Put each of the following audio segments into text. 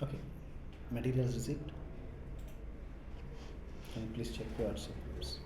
Okay. Materials receipt. Can you please check your WhatsApp groups?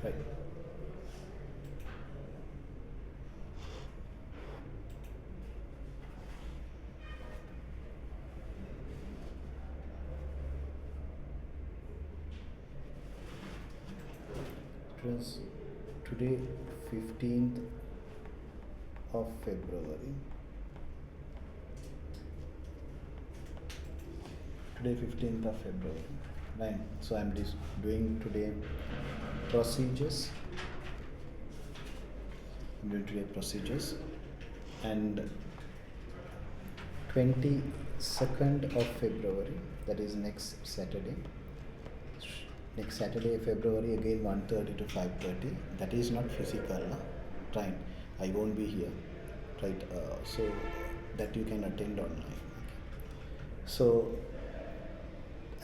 Right. It was today 15th of February. Today 15th of February. Right. So I'm doing today procedures. I'm doing today procedures, and 22nd of February, that is next Saturday. Next Saturday, February, again 1:30 to 5:30. That is not physical, right? I won't be here, right? So that you can attend online. Okay. So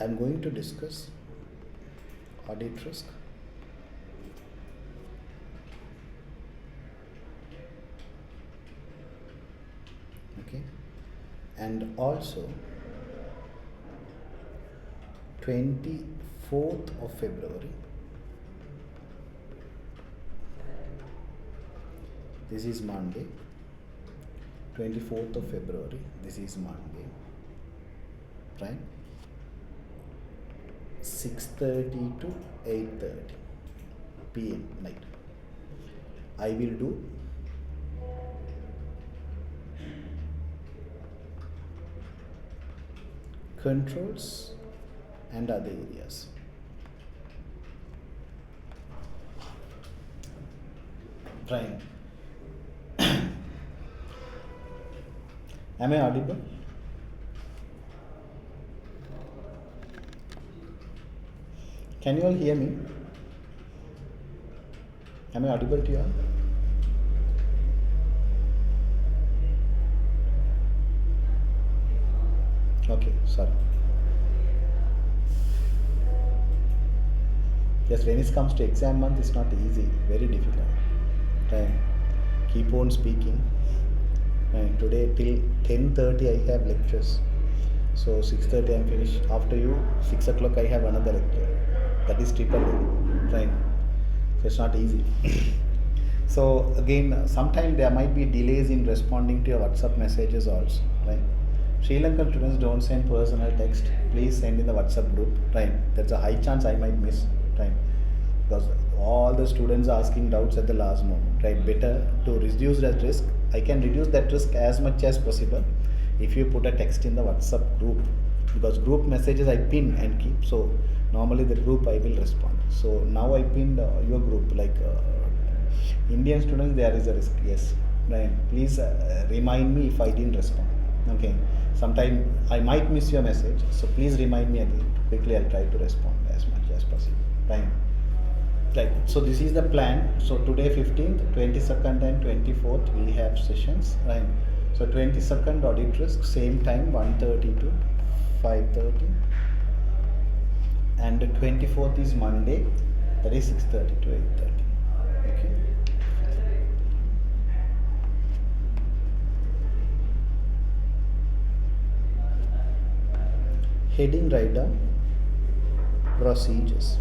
I'm going to discuss audit risk, okay, and also 24th of February. This is Monday. 24th of February. This is Monday, right? 6:30 to 8:30 p.m. night. I will do controls and other areas. Trying. Am I audible? Can you all hear me? Am I audible to you all? Okay, sorry. Yes, when it comes to exam month, it's not easy, very difficult. Right. Keep on speaking. Right. Today till 10:30 I have lectures. So 6:30 I'm finished. After you, 6 o'clock I have another lecture. That is triple day. Right. So it's not easy. So again, sometimes there might be delays in responding to your WhatsApp messages also. Right. Sri Lankan students don't send personal text. Please send in the WhatsApp group. Right. There's a high chance I might miss. Right. Because all the students are asking doubts at the last moment. Right. Better to reduce that risk. I can reduce that risk as much as possible if you put a text in the WhatsApp group, because group messages I pin and keep. So normally the group I will respond. So now I pinned your group, like Indian students, there is a risk. Yes, right. Please remind me if I didn't respond. Okay. Sometime I might miss your message, so please remind me again. Quickly I'll try to respond as much as possible. Right. Right. So this is the plan. So today 15th, 22nd and 24th we have sessions. Right. So 22nd audit risk, same time 1:30 to 5:30, and the 24th is Monday, that is 6:30 to 8:30. Okay. Heading right down procedures.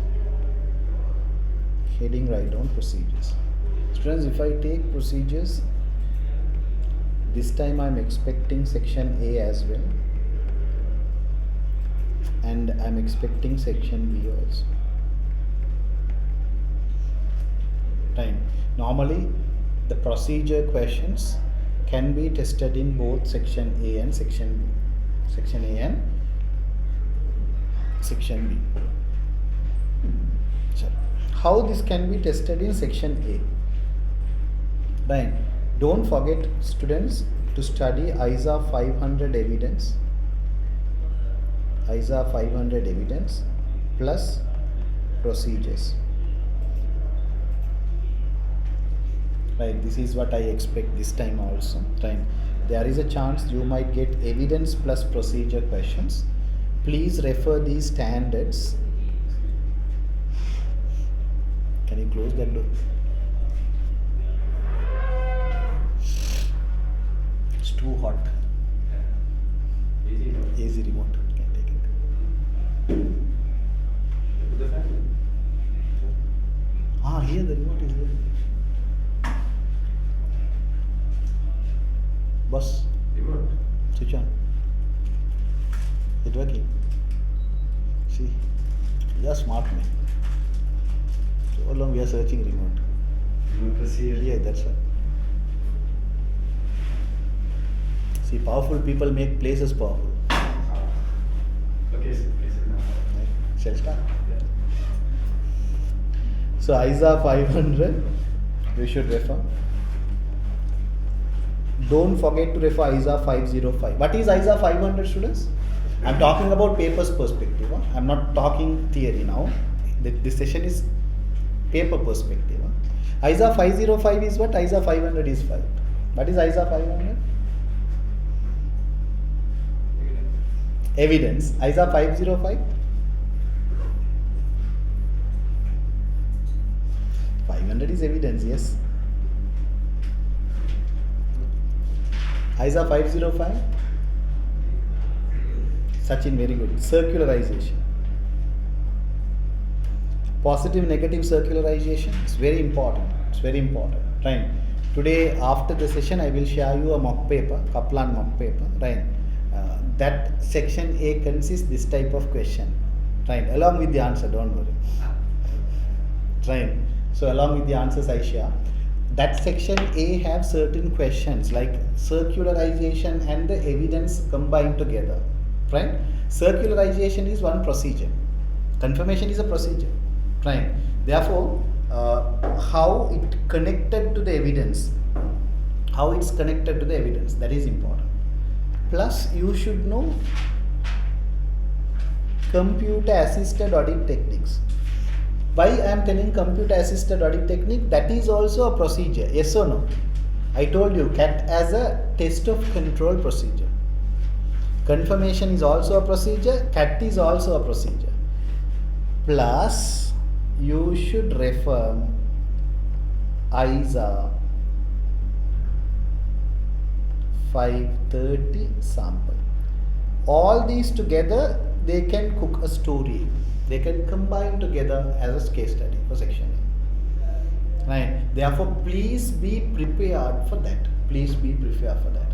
Heading right down procedures. Students, if I take procedures, this time I am expecting section A as well, and I am expecting section B also. Time. Normally the procedure questions can be tested in both section A and section B. Section A and section B. So, how this can be tested in section A? Right. Don't forget, students, to study ISA 500 evidence. ISA 500 evidence plus procedures. Right. This is what I expect this time also. Right. There is a chance you might get evidence plus procedure questions. Please refer these standards. Can you close that door? It's too hot. Easy remote. Can take it. Here the remote is there. Boss. Remote. Switch on. It working? See, you are smart man. So long we are searching remote. Yeah, that's right. See, powerful people make places powerful. Okay, sir. Shall start? Yeah. So ISA 500, we should refer. Don't forget to refer ISA 505. What is ISA 500, students? I'm talking about papers perspective. I'm not talking theory now. This session is paper perspective. ISA 505 is what? ISA 500 is 5. What is ISA 500? Evidence. ISA 505? 500 is evidence, yes. ISA 505? Sachin, very good. Circularization. Positive, negative circularization. It's very important. It's very important. Right. Today, after the session, I will share you a mock paper, Kaplan mock paper. Right. That section A consists this type of question. Right. Along with the answer, don't worry. Right. So along with the answers I share, that section A have certain questions like circularization and the evidence combined together. Right? Circularization is one procedure. Confirmation is a procedure. Right? Therefore, how it connected to the evidence, how it's connected to the evidence, that is important. Plus, you should know computer assisted audit techniques. Why I am telling computer assisted audit technique? That is also a procedure. Yes or no? I told you CAT as a test of control procedure. Confirmation is also a procedure. CAT is also a procedure. Plus, you should refer ISA 530 sample. All these together, they can cook a story. They can combine together as a case study for section A. Right. Therefore, please be prepared for that. Please be prepared for that.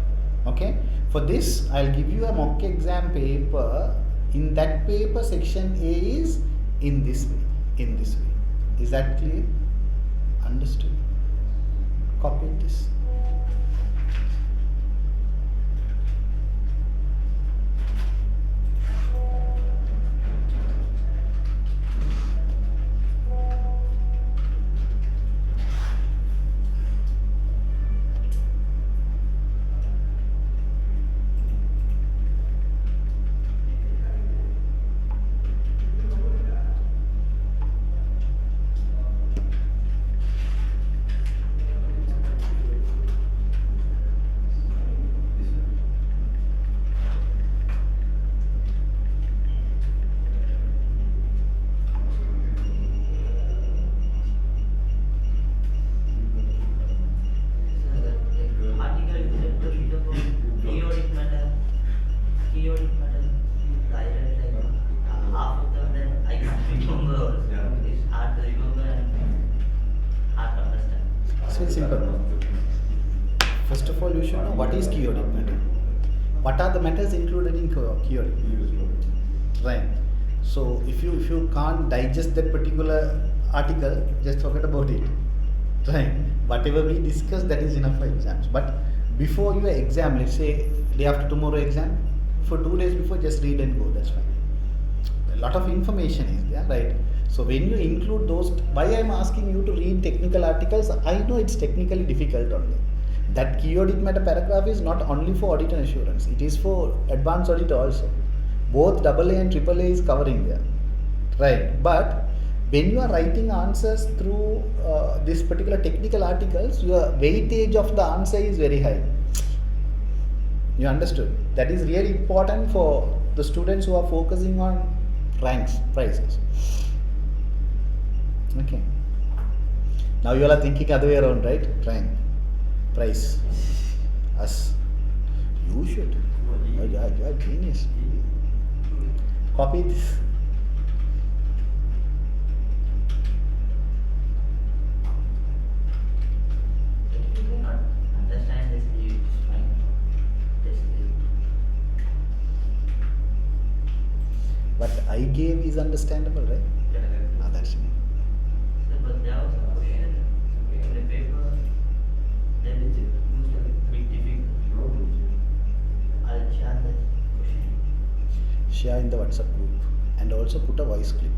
Okay. For this, I'll give you a mock exam paper. In that paper, section A is in this way. In this way. Is that clear? Understood? Copy this. First of all, you should know what is key audit matter. What are the matters included in key audit? Right. So if you can't digest that particular article, just forget about it. Right. Whatever we discuss, that is enough for exams. But before your exam, let's say day after tomorrow exam, for 2 days before, just read and go. That's fine. lot of information is there, right? So when you include those, why I'm asking you to read technical articles, I know it's technically difficult only. That key audit meta paragraph is not only for audit and assurance, it is for advanced audit also. Both AA and AAA is covering there, right? But when you are writing answers through this particular technical articles, your weightage of the answer is very high. You understood? That is really important for the students who are focusing on ranks, prices. Okay. Now you all are thinking other way around, right? Rank, price, us. You should. You are genius. Copy this. If you cannot understand this, you just find this. What I gave is understandable, right? Ah, that's it. Sir, but there was a question in the paper that is looks like a bit difficult. I'll share the question. Share in the WhatsApp group and also put a voice clip.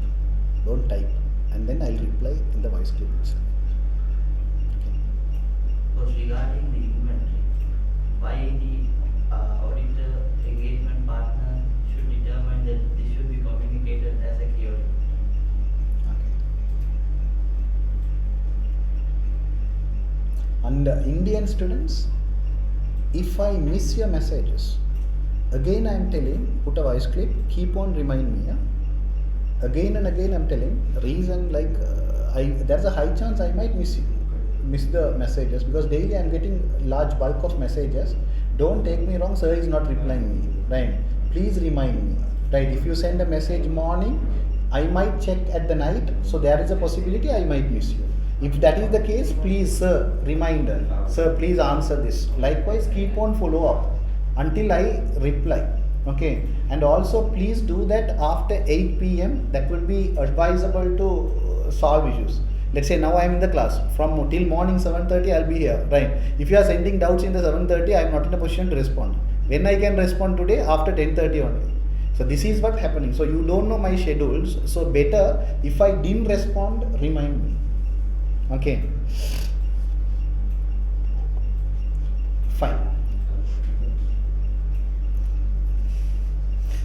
Don't type, and then I'll reply in the voice clip itself. Okay. So regarding the inventory, why the auditor engagement partner should determine that this should be communicated as a key audit? Okay. And Indian students, if I miss your messages, again I am telling, put a voice clip, keep on remind me. Yeah? Again and again I am telling, reason like there's a high chance I might miss the messages because daily I am getting large bulk of messages. Don't take me wrong, sir is not replying me, right? Please remind me, right? If you send a message morning, I might check at the night, so there is a possibility I might miss you. If that is the case, please sir, reminder, sir please answer this. Likewise, keep on follow up until I reply. Okay, and also please do that after 8 p.m. That will be advisable to solve issues. Let's say now I am in the class from till morning 7:30 I'll be here, right? If you are sending doubts in the 7:30, I am not in a position to respond. When I can respond today? After 10:30 only. So this is what happening. So you don't know my schedules. So better if I didn't respond, remind me. Okay. Fine.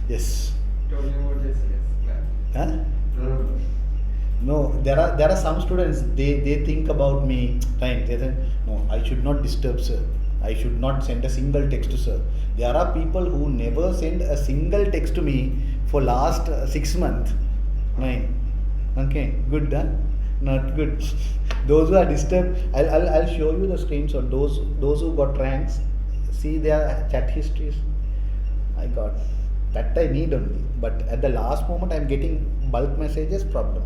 Yes. Talking about this, yes. Huh? No. No, there are some students, they think about me, right? They say, no, I should not disturb sir. I should not send a single text to sir. There are people who never send a single text to me for last 6 months. Right? Okay, good done. Not good. Those who are disturbed, I'll show you the screenshot. Those who got ranks, see their chat histories. I got that I need only. But at the last moment, I'm getting bulk messages. Problem.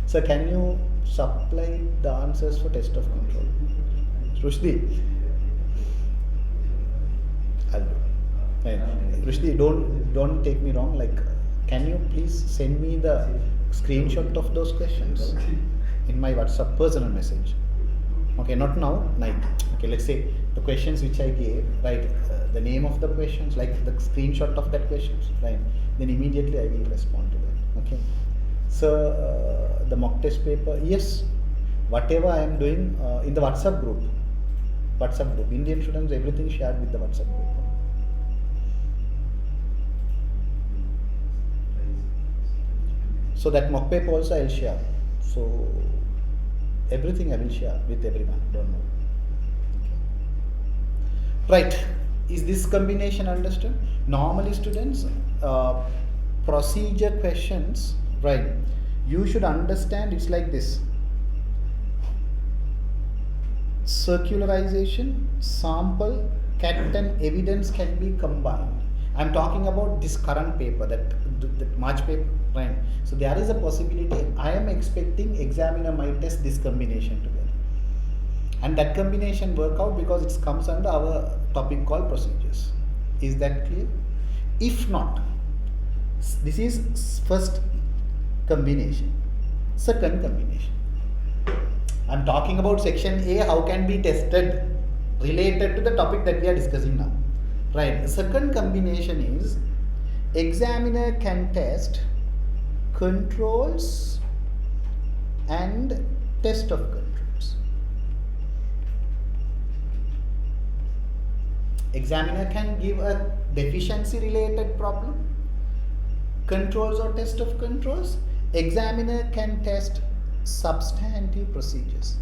So can you supply the answers for test of control? Rushdi, I'll do. Right. Rushdi, don't take me wrong. Like, can you please send me the screenshot of those questions in my WhatsApp personal message? Okay, not now, night. Okay, let's say the questions which I gave, right? The name of the questions, like the screenshot of that questions, right? Then immediately I will respond to that. Okay. So the mock test paper, yes, whatever I am doing in the WhatsApp group, Indian students, everything shared with the WhatsApp group. So that mock paper also I will share. So everything I will share with everyone. Don't know. Okay. Right? Is this combination understood? Normally, students, procedure questions. Right, you should understand it's like this: circularization, sample, cat and evidence can be combined. I'm talking about this current paper, that March paper, right? So there is a possibility. I am expecting examiner might test this combination together, and that combination work out because it comes under our topic called procedures. Is that clear? If not, this is first combination. Second combination, I'm talking about section A, how can be tested related to the topic that we are discussing now, right? The second combination is examiner can test controls and test of controls. Examiner can give a deficiency related problem, controls or test of controls. Examiner can test substantive procedures.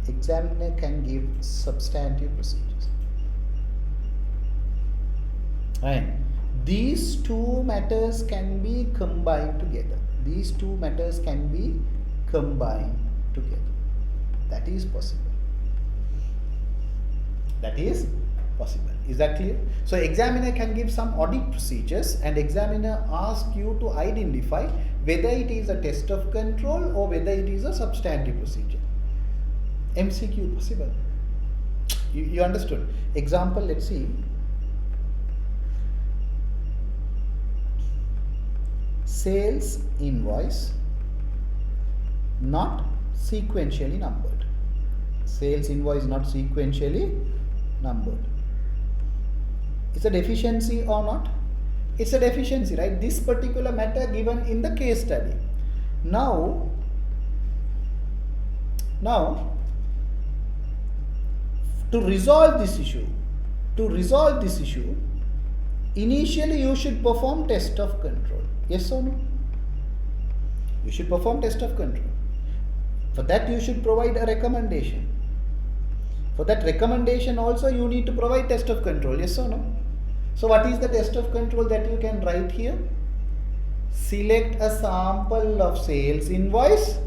Examiner can give substantive procedures. Right. These two matters can be combined together. These two matters can be combined together. That is possible. That is possible. Is that clear? So examiner can give some audit procedures and examiner asks you to identify whether it is a test of control or whether it is a substantive procedure. MCQ possible. You understood? Example, let's see. Sales invoice not sequentially numbered. Sales invoice not sequentially numbered. It's a deficiency or not? It's a deficiency, right? This particular matter given in the case study. Now, to resolve this issue, initially you should perform test of control. Yes or no? You should perform test of control. For that you should provide a recommendation. For that recommendation also you need to provide test of control. Yes or no? So what is the test of control that you can write here? Select a sample of sales invoice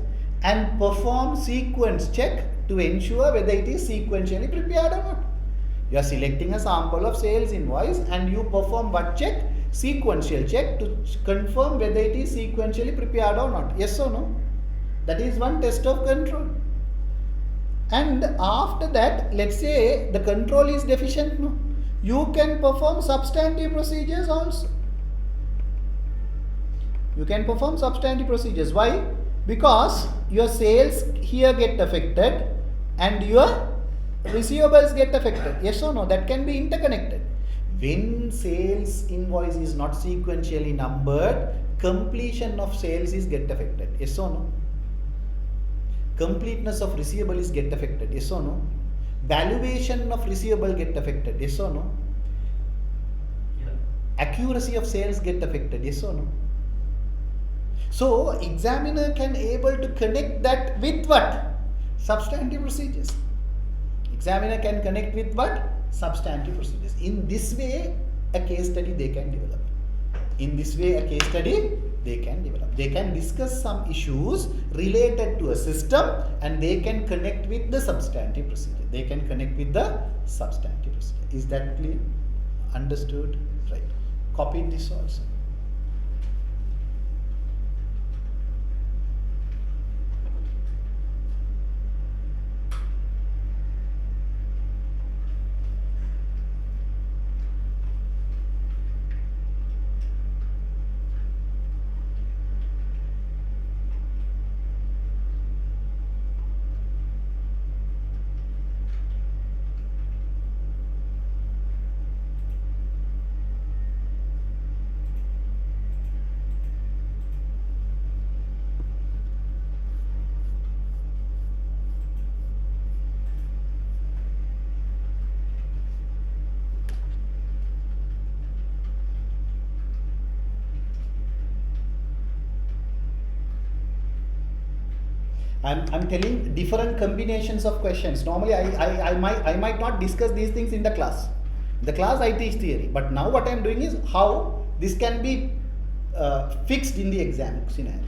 and perform sequence check to ensure whether it is sequentially prepared or not. You are selecting a sample of sales invoice and you perform what check? Sequential check to confirm whether it is sequentially prepared or not. Yes or no? That is one test of control. And after that, let's say the control is deficient, no? You can perform substantive procedures also. You can perform substantive procedures. Why? Because your sales here get affected and your receivables get affected. Yes or no? That can be interconnected. When sales invoice is not sequentially numbered, completion of sales is get affected. Yes or no? Completeness of receivable is get affected. Yes or no? Valuation of receivable get affected. Yes or no? Yeah. Accuracy of sales get affected. Yes or no? So examiner can able to connect that with what? Substantive procedures. Examiner can connect with what? Substantive procedures. In this way, a case study they can develop. In this way, a case study they can develop. They can discuss some issues related to a system and they can connect with the substantive procedure. They can connect with the substantive procedure. Is that clear? Understood? Right. Copied this also. I'm telling different combinations of questions. Normally I might not discuss these things in the class. In the class I teach theory, but now what I'm doing is how this can be fixed in the exam scenario.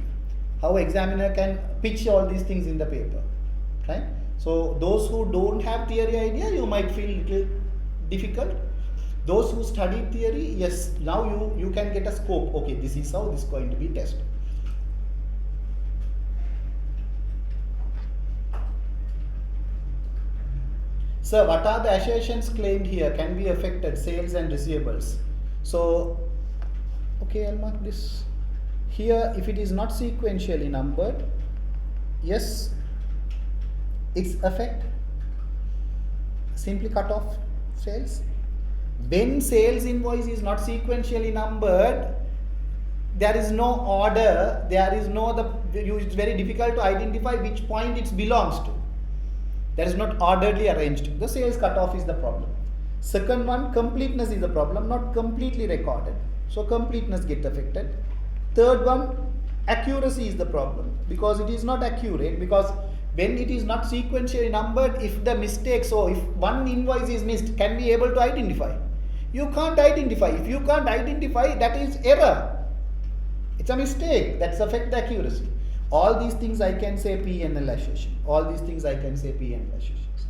How examiner can pitch all these things in the paper, right? So those who don't have theory idea, you might feel little difficult. Those who studied theory, yes, now you can get a scope. Okay, this is how this is going to be tested. So what are the assertions claimed here can be affected sales and receivables? So, okay, I'll mark this. Here, if it is not sequentially numbered, yes, it's affect. Simply cut off sales. When sales invoice is not sequentially numbered, there is no order, there is no it's very difficult to identify which point it belongs to. That is not orderly arranged. The sales cutoff is the problem. Second one, completeness is the problem, not completely recorded. So completeness gets affected. Third one, accuracy is the problem, because it is not accurate, because when it is not sequentially numbered, if the mistake, so if one invoice is missed, can we able to identify? You can't identify. If you can't identify, that is error. It's a mistake. That's affect the accuracy. All these things I can say P&L association. All these things I can say P&L associations.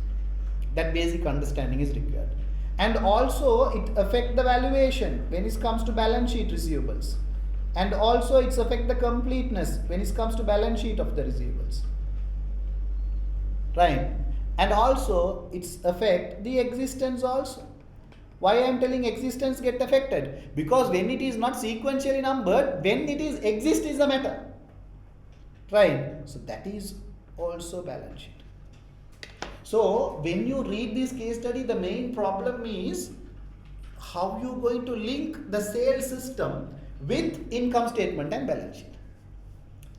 That basic understanding is required. And also it affect the valuation when it comes to balance sheet receivables. And also it's affect the completeness when it comes to balance sheet of the receivables. Right? And also it's affect the existence also. Why I am telling existence get affected? Because when it is not sequentially numbered, when it is exist is the matter. Right? So that is also balance sheet. So when you read this case study, the main problem is how you going to link the sales system with income statement and balance sheet.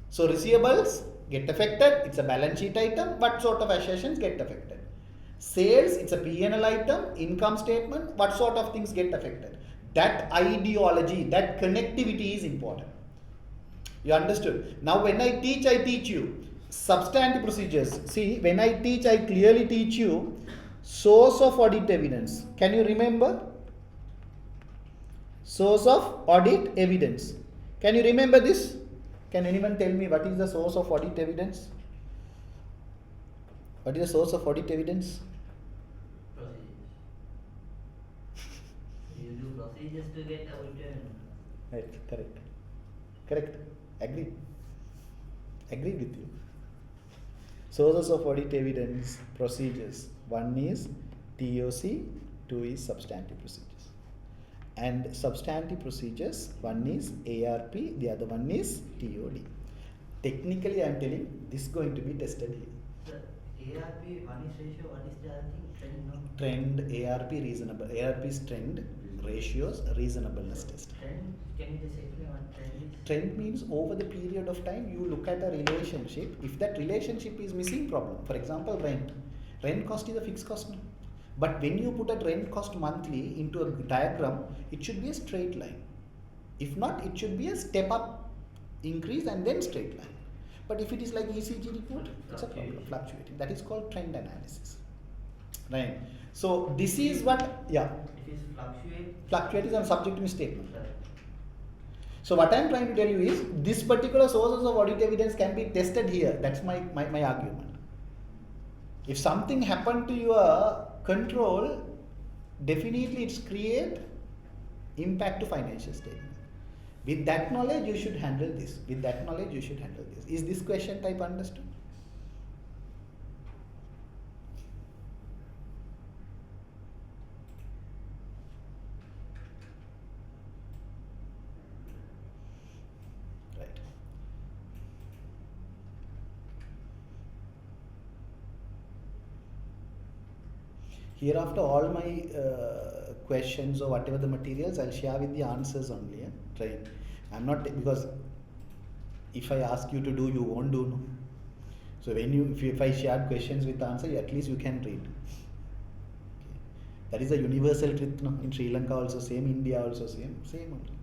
So receivables get affected, it's a balance sheet item, what sort of associations get affected? Sales, it's a P&L item, income statement, what sort of things get affected? That ideology, that connectivity is important. You understood? Now when I teach you substantive procedures. See, when I teach, I clearly teach you source of audit evidence. Can you remember? Source of audit evidence. Can you remember this? Can anyone tell me what is the source of audit evidence? What is the source of audit evidence? Procedures. You do procedures to get a return. Right, correct. Correct. Agree. Agree with you. Sources of audit evidence, procedures. One is TOC, two is substantive procedures. And substantive procedures, one is ARP, the other one is TOD. Technically, I am telling this is going to be tested here. The ARP, one is ratio, what is the other thing? Trend, no? Trend, ARP, reasonable. ARP is trend, ratios, reasonableness test. Trend, can you just explain what trend is? Trend means over the period of time you look at a relationship. If that relationship is missing, problem. For example, rent. Rent cost is a fixed cost. But when you put a rent cost monthly into a diagram, it should be a straight line. If not, it should be a step up increase and then straight line. But if it is like ECG report, it's a problem, fluctuating. That is called trend analysis. Right. So this is what, yeah. It is fluctuate. Fluctuate is a subject misstatement. Right. So what I am trying to tell you is this particular sources of audit evidence can be tested here. That's my argument. If something happened to your control, definitely it's create impact to financial statement. With that knowledge, you should handle this. With that knowledge, you should handle this. Is this question type understood? Right. Hereafter, all my questions or whatever the materials, I'll share with the answers only. Right. I'm not, because if I ask you to do, you won't do. No? So when you, if I share questions with answer, at least you can read. Okay. That is a universal truth. No? In Sri Lanka also same, India also same only.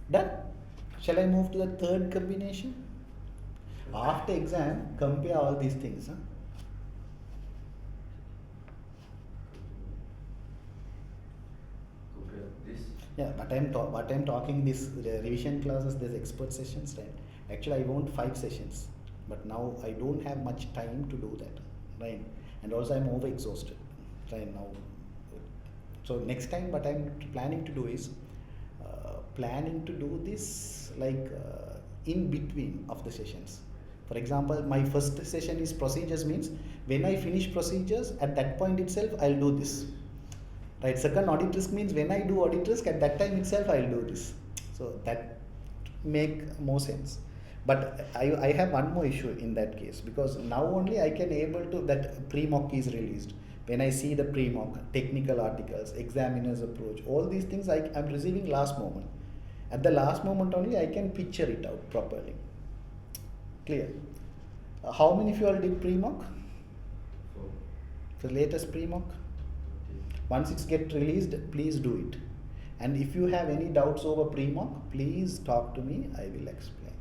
Done. Shall I move to the third combination? After exam, compare all these things. Huh? Compare this. Yeah, what I'm talking, this revision classes, there's expert sessions, right? Actually, I want 5 sessions, but now I don't have much time to do that, right? And also I'm over exhausted, right now. So next time, what I'm planning to do is planning to do this like in between of the sessions. For example, my first session is procedures, means when I finish procedures, at that point itself I'll do this. Right? Second, audit risk means when I do audit risk, at that time itself I will do this. So that make more sense. But I have one more issue in that case, because now only I can able to, that pre-mock is released. When I see the pre-mock, technical articles, examiner's approach, all these things I'm receiving last moment. At the last moment only I can picture it out properly. Clear? How many of you all did pre-mock? The latest pre-mock? Once it's get released, please do it. And if you have any doubts over pre-mock, please talk to me, I will explain.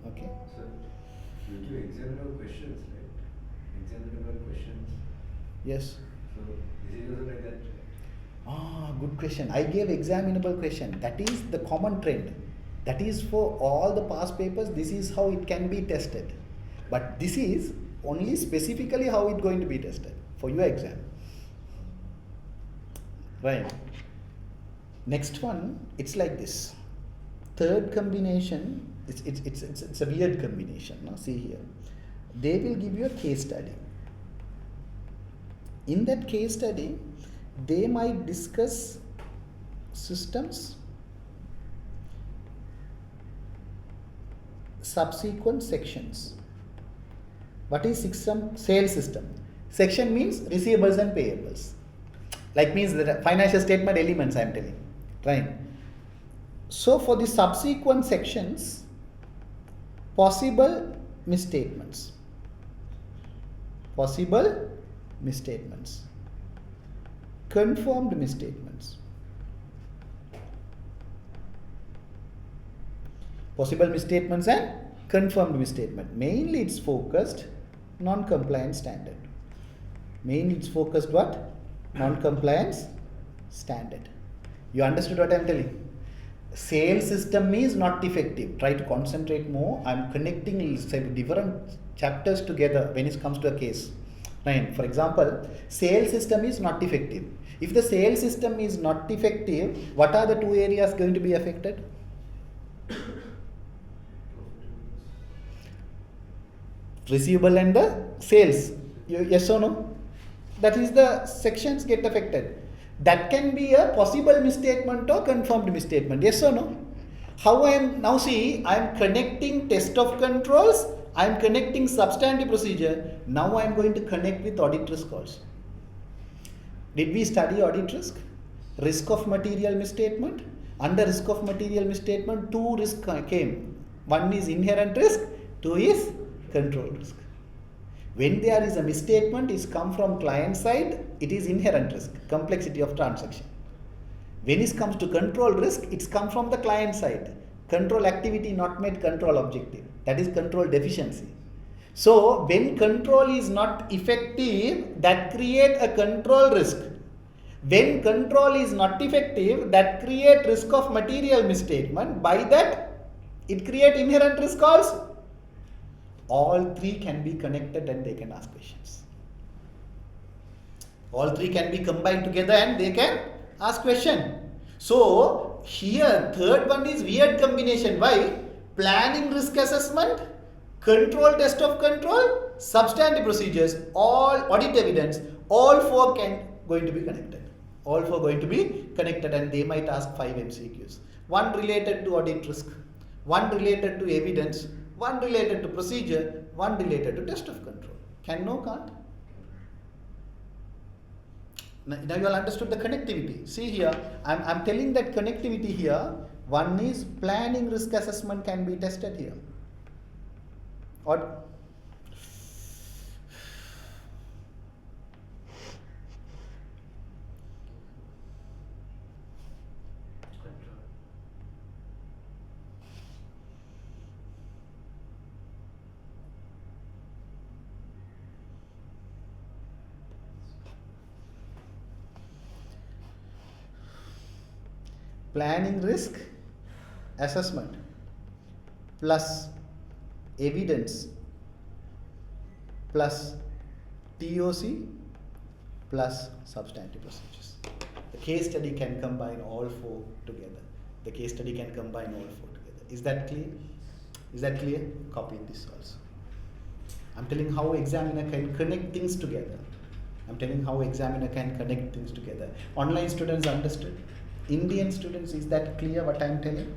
Okay? Sir, you give examinable questions, right? Examinable questions. Yes. So, is it also like that? Good question. I gave examinable question. That is the common trend. That is for all the past papers, this is how it can be tested. But this is only specifically how it's going to be tested for your exam. Right. Next one, it's like this. Third combination, it's a weird combination. Now see here. They will give you a case study. In that case study, they might discuss systems, subsequent sections. What is system? Sales system. Section means receivables and payables. Like means the financial statement elements I am telling. Right. So for the subsequent sections, possible misstatements. Possible misstatements. Confirmed misstatements. Possible misstatements and confirmed misstatement. Mainly it's focused non-compliance standard. Mainly it's focused what? Non-compliance standard. You understood what I am telling? Sales system is not effective. Try to concentrate more. I am connecting different chapters together when it comes to a case. Right. For example, sales system is not effective. If the sales system is not effective, what are the two areas going to be affected? Receivable and the sales. Yes or no? That is the sections get affected. That can be a possible misstatement or confirmed misstatement. Yes or no? How I am now see, I am connecting test of controls, I am connecting substantive procedure. Now I am going to connect with audit risk also. Did we study audit risk? Risk of material misstatement. Under risk of material misstatement, two risks came. One is inherent risk, two is control risk. When there is a misstatement, is come from client side, it is inherent risk, complexity of transaction. When it comes to control risk, it's come from the client side. Control activity not met control objective. That is control deficiency. So when control is not effective, that create a control risk. When control is not effective, that create risk of material misstatement. By that, it create inherent risk also. All three can be connected and they can ask questions. All three can be combined together and they can ask question. So here third one is weird combination. Why? Planning risk assessment, control test of control, substantive procedures, all audit evidence, all four can going to be connected. All four going to be connected and they might ask 5 MCQs. One related to audit risk, one related to evidence, one related to procedure, one related to test of control. Can, no, can't? Now you all understood the connectivity. See here, I'm telling that connectivity here. One is planning risk assessment can be tested here. Or planning risk assessment plus evidence plus TOC plus substantive procedures. The case study can combine all four together. The case study can combine all four together. Is that clear? Is that clear? Copy this also. I'm telling how examiner can connect things together. I'm telling how examiner can connect things together. Online students understood. Indian students, is that clear what I'm telling?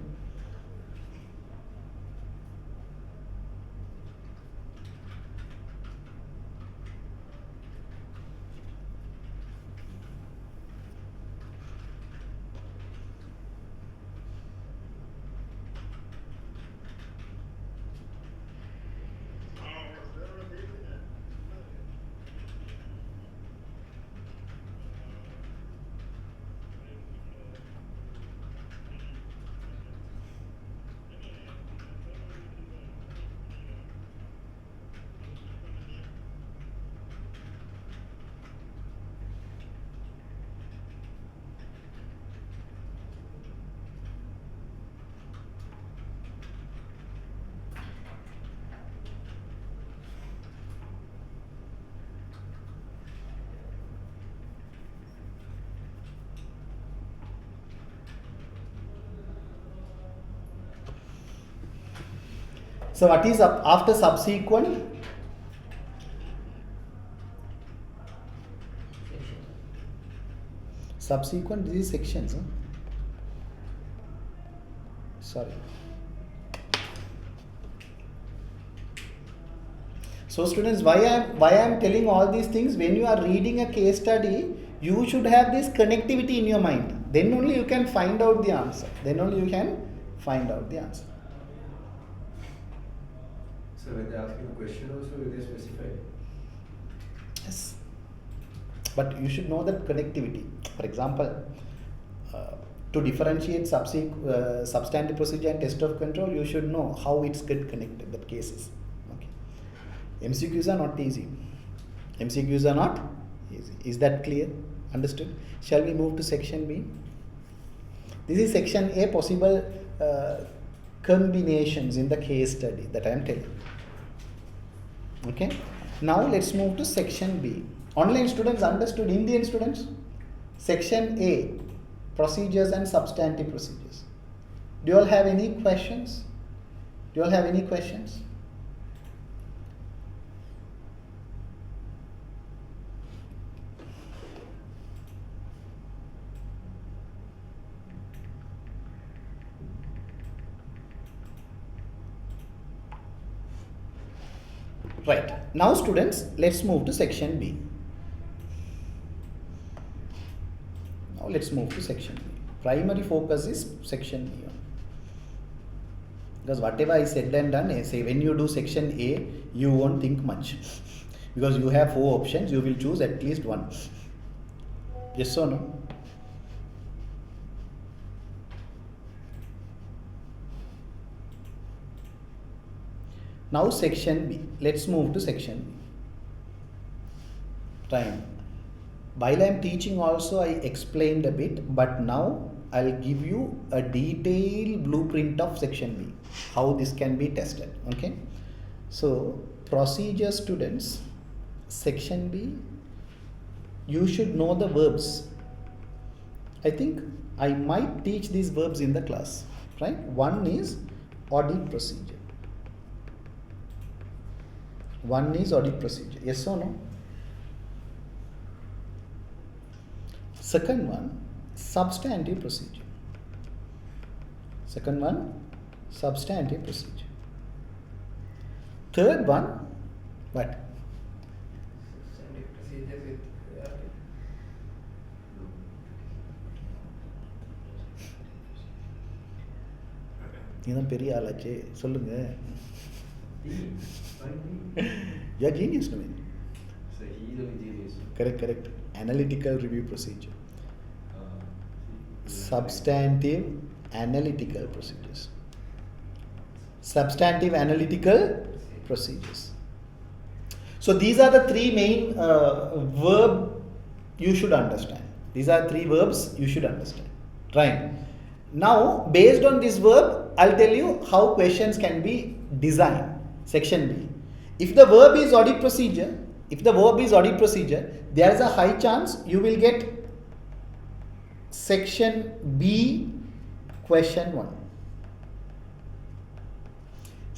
So what is up after subsequent? Section. Subsequent, this is sections. Huh? Sorry. So students, why I am telling all these things? When you are reading a case study, you should have this connectivity in your mind. Then only you can find out the answer. Then only you can find out the answer. So when they ask you a question also, will they specify? Yes. But you should know that connectivity. For example, to differentiate substantive procedure and test of control, you should know how it's get connected, the cases. Okay. MCQs are not easy. MCQs are not easy. Is that clear? Understood? Shall we move to section B? This is section A, possible combinations in the case study that I am telling. Okay. Now let's move to section B. Online students understood. Indian students? Section A, procedures and substantive procedures. Do you all have any questions? Do you all have any questions? Right. Now students, let's move to section B. Now let's move to section B. Primary focus is section B. Because whatever I said and done, I say when you do section A, you won't think much. Because you have 4 options, you will choose at least one. Yes or no? Now section B. Let's move to section B. Time. While I am teaching also, I explained a bit, but now I'll give you a detailed blueprint of section B, how this can be tested. Okay. So procedure students, section B, you should know the verbs. I think I might teach these verbs in the class, right? One is audit procedure. One is audit procedure. Yes or no? Second one, substantive procedure. Second one, substantive procedure. Third one, what? Substantive procedure with நீதான் பெரிய ஆளாச்சே சொல்லுங்க. You are genius, Naveen. So he is a genius. Correct. Analytical review procedure. Substantive analytical procedures. Substantive analytical procedures. So these are the 3 main verb you should understand. These are 3 verbs you should understand. Right. Now, based on this verb, I'll tell you how questions can be designed. Section B. If the verb is audit procedure, there is a high chance you will get section B question 1.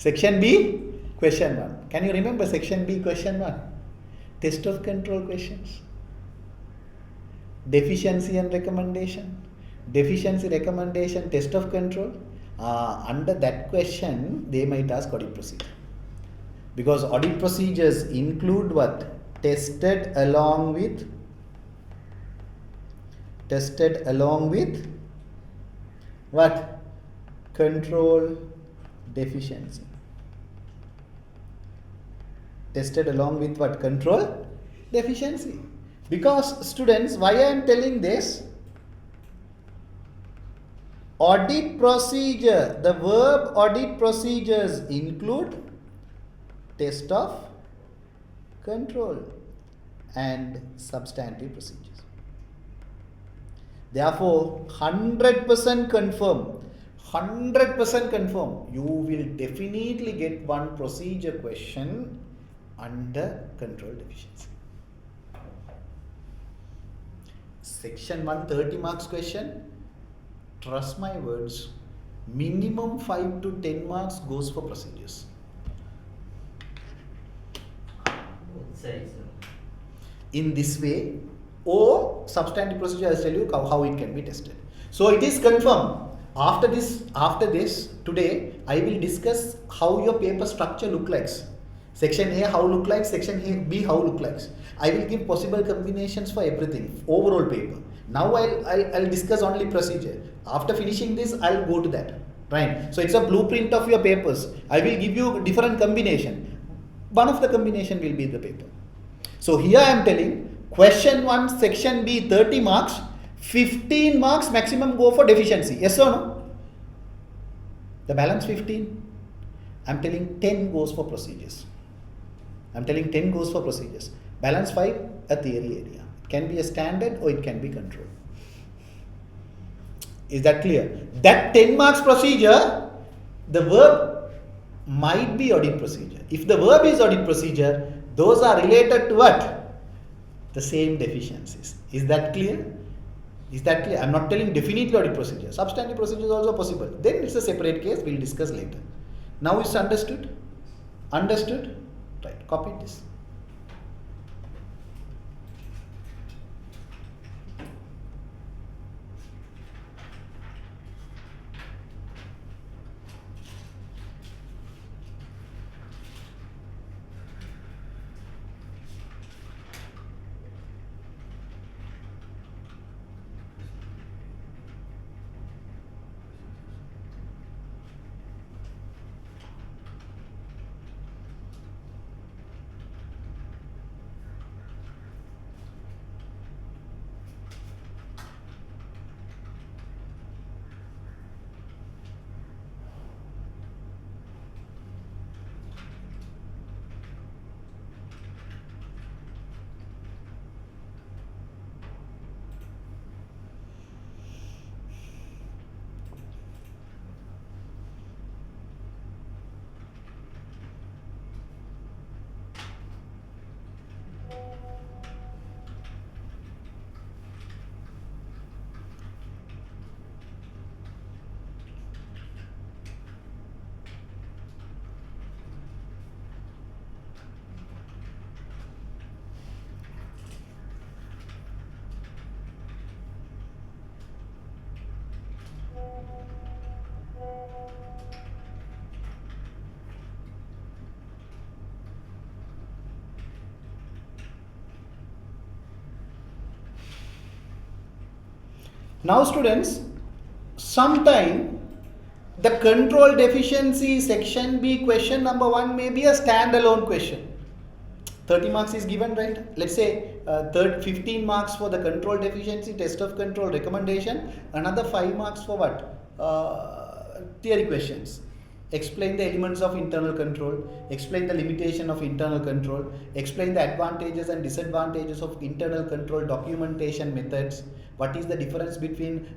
Section B question 1. Can you remember section B question 1? Test of control questions. deficiency and recommendation, deficiency recommendation test of control. Under that question they might ask audit procedure, because audit procedures include what? Tested along with what? Control deficiency. Tested along with what? Control deficiency. Because students, why I am telling this? Audit procedure, the verb audit procedures include test of control and substantive procedures. Therefore, 100% confirm, you will definitely get one procedure question under control deficiency. Section 1 30 marks question, trust my words, minimum 5 to 10 marks goes for procedures. Both sides. In this way, or substantive procedure, I'll tell you how it can be tested. So it is confirmed. After this, today, I will discuss how your paper structure look like. Section A how look like, section B how look like. I will give possible combinations for everything, overall paper. Now I'll discuss only procedure. After finishing this, I'll go to that. Right. So it's a blueprint of your papers. I will give you different combination. One of the combination will be the paper. So here I am telling, question 1, section B 30 marks, 15 marks maximum go for deficiency. Yes or no? The balance 15. I am telling 10 goes for procedures. Balance 5 a theory area. It can be a standard or it can be control. Is that clear? That 10 marks procedure, the verb might be audit procedure. If the verb is audit procedure, those are related to what? The same deficiencies. Is that clear? I'm not telling definitely audit procedure. Substantive procedure is also possible. Then it's a separate case. We'll discuss later. Now it's understood? Right. Copy this. Now students, sometime the control deficiency section B question number 1 may be a standalone question. 30 marks is given, right? Let's say 15 marks for the control deficiency, test of control, recommendation, another 5 marks for what? Theory questions. Explain the elements of internal control, explain the limitation of internal control, explain the advantages and disadvantages of internal control documentation methods. What is the difference between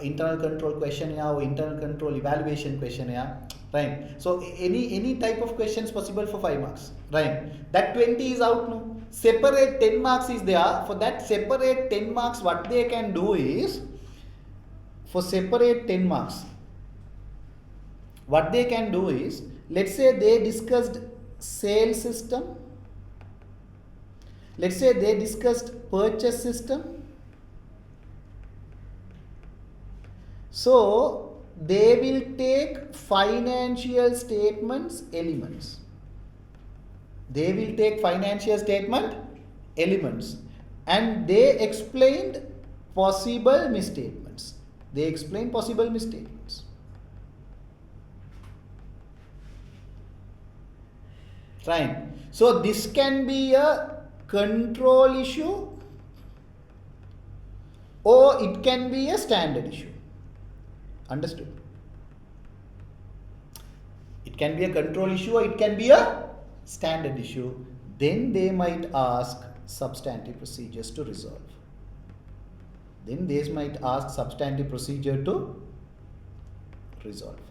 internal control questionnaire or internal control evaluation questionnaire, right? So any type of questions possible for 5 marks, right? That 20 is out now. Separate 10 marks is there. For that separate 10 marks, what they can do is, for separate 10 marks, what they can do is, let's say they discussed sales system, let's say they discussed purchase system, So they will take financial statements elements. They will take financial statement elements and they explained possible misstatements. They explain possible misstatements. Fine. So this can be a control issue or it can be a standard issue. Understood? It can be a control issue or it can be a standard issue. Then they might ask substantive procedures to resolve. Then they might ask substantive procedure to resolve.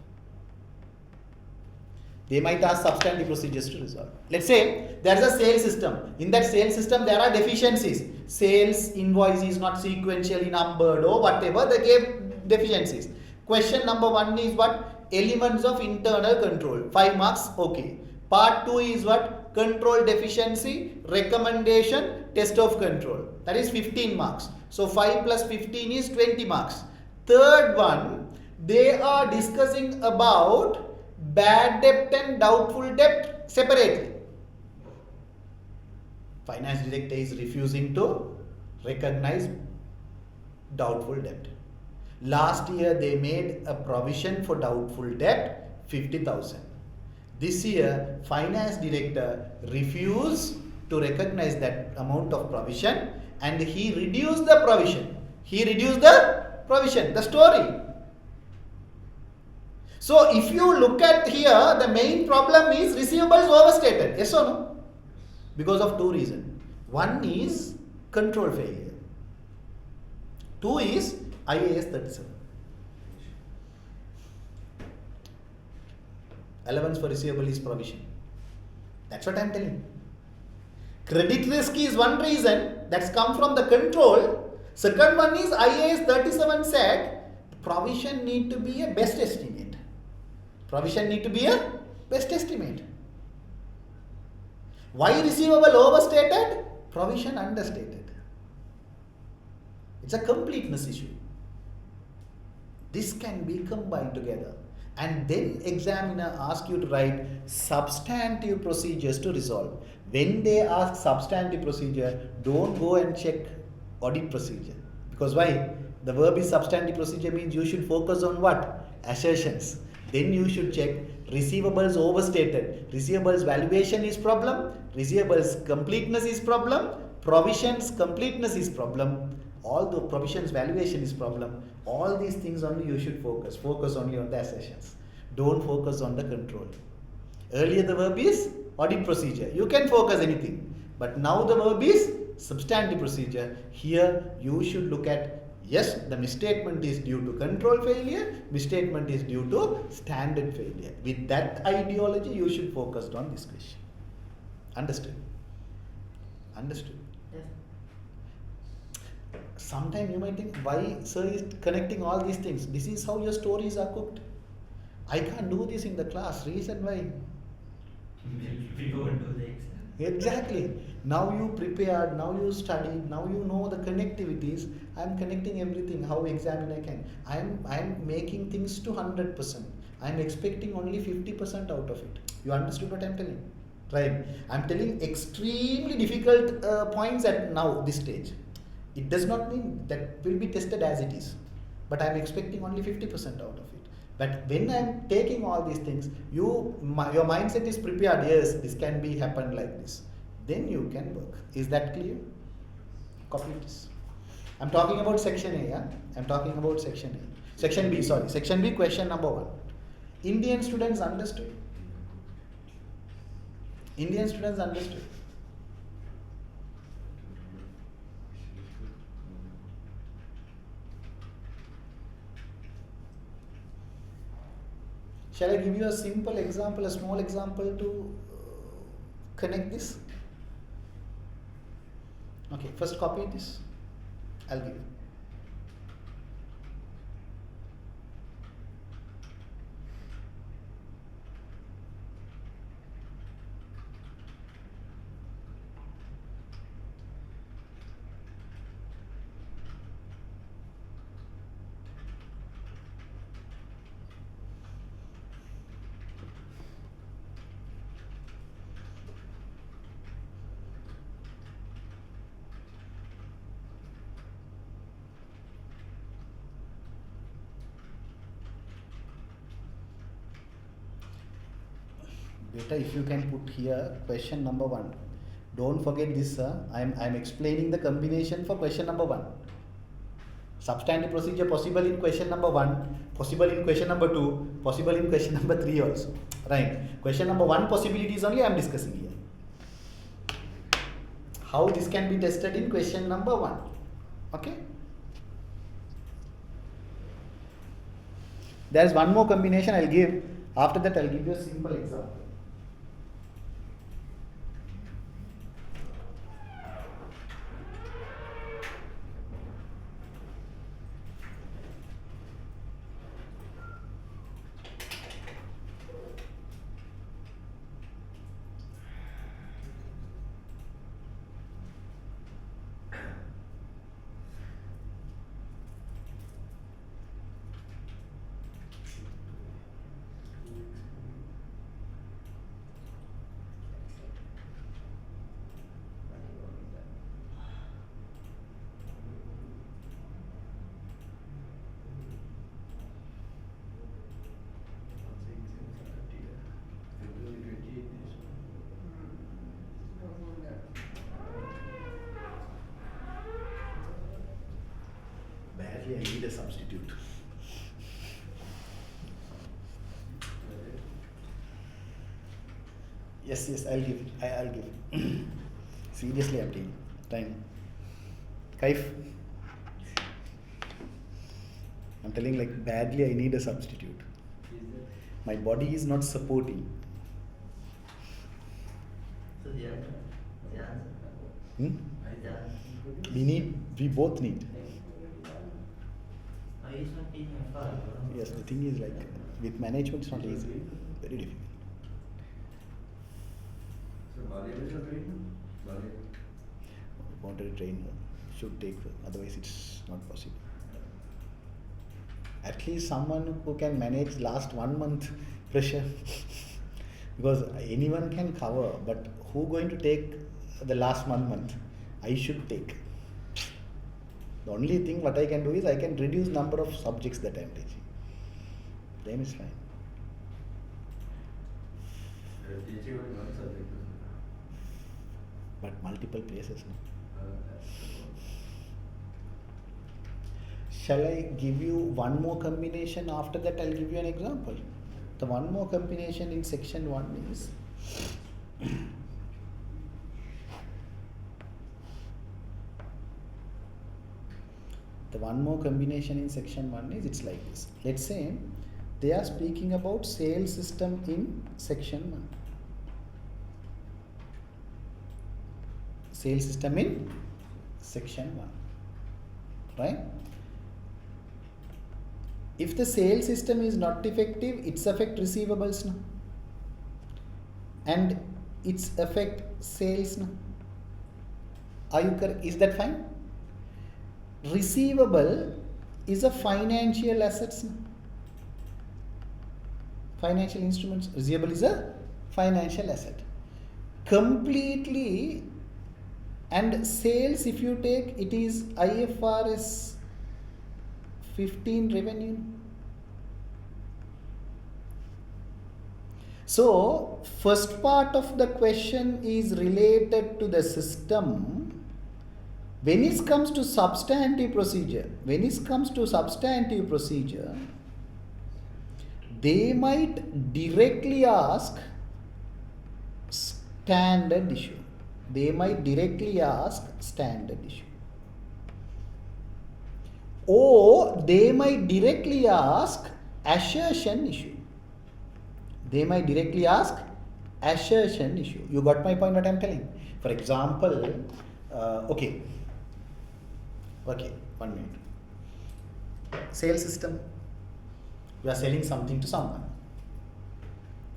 They might ask substantive procedures to resolve. Let's say there is a sales system. In that sales system, there are deficiencies. Sales invoice is not sequentially numbered or whatever. They gave deficiencies. Question number 1 is what? Elements of internal control. 5 marks. Okay. Part 2 is what? Control deficiency, recommendation, test of control. That is 15 marks. So 5 plus 15 is 20 marks. Third one, they are discussing about bad debt and doubtful debt separately. Finance director is refusing to recognize doubtful debt. Last year they made a provision for doubtful debt 50,000. This year finance director refused to recognize that amount of provision and he reduced the provision. The story. So if you look at here, the main problem is receivables overstated. Yes or no? Because of 2 reasons. 1 is control failure. 2 is IAS 37. Allowance for receivable is provision. That's what I am telling. Credit risk is one reason that's come from the control. Second one is IAS 37 said provision need to be a best estimate. Why receivable overstated? Provision understated. It's a completeness issue. This can be combined together. And then examiner asks you to write substantive procedures to resolve. When they ask substantive procedure, don't go and check audit procedure. Because why? The verb is substantive procedure means you should focus on what? Assertions. Then you should check receivables overstated. Receivables valuation is problem. Receivables completeness is problem. Provisions completeness is problem. All the provisions valuation is problem. All these things only you should focus. Focus only on the assertions. Don't focus on the control. Earlier the verb is audit procedure. You can focus anything. But now the verb is substantive procedure. Here you should look at, yes, the misstatement is due to control failure, misstatement is due to standard failure. With that ideology, you should focus on this question. Understood? Understood? Yes. Sometimes you might think, why sir is connecting all these things? This is how your stories are cooked. I can't do this in the class. Reason why? We won't do the exam. Exactly. Now you prepared, now you studied, now you know the connectivities. I am connecting everything how examiner can. I am making things to 100%. I am expecting only 50% out of it. You understood what I am telling? Right. I am telling extremely difficult points at now this stage. It does not mean that will be tested as it is. But I am expecting only 50% out of it. But when I am taking all these things, your mindset is prepared. Yes, this can be happen like this. Then you can work. Is that clear? Copy this. I am talking about section A. Yeah? I am talking about section A. Section B. Sorry. Section B. Question number 1. Indian students understood. Indian students understood. Shall I give you a simple example, a small example to connect this? Okay, first copy this. I'll give you. Beta, if you can put here question number 1. Don't forget this, sir. I'm explaining the combination for question number 1. Substantive procedure possible in question number 1, possible in question number 2, possible in question number 3 also. Right. Question number 1 possibilities only I am discussing here. How this can be tested in question number 1. Okay. There is one more combination I'll give. After that I'll give you a simple example. Badly, I need a substitute. Yes, I'll give. I'll give. Seriously, I'm taking time. Kaif. I'm telling like badly, I need a substitute. My body is not supporting. So the answer. Hmm? The answer. We both need. No, he's not taking a far. Yes, the thing is like with management it's not easy. Very difficult. So Bali is your training? Bali. Wanted to train her. Should take her. Otherwise it's not possible. At least someone who can manage last 1 month pressure. Because anyone can cover, but who going to take the last 1 month? I should take. The only thing what I can do is I can reduce number of subjects that I am teaching. Then it's fine. Teaching only one subject. But multiple places. No? Shall I give you one more combination? After that I'll give you an example. The one more combination in section 1 is the one more combination in section 1 is it's like this. Let's say they are speaking about sales system in section 1. Sales system in section 1. Right? If the sales system is not effective, it's affect receivables now. And it's affect sales now. Are you correct? Is that fine? Receivable is a financial assets now. Financial instruments. Receivable is a financial asset. Completely. And sales, if you take, it is IFRS 15 revenue. So, first part of the question is related to the system. When it comes to substantive procedure, they might directly ask standard issue. Or they might directly ask assertion issue. You got my point what I am telling? For example, okay, 1 minute. Sales system. You are selling something to someone.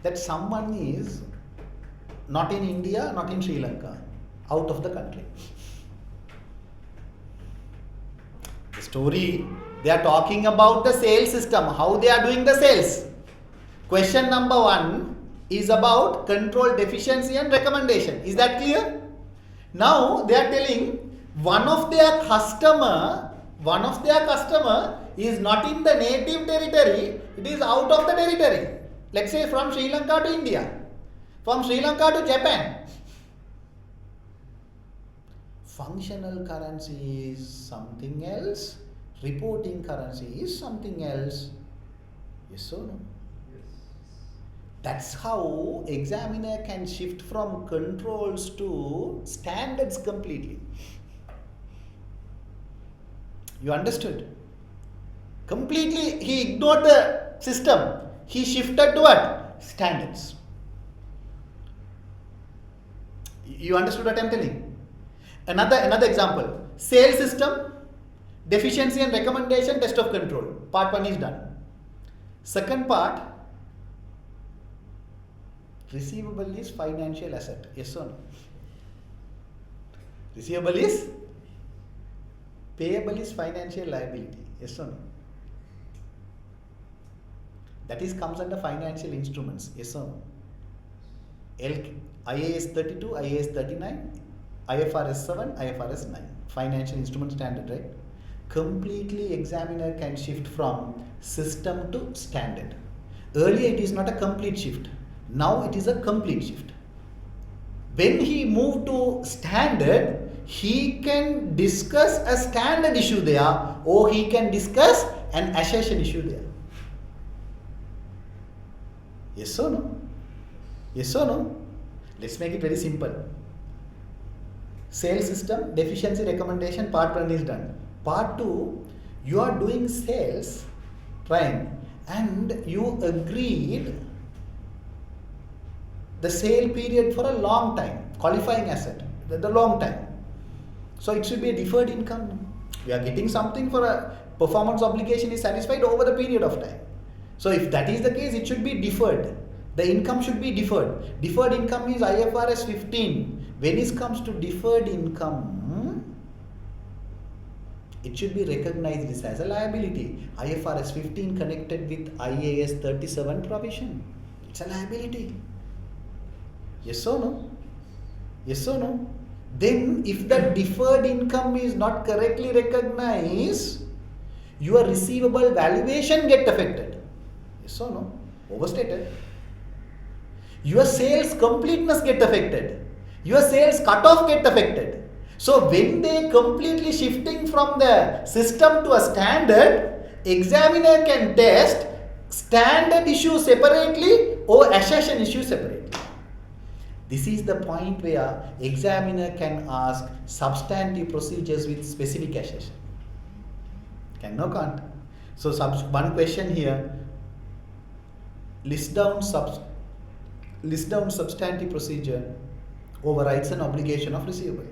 That someone is not in India, not in Sri Lanka, out of the country. The story, they are talking about the sales system, how they are doing the sales. Question number 1 is about control deficiency and recommendation. Is that clear? Now they are telling one of their customer is not in the native territory, it is out of the territory. Let's say from Sri Lanka to India. From Sri Lanka to Japan. Functional currency is something else. Reporting currency is something else. Yes or no? Yes. That's how examiner can shift from controls to standards completely. You understood? Completely he ignored the system. He shifted to what? Standards. You understood what I'm telling? Another example. Sales system, deficiency and recommendation, test of control. Part 1 is done. Second part, receivable is financial asset. Yes or no? Receivable is? Payable is financial liability. Yes or no? That is comes under financial instruments. Yes or no? IAS 32, IAS 39, IFRS 7, IFRS 9. Financial instrument standard, right? Completely examiner can shift from system to standard. Earlier it is not a complete shift. Now it is a complete shift. When he moved to standard, he can discuss a standard issue there, or he can discuss an assertion issue there. Yes or no? Yes or no? Let's make it very simple. Sales system, deficiency recommendation, part 1 is done. Part 2, you are doing sales, right? And you agreed the sale period for a long time, qualifying asset, the long time. So it should be a deferred income. We are getting something for a performance obligation is satisfied over the period of time. So if that is the case, it should be deferred. The income should be deferred. Deferred income is IFRS 15. When it comes to deferred income, it should be recognized as a liability. IFRS 15 connected with IAS 37 provision. It's a liability. Yes or no? Yes or no? Then if the deferred income is not correctly recognized, your receivable valuation get affected. Yes or no? Overstated. Your sales completeness get affected. Your sales cutoff get affected. So when they completely shifting from the system to a standard, examiner can test standard issue separately or assertion issue separately. This is the point where examiner can ask substantive procedures with specific assertion. Can no can't. So one question here. List down substantive procedure overrides an obligation of receivable.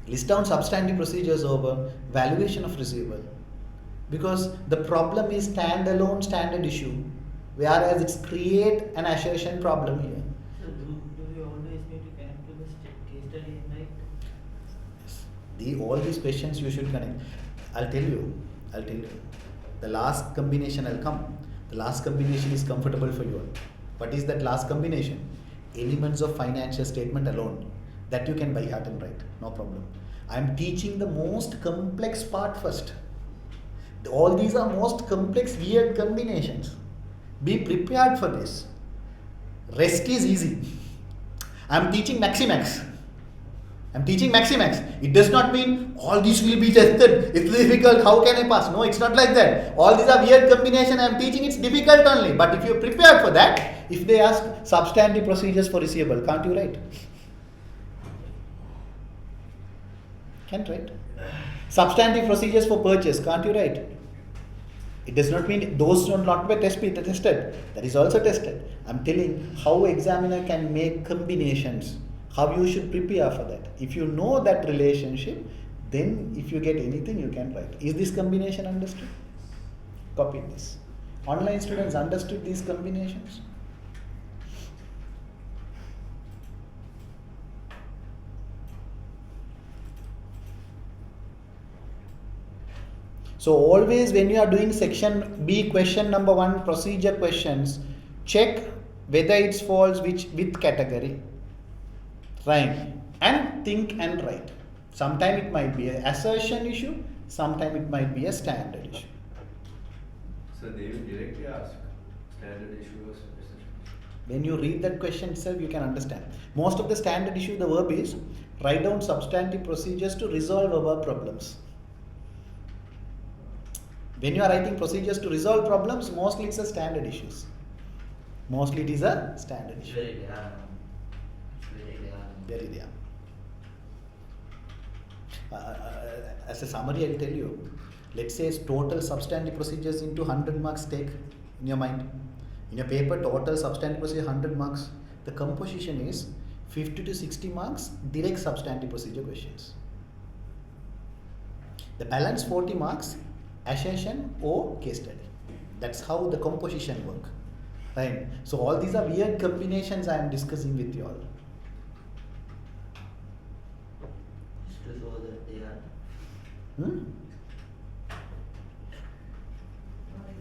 List down substantive procedures over valuation of receivable. Because the problem is standalone standard issue, whereas it's create an assertion problem here. So do we always need to connect to the case study, right? All these questions you should connect. I'll tell you. The last combination I'll come. The last combination is comfortable for you all. What is that last combination? Elements of financial statement alone. That you can by heart and write. No problem. I am teaching the most complex part first. All these are most complex, weird combinations. Be prepared for this. Rest is easy. I am teaching Maximax. It does not mean all these will be tested. It's difficult. How can I pass? No, it's not like that. All these are weird combination. I am teaching. It's difficult only. But if you are prepared for that, if they ask substantive procedures for receivable, can't you write? Can't write. Substantive procedures for purchase, can't you write? It does not mean those should not be tested. That is also tested. I am telling how examiner can make combinations. How you should prepare for that. If you know that relationship, then if you get anything, you can write. Is this combination understood? Copy this. Online students understood these combinations? So always when you are doing section B, question number 1, procedure questions, check whether it falls with category. Right. And think and write. Sometime it might be an assertion issue, sometime it might be a standard issue. So they will directly ask standard issue or assertion issue. When you read that question itself, you can understand. Most of the standard issue, the verb is write down substantive procedures to resolve verb problems. When you are writing procedures to resolve problems, mostly it's a standard issues. Mostly it is a standard It's issue. very rare. It's very rare. Very rare. As a summary, I'll tell you. Let's say total substantive procedures into 100 marks take in your mind. In your paper, total substantive procedure 100 marks. The composition is 50 to 60 marks direct substantive procedure questions. The balance 40 marks assertion or case study. That's how the composition work. Right. So all these are weird combinations I am discussing with you all. Just to show that they are.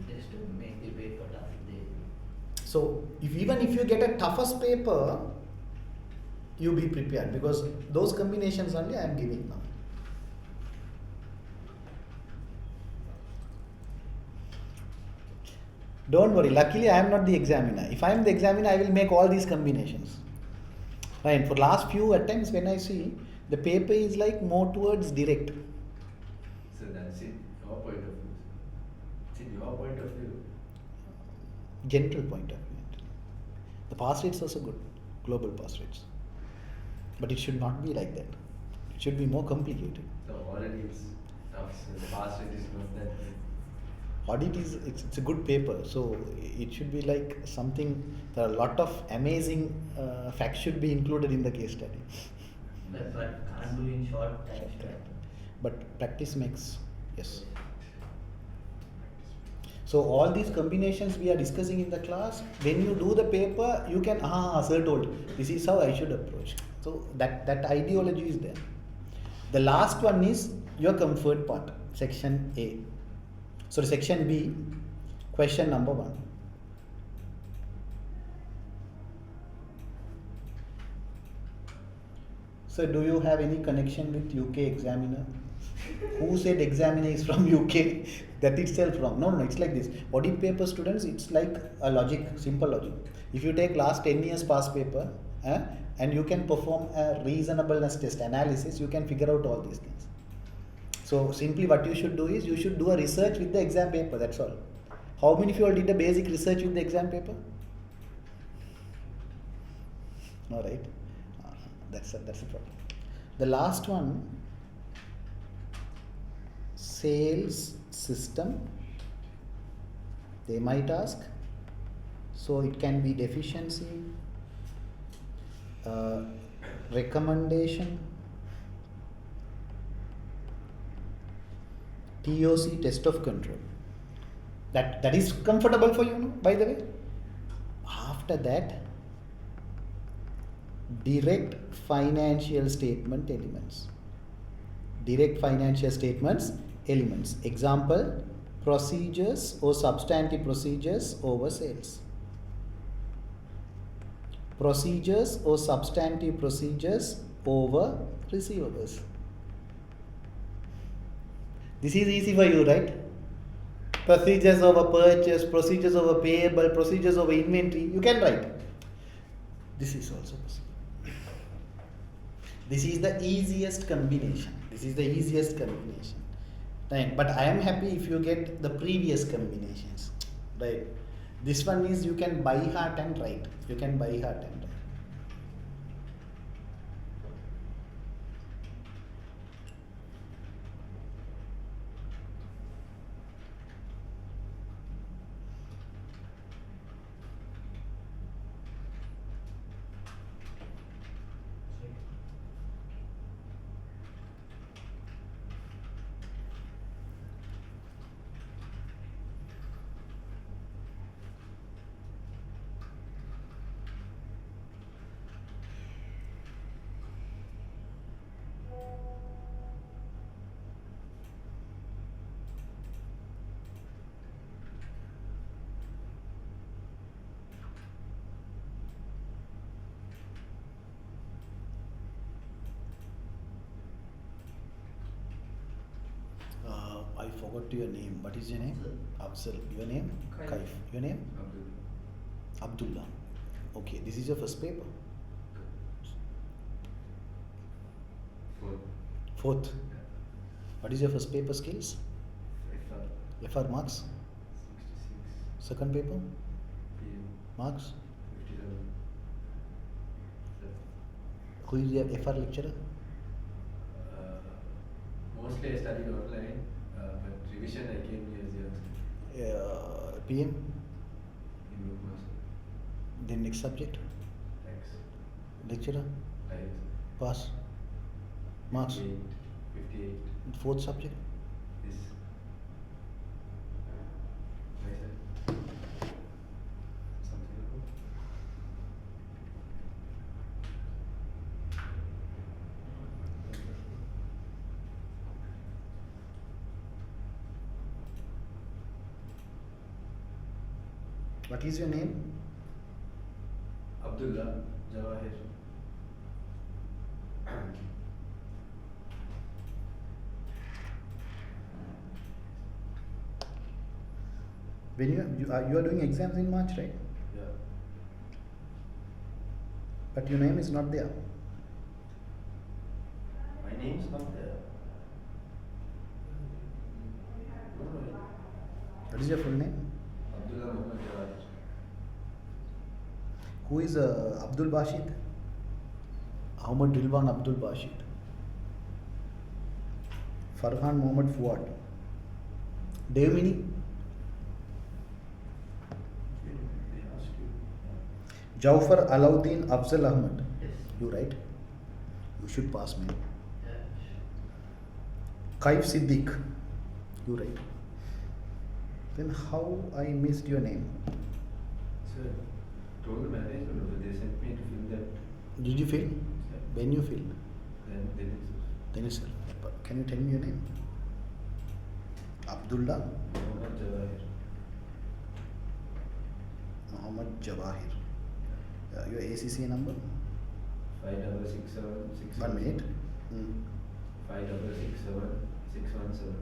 Just to make the paper tough. So even if you get a toughest paper, you be prepared, because those combinations only I am giving now. Don't worry, luckily I am not the examiner. If I am the examiner, I will make all these combinations. Right. For last few attempts, when I see the paper is like more towards direct. So that's it, your point of view. It's in your point of view. General point of view. The pass rates also good, global pass rates. But it should not be like that. It should be more complicated. So already it's tough, so the pass rate is not that good. Audit is it's a good paper, so it should be like something. There are a lot of amazing facts should be included in the case study. But can't do in short time span. But practice makes, yes. So all these combinations we are discussing in the class, when you do the paper, you can sir told this is how I should approach. So that ideology is there. The last one is your comfort part, section A. Sorry, section B, question number 1. So do you have any connection with UK examiner? Who said examiner is from UK? That itself wrong. No, it's like this. Audit paper students, it's like a logic, simple logic. If you take last 10 years past paper and you can perform a reasonableness test analysis, you can figure out all these things. So simply what you should do is you should do a research with the exam paper, that's all. How many of you all did a basic research with the exam paper? Alright, that's a problem. The last one, sales system, they might ask. So it can be deficiency, recommendation, TOC, test of control. That is comfortable for you, no? By the way. After that, direct financial statement elements. Direct financial statements elements. Example, procedures or substantive procedures over sales. Procedures or substantive procedures over receivables. This is easy for you, right? Procedures over purchase, procedures over payable, procedures over inventory, you can write. This is also possible. This is the easiest combination. Right? But I am happy if you get the previous combinations. Right? This one is you can by heart and write. I forgot your name. What is your name? Afzal. Your name? Kaif. Kaif. Your name? Abdul. Abdullah. Okay, this is your first paper. Fourth. Fourth. Yeah. What is your first paper skills? FR. FR marks. 66. Second paper PM. marks. 57. Who is your FR lecturer? Mostly I studied online, but revision I came here as the PM. in Lukmas. Then next subject. Thanks. Lecturer. Thanks. Pass. Marks. 58. Fourth subject. This. Myself. Something like that. What is your name? Abdullah Jawahir. When you are doing exams in March, right? Yeah. But your name is not there. My name's not there. No. What is your full name? Abdullah Muhammad Jawahir. Who is Abdul Bashid? Ahmad Dilwan Abdul Bashid. Farhan Mohammad Fuad. Devmini. They asked you. Jaufar Alauddin Afzal Ahmad. Yes. You right? You should pass me. Yeah. Kaif Siddiq. You right? Then how I missed your name? Sir, told the management also, they sent me to fill that. Did you fill? When you filled? Then Then itself. Can you tell me your name? Abdullah Muhammad Jawahir. Muhammad Jawahir. Your ACCA number? 5667 1 minute. 5667 617.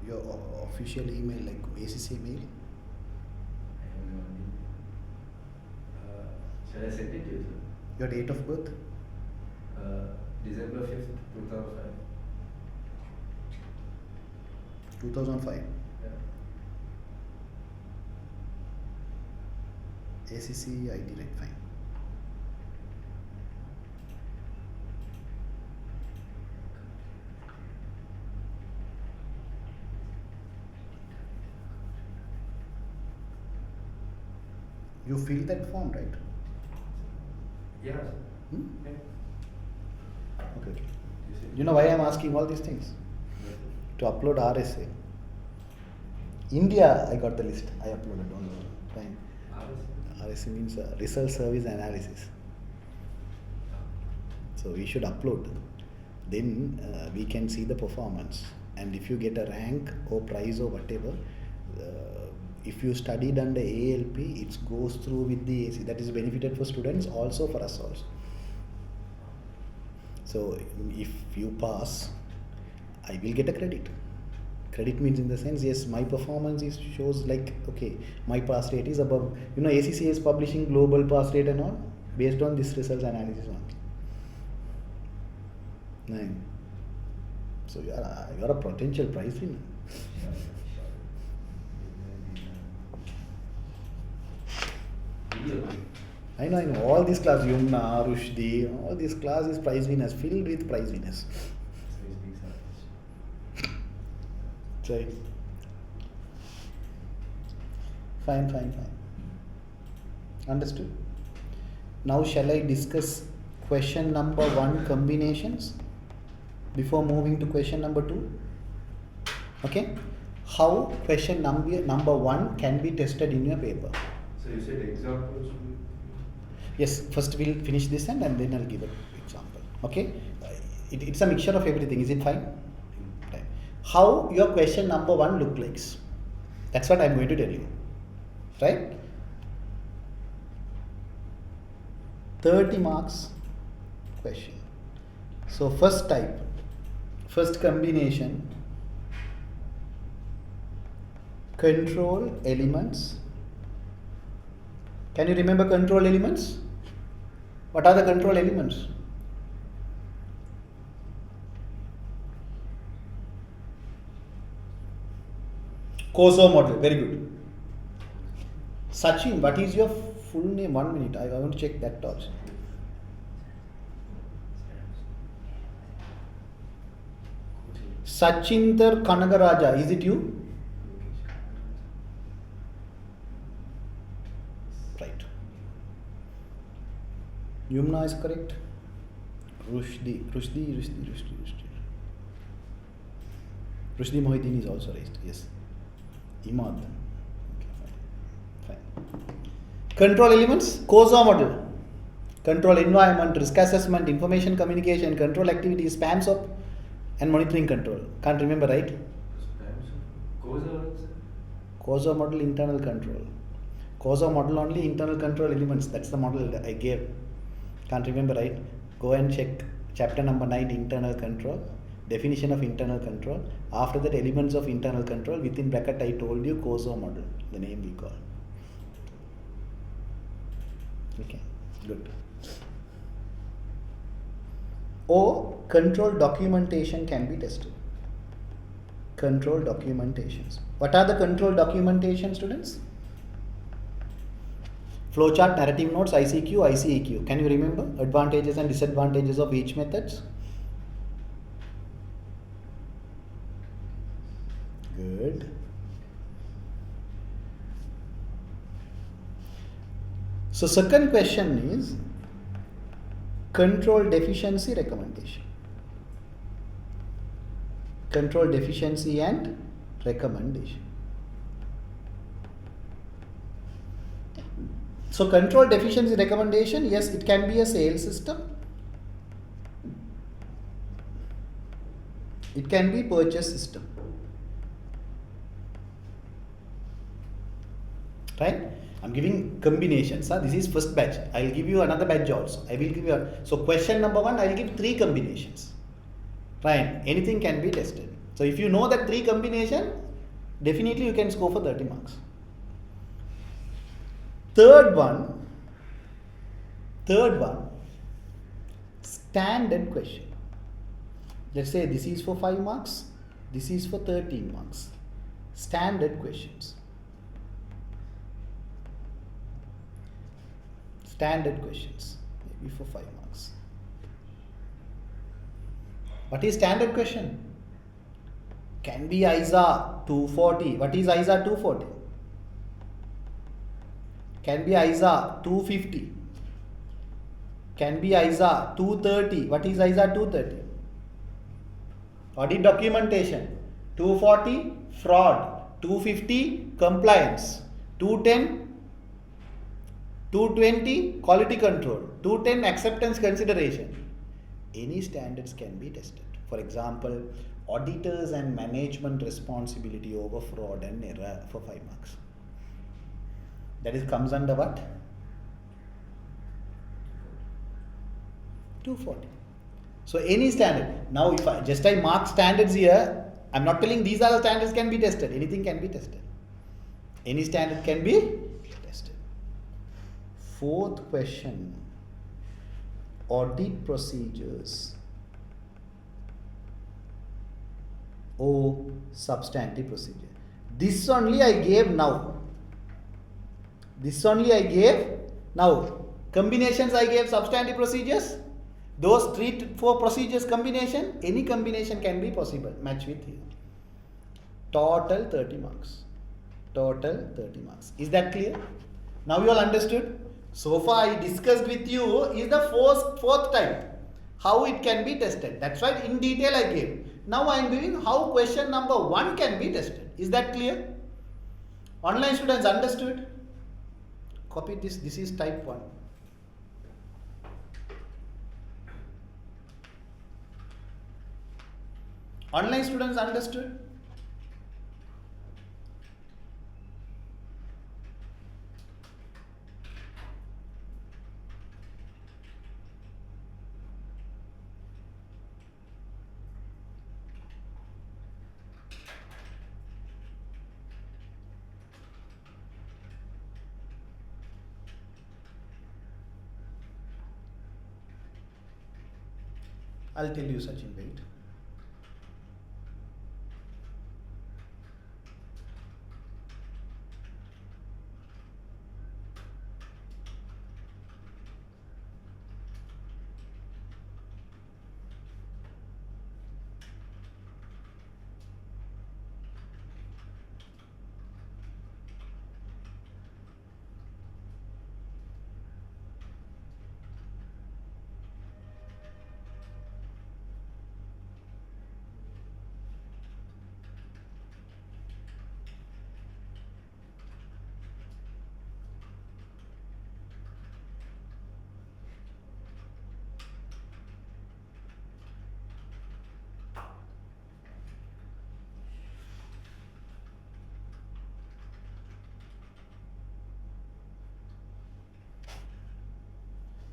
Your official email, like ACCA mail? I have no idea. Shall I send it to you, sir? Your date of birth? December 5th, 2005. 2005. Yeah. ACCA ID, right? Fine. You fill that form, right? Yeah, sir. Hmm? Yeah. Okay. You see? You know why I'm asking all these things? Yes, sir. To upload RSA. India, I got the list. I uploaded. Don't worry. Fine. RSA means Result Service Analysis. So we should upload. Then we can see the performance. And if you get a rank or prize or whatever, if you studied under ALP, it goes through with the AC. That is benefited for students, also for us also. So if you pass, I will get a credit. Credit means in the sense, yes, my performance is shows like, okay, my pass rate is above. You know, ACCA is publishing global pass rate and all based on this results analysis only. Nine. So you are a potential prize winner. I know. All these classes, Yumna, Rushdi, all these classes, prize winners, filled with prize winners. Right. Fine. Understood? Now shall I discuss question number 1 combinations before moving to question number 2? Okay? How question number 1 can be tested in your paper? So you said examples. Yes, first we'll finish this and then I'll give an example. Okay? It's a mixture of everything. Is it fine? Right. How your question number 1 look like? That's what I'm going to tell you. Right? 30 marks question. So first type, first combination, control elements Can you remember control elements? What are the control elements? COSO model, very good. Sachin, what is your full name? 1 minute, I want to check that also. Sachintar Kanagaraja, is it you? Right. Yumna is correct. Rushdi Mohideen is also raised, yes. Imad. Okay, fine. Control elements, COSO model. Control environment, risk assessment, information communication, control activities, spans of, and monitoring control. Can't remember, right? COSO model, internal control. COSO model only internal control elements. That's the model that I gave. Can't remember, right? Go and check chapter number 9, internal control. Definition of internal control. After that, elements of internal control. Within bracket, I told you COSO model, the name we call. Okay, good. Or control documentation can be tested. Control documentations. What are the control documentation, students? Flowchart, narrative notes, ICQ, ICEQ. Can you remember advantages and disadvantages of each methods? Good. So second question is control deficiency recommendation. Control deficiency and recommendation. So control deficiency recommendation, yes, it can be a sales system. It can be purchase system. Right? I'm giving combinations. This is first batch. I'll give you another batch also. I will give you so question number 1, I'll give 3 combinations. Right? Anything can be tested. So if you know that 3 combination, definitely you can score for 30 marks. Third one, standard question. Let's say this is for 5 marks, this is for 13 marks. Standard questions. Standard questions, maybe for 5 marks. What is standard question? Can be ISA 240. What is ISA 240? Can be ISA 250. Can be ISA 230. What is ISA 230? Audit documentation. 240 fraud. 250 compliance. 210 220 quality control, 210 acceptance consideration. Any standards can be tested. For example, auditors and management responsibility over fraud and error for 5 marks. That is comes under what? 240. So any standard. Now if I mark standards here, I'm not telling these are the standards can be tested. Anything can be tested. Any standard can be tested. Fourth question, audit procedures or substantive procedure. This only I gave now. Combinations I gave substantive procedures. Those 3 to 4 procedures combination, any combination can be possible. Match with here. Total 30 marks. Is that clear? Now you all understood? So far I discussed with you is the fourth time how it can be tested. That's why in detail I gave. Now I am giving how question number 1 can be tested. Is that clear? Online students understood? Copy this. This is type 1. Online students understood? I'll tell you, Sachin, wait.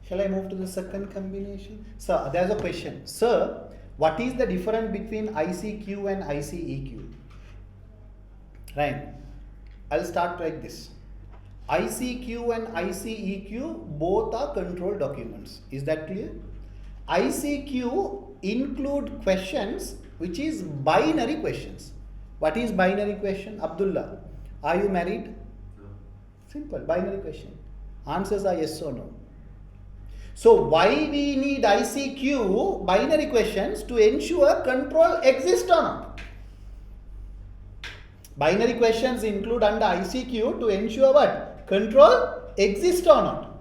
Shall I move to the second combination? Sir, there's a question. Sir, what is the difference between ICQ and ICEQ? Right. I'll start like this. ICQ and ICEQ both are control documents. Is that clear? ICQ include questions which is binary questions. What is binary question? Abdullah, are you married? No. Simple, binary question. Answers are yes or no. So why we need ICQ, binary questions, to ensure control exists or not? Binary questions include under ICQ to ensure what? Control exists or not.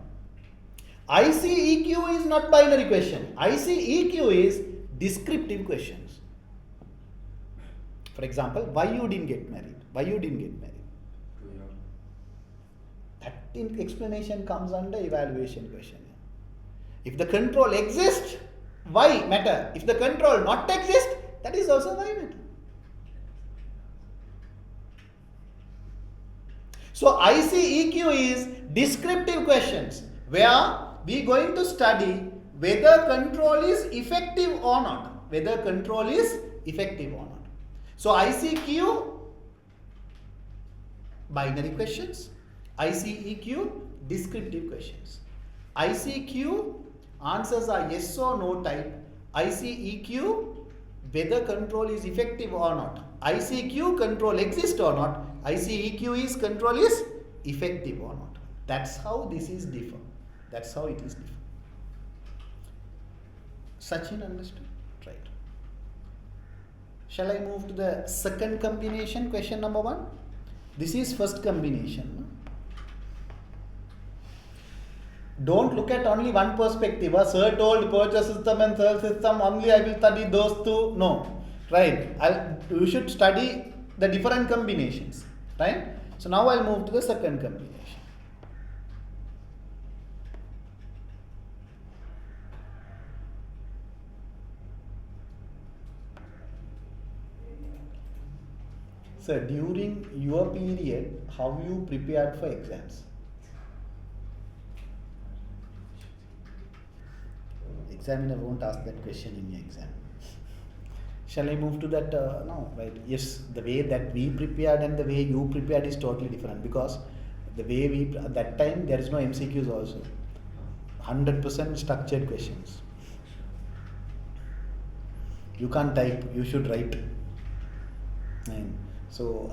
ICEQ is not binary question. ICEQ is descriptive questions. For example, why you didn't get married? Why you didn't get married? Too young. That explanation comes under evaluation question. If the control exists, why matter? If the control not exist, that is also why matter. So ICEQ is descriptive questions where we going to study whether control is effective or not. Whether control is effective or not. So ICQ, binary questions. ICEQ, descriptive questions. ICQ, answers are yes or no type. ICEQ, whether control is effective or not. ICQ, control exists or not. ICEQ is control is effective or not. That's how this is different. That's how it is different. Sachin, understood? Right. Shall I move to the second combination, question number 1? This is first combination. No? Don't look at only one perspective. Sir told purchase system and sales system, only I will study those two. No. Right. You should study the different combinations. Right. So now I'll move to the second combination. Sir, during your period, how you prepared for exams? Examiner won't ask that question in your exam. Shall I move to that? No, right? Yes, the way that we prepared and the way you prepared is totally different, because the way we, at that time, there is no MCQs also. 100% structured questions. You can't type, you should write. And so,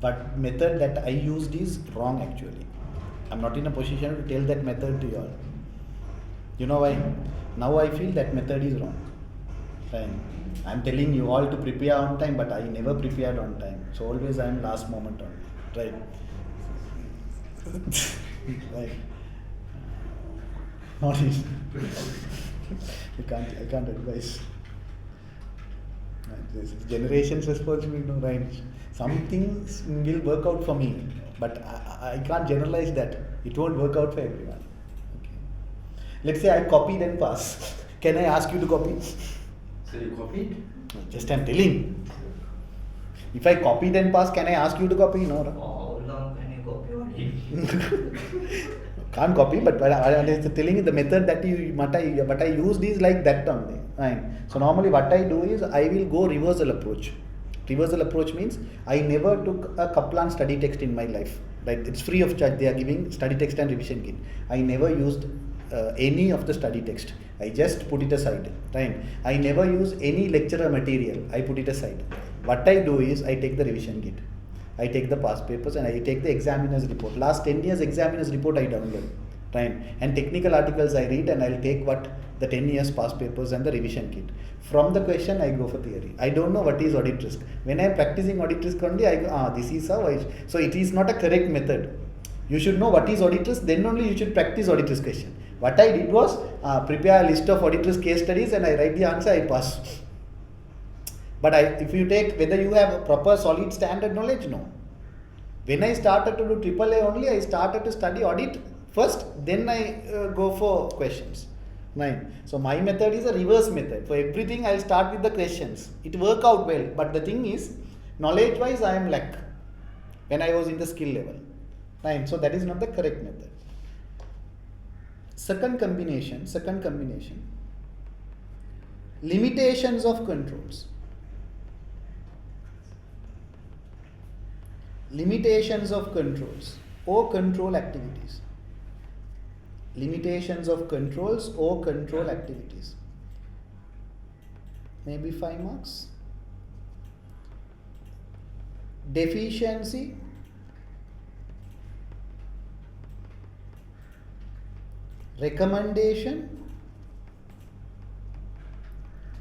but method that I used is wrong actually. I'm not in a position to tell that method to you all. You know why? Now I feel that method is wrong. Fine. I'm telling you all to prepare on time, but I never prepared on time. So always I am last moment on. Right. Right. Not easy. I can't advise. This is generation's responsibility, no, right? Some things will work out for me, but I can't generalize that. It won't work out for everyone. Okay. Let's say I copied and pass. Can I ask you to copy? So you copied? No, just I'm telling. If I copied and pass, can I ask you to copy? No. How long can you copy what? Can't copy, but I'm telling you the method that what I used is like that only. Fine. So normally what I do is I will go reversal approach. Reversal approach means I never took a Kaplan study text in my life. Right? It's free of charge. They are giving study text and revision kit. I never used any of the study text. I just put it aside, right? I never use any lecturer material. I put it aside. What I do is I take the revision kit, I take the past papers, and I take the examiner's report. Last 10 years examiner's report I download, right? And technical articles I read, and I'll take what the 10 years past papers and the revision kit. From the question I go for theory. I don't know what is audit risk. When I am practicing audit risk only, I go, this is how I. So it is not a correct method. You should know what is audit risk, then only you should practice audit risk question. What I did was prepare a list of audit risk case studies and I write the answer, I pass. But if you take whether you have a proper solid standard knowledge, no. When I started to do AAA only, I started to study audit first, then I go for questions. Right. So my method is a reverse method. For everything I'll start with the questions. It work out well, but the thing is, knowledge wise I am lack when I was in the skill level. Right. So that is not the correct method. Second combination, limitations of controls. Limitations of controls or control activities. Limitations of controls or control activities. Maybe 5 marks. Deficiency. Recommendation.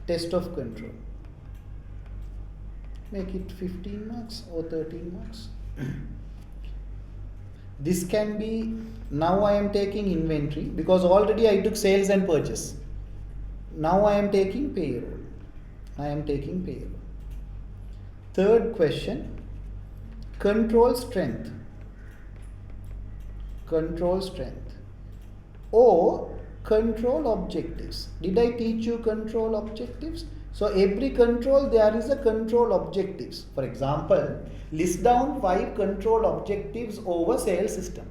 Test of control. Make it 15 marks or 13 marks. This can be, now I am taking inventory because already I took sales and purchase. Now I am taking payroll. Third question, control strength. Or control objectives. Did I teach you control objectives? So every control there is a control objectives. For example, list down 5 control objectives over sales system.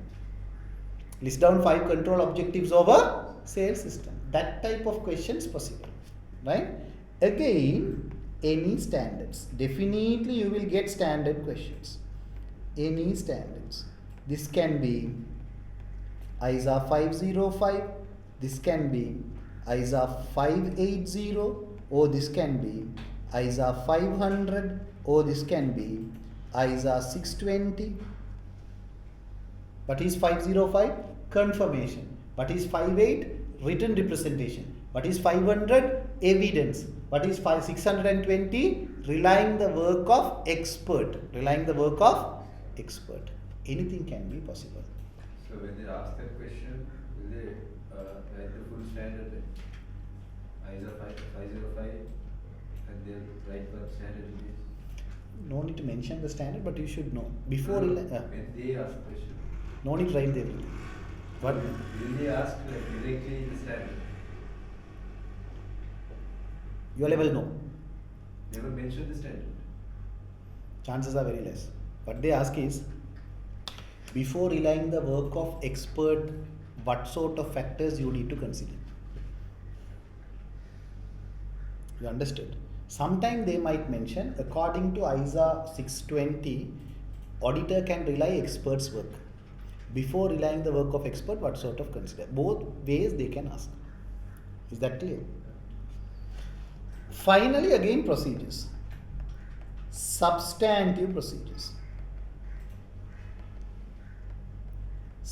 List down 5 control objectives over sales system. That type of questions possible, right? Again, any standards. Definitely you will get standard questions. Any standards. This can be ISA 505. This can be ISA 580. Or this can be ISA 500. Or this can be ISA 620. What is 505? Confirmation. What is 58? Written representation. What is 500? Evidence. What is 620? Relying the work of expert. Anything can be possible. So when they ask that question, will they write the full standard ISA 505 and they'll write what standard it is? No need to mention the standard, but you should know. Before when they ask the question. No need to write everything. What? Will they ask directly the standard? Your level, no. Never mention the standard. Chances are very less. What they ask is, before relying the work of expert, what sort of factors you need to consider? You understood? Sometimes they might mention, according to ISA 620, auditor can rely expert's work. Before relying the work of expert, what sort of consider? Both ways they can ask. Is that clear? Finally, again, procedures. Substantive procedures.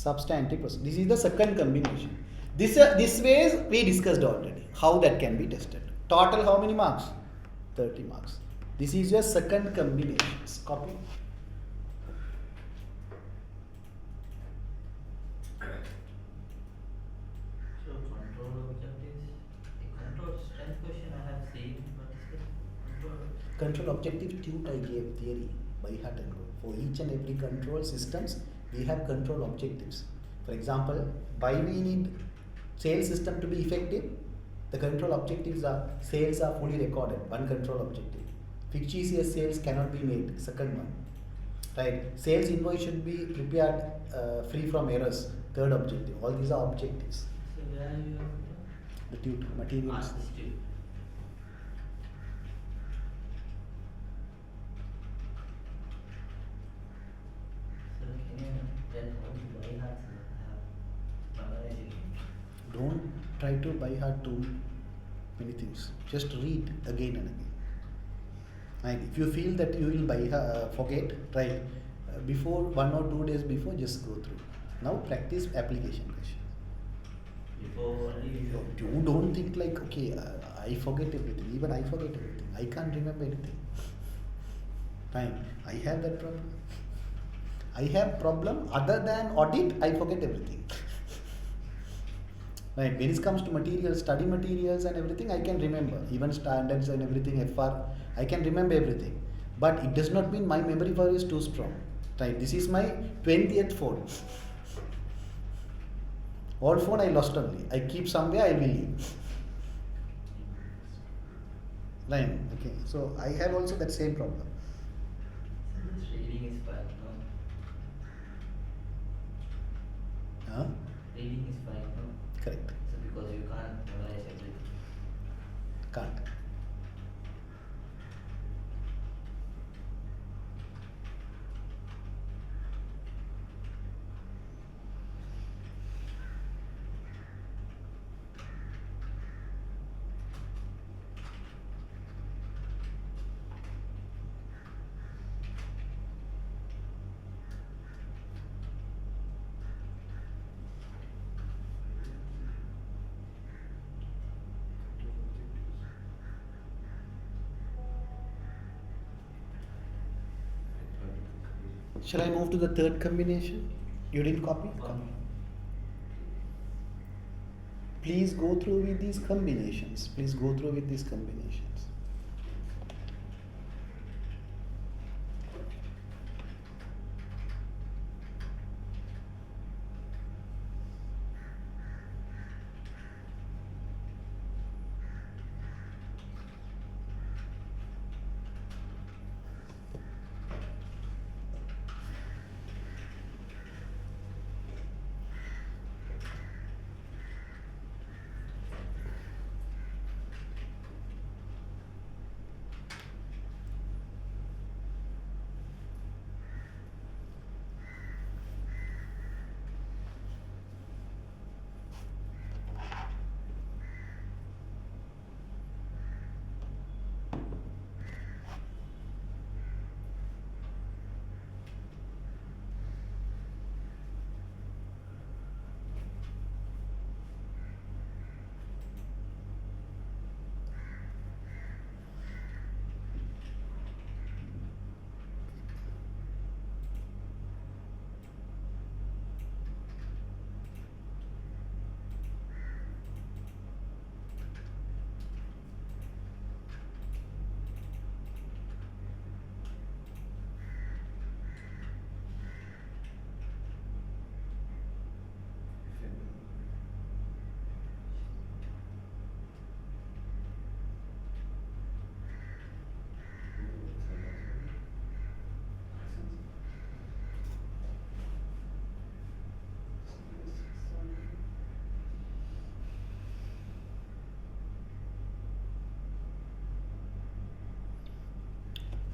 This is the second combination. This ways we discussed already. How that can be tested. Total how many marks? 30 marks. This is your second combination. Copy. So control objectives. The control strength question I have seen. What is the Control objective tute I gave theory by heart and go. For each and every control systems, we have control objectives. For example, why we need sales system to be effective? The control objectives are sales are fully recorded, one control objective. Fictitious sales cannot be made, second one. Right? Sales invoice should be prepared free from errors, third objective. All these are objectives. So where you have The tute, materials. this tube. So can you tell how to buy hearts have memorization? try to buy heart too many things. Just read again and again. And if you feel that you will forget, try before 1 or 2 days before, just go through. Now practice application questions. You don't think like, okay, I forget everything. Even I forget everything. I can't remember anything. Fine. I have that problem. I have problem other than audit. I forget everything. Right. When it comes to materials, study materials and everything, I can remember. Even standards and everything, FR, I can remember everything. But it does not mean my memory power is too strong. Right. This is my 20th phone. All phone I lost only. I keep somewhere, I will leave. Right. Okay. So I have also that same problem. This reading is fine, no? Huh? Reading is fine, no? Correct. So because you can't memorize everything. Can't. Shall I move to the third combination? You didn't copy? Copy. Please go through with these combinations. Please go through with these combinations.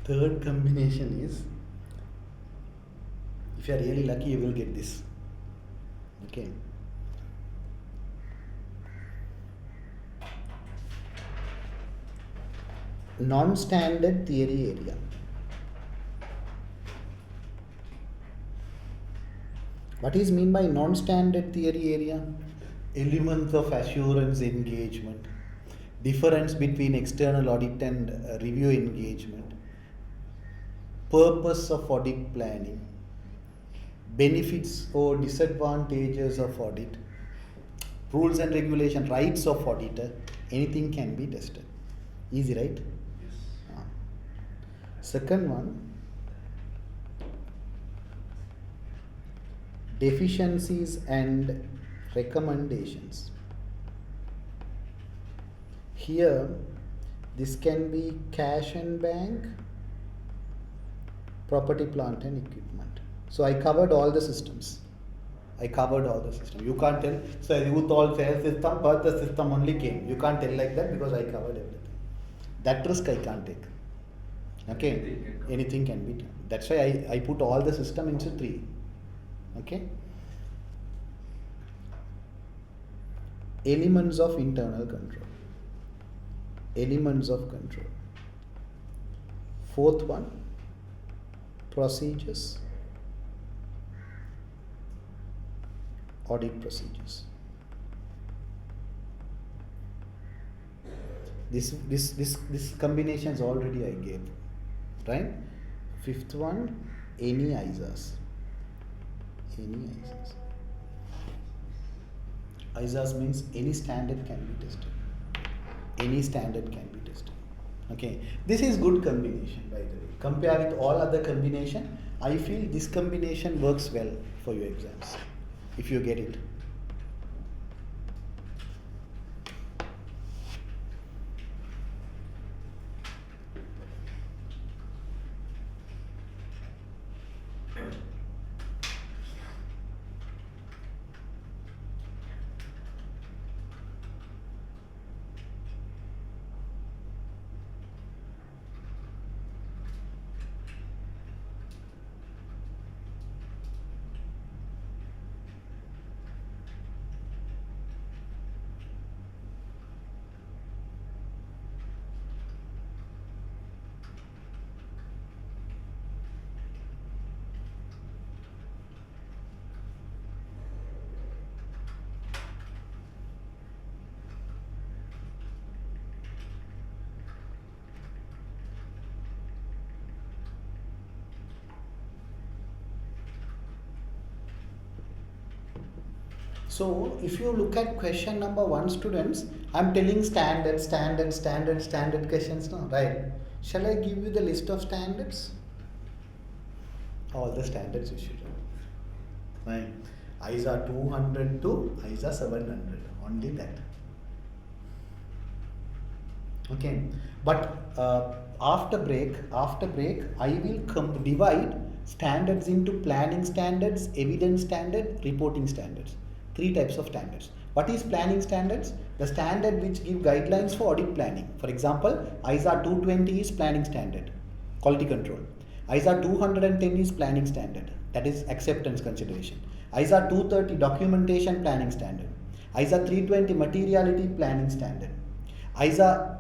Third combination is, if you are really lucky, you will get this. Okay. Non-standard theory area. What is mean by non-standard theory area? Elements of assurance engagement, difference between external audit and review engagement, purpose of audit planning, benefits or disadvantages of audit, rules and regulation, rights of auditor, anything can be tested. Easy, right? Yes. Second one, deficiencies and recommendations. Here, this can be cash and bank, property, plant and equipment. So I covered all the systems. You can't tell, so you all fair system, but the system only came. You can't tell like that because I covered everything. That risk I can't take. Okay? Anything can be done. That's why I put all the system into 3. Okay? Elements of internal control. Elements of control. Fourth one, procedures. Audit procedures. This combinations already I gave, right? Fifth one, any ISAs. Any ISAs. ISAs means any standard can be tested. Any standard can be tested. Okay, this is good combination, by the way. Compare with all other combination, I feel this combination works well for your exams, if you get it. So if you look at question number 1, students, I'm telling standard questions now, right? Shall I give you the list of standards? All the standards you should know. Right. ISA 200 to ISA 700, only that. Okay, but after break, I will divide standards into planning standards, evidence standard, reporting standards. 3 types of standards. What is planning standards? The standard which give guidelines for audit planning. For example, ISA 220 is planning standard, quality control. ISA 210 is planning standard, that is acceptance consideration. ISA 230 documentation planning standard. ISA 320 materiality planning standard. ISA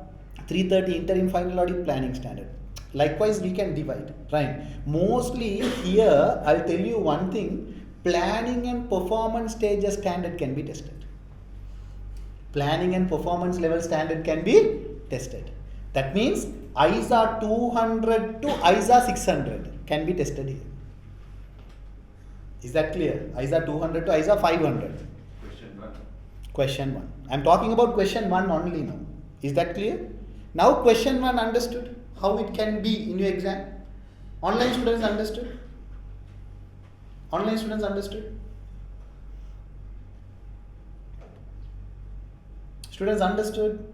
330 interim final audit planning standard. Likewise, we can divide, right? Mostly here, I'll tell you one thing, planning and performance stages standard can be tested. Planning and performance level standard can be tested. That means ISA 200 to ISA 600 can be tested here. Is that clear? ISA 200 to ISA 500. Question 1. I'm talking about question 1 only now. Is that clear? Now question 1 understood how it can be in your exam. Online students understood? Online students understood? Students understood?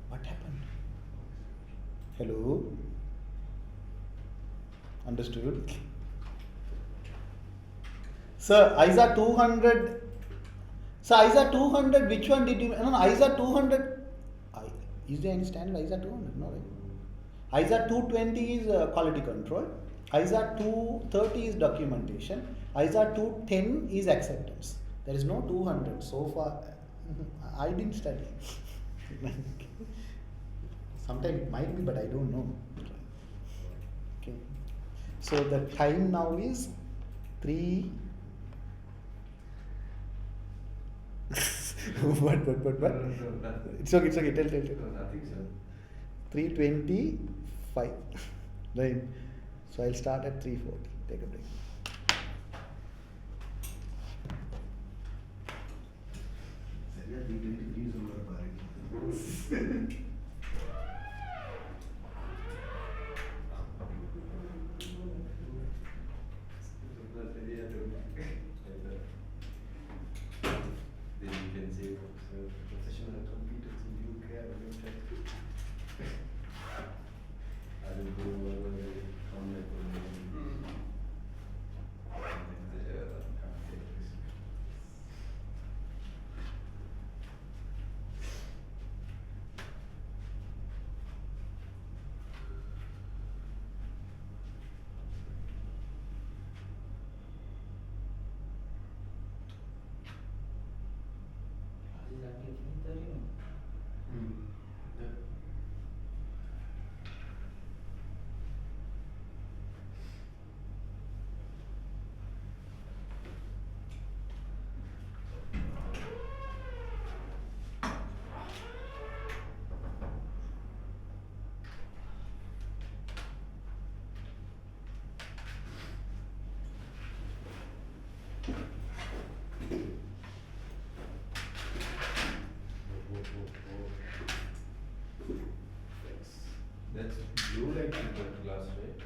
What happened? Hello? Understood? Sir, ISA 200. So ISA 200, which one did you? No, ISA 200. Is there any standard ISA 200? No, right? ISA 220 is quality control. ISA 230 is documentation. ISA 210 is acceptance. There is no 200 so far. I didn't study. Sometimes it might be, but I don't know. Okay. So the time now is 3. What? It's okay. Tell. Nothing, sir. 3:25. Right. So I'll start at 3:40. Take a break. Then you can say, professional competence in UK, I will go over on my Yeah. That's blue light in the glass, right?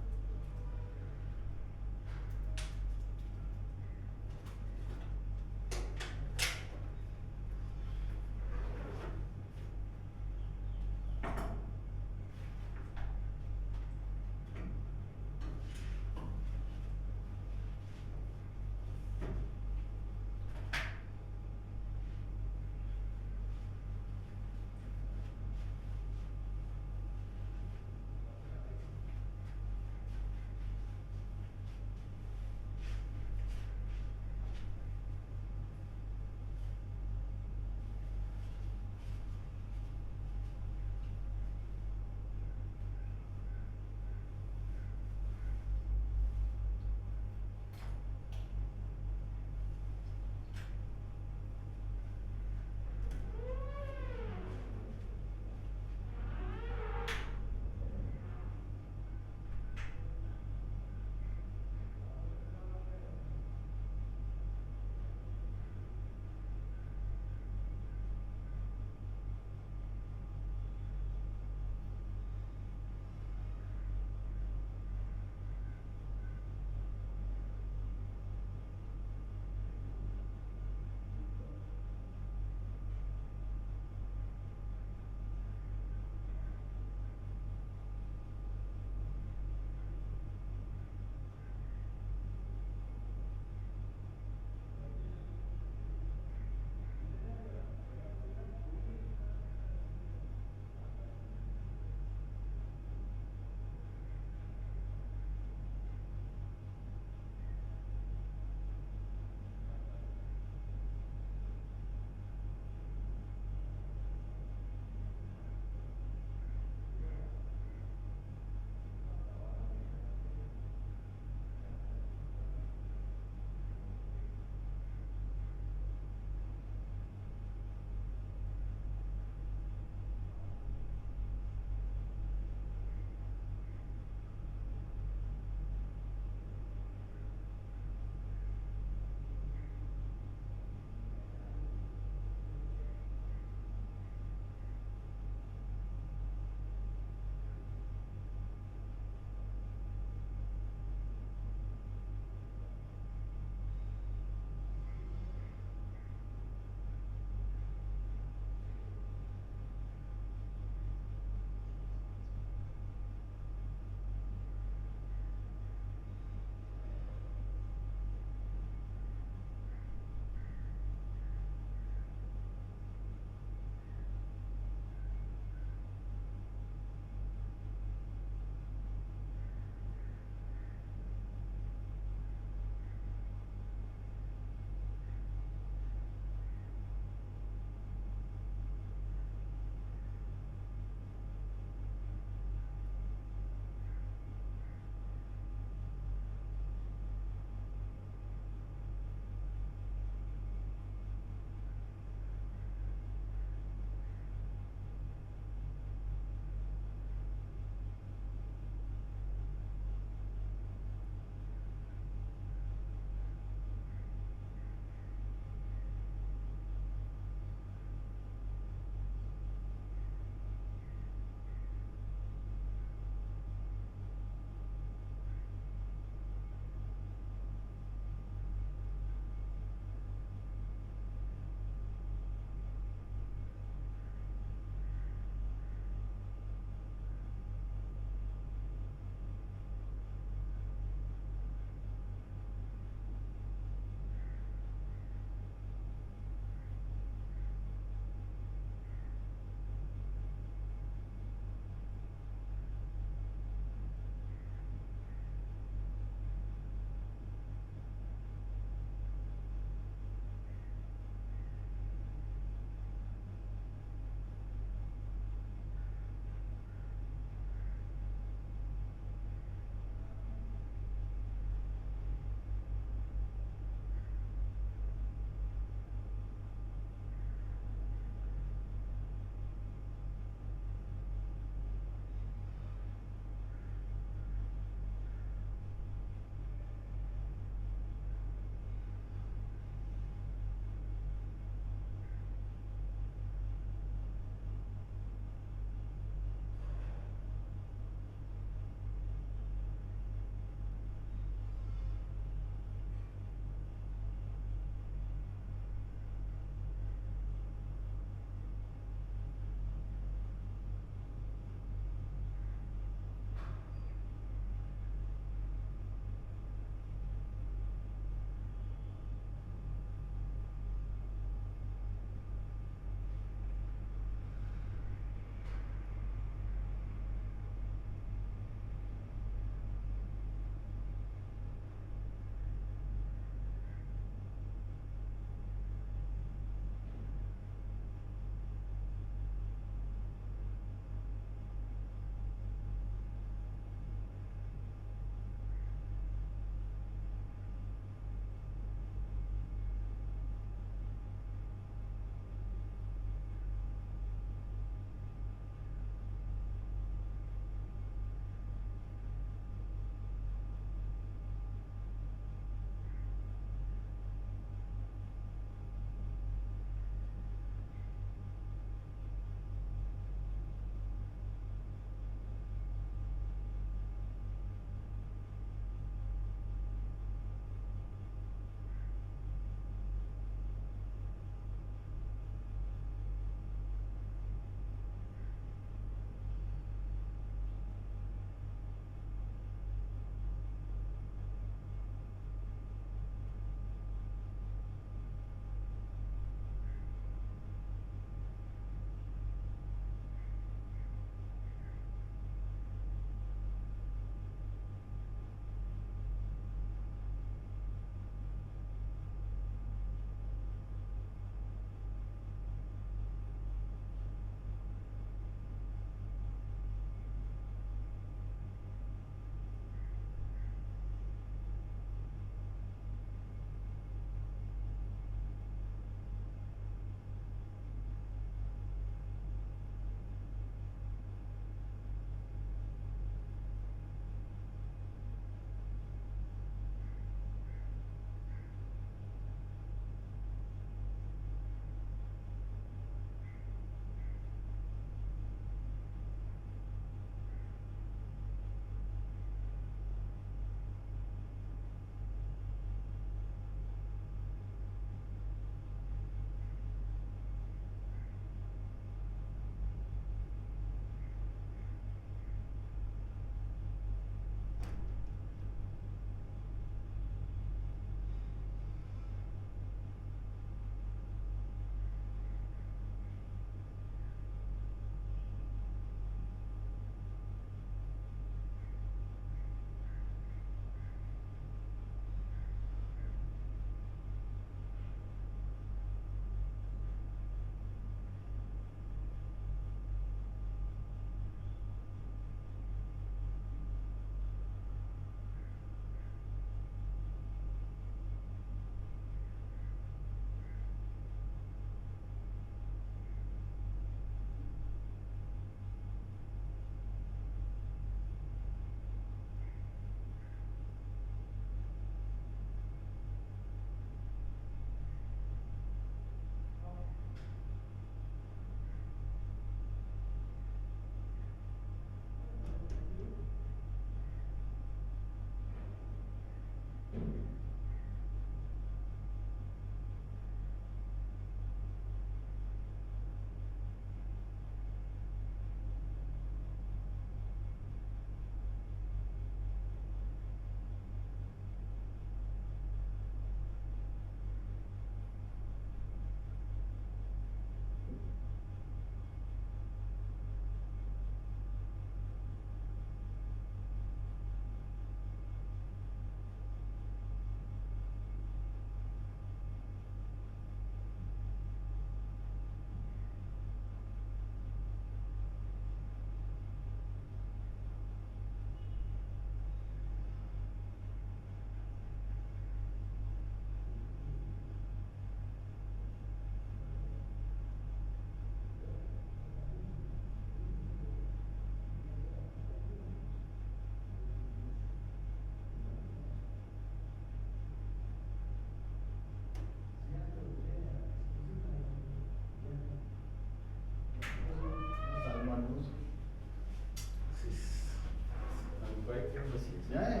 Yeah.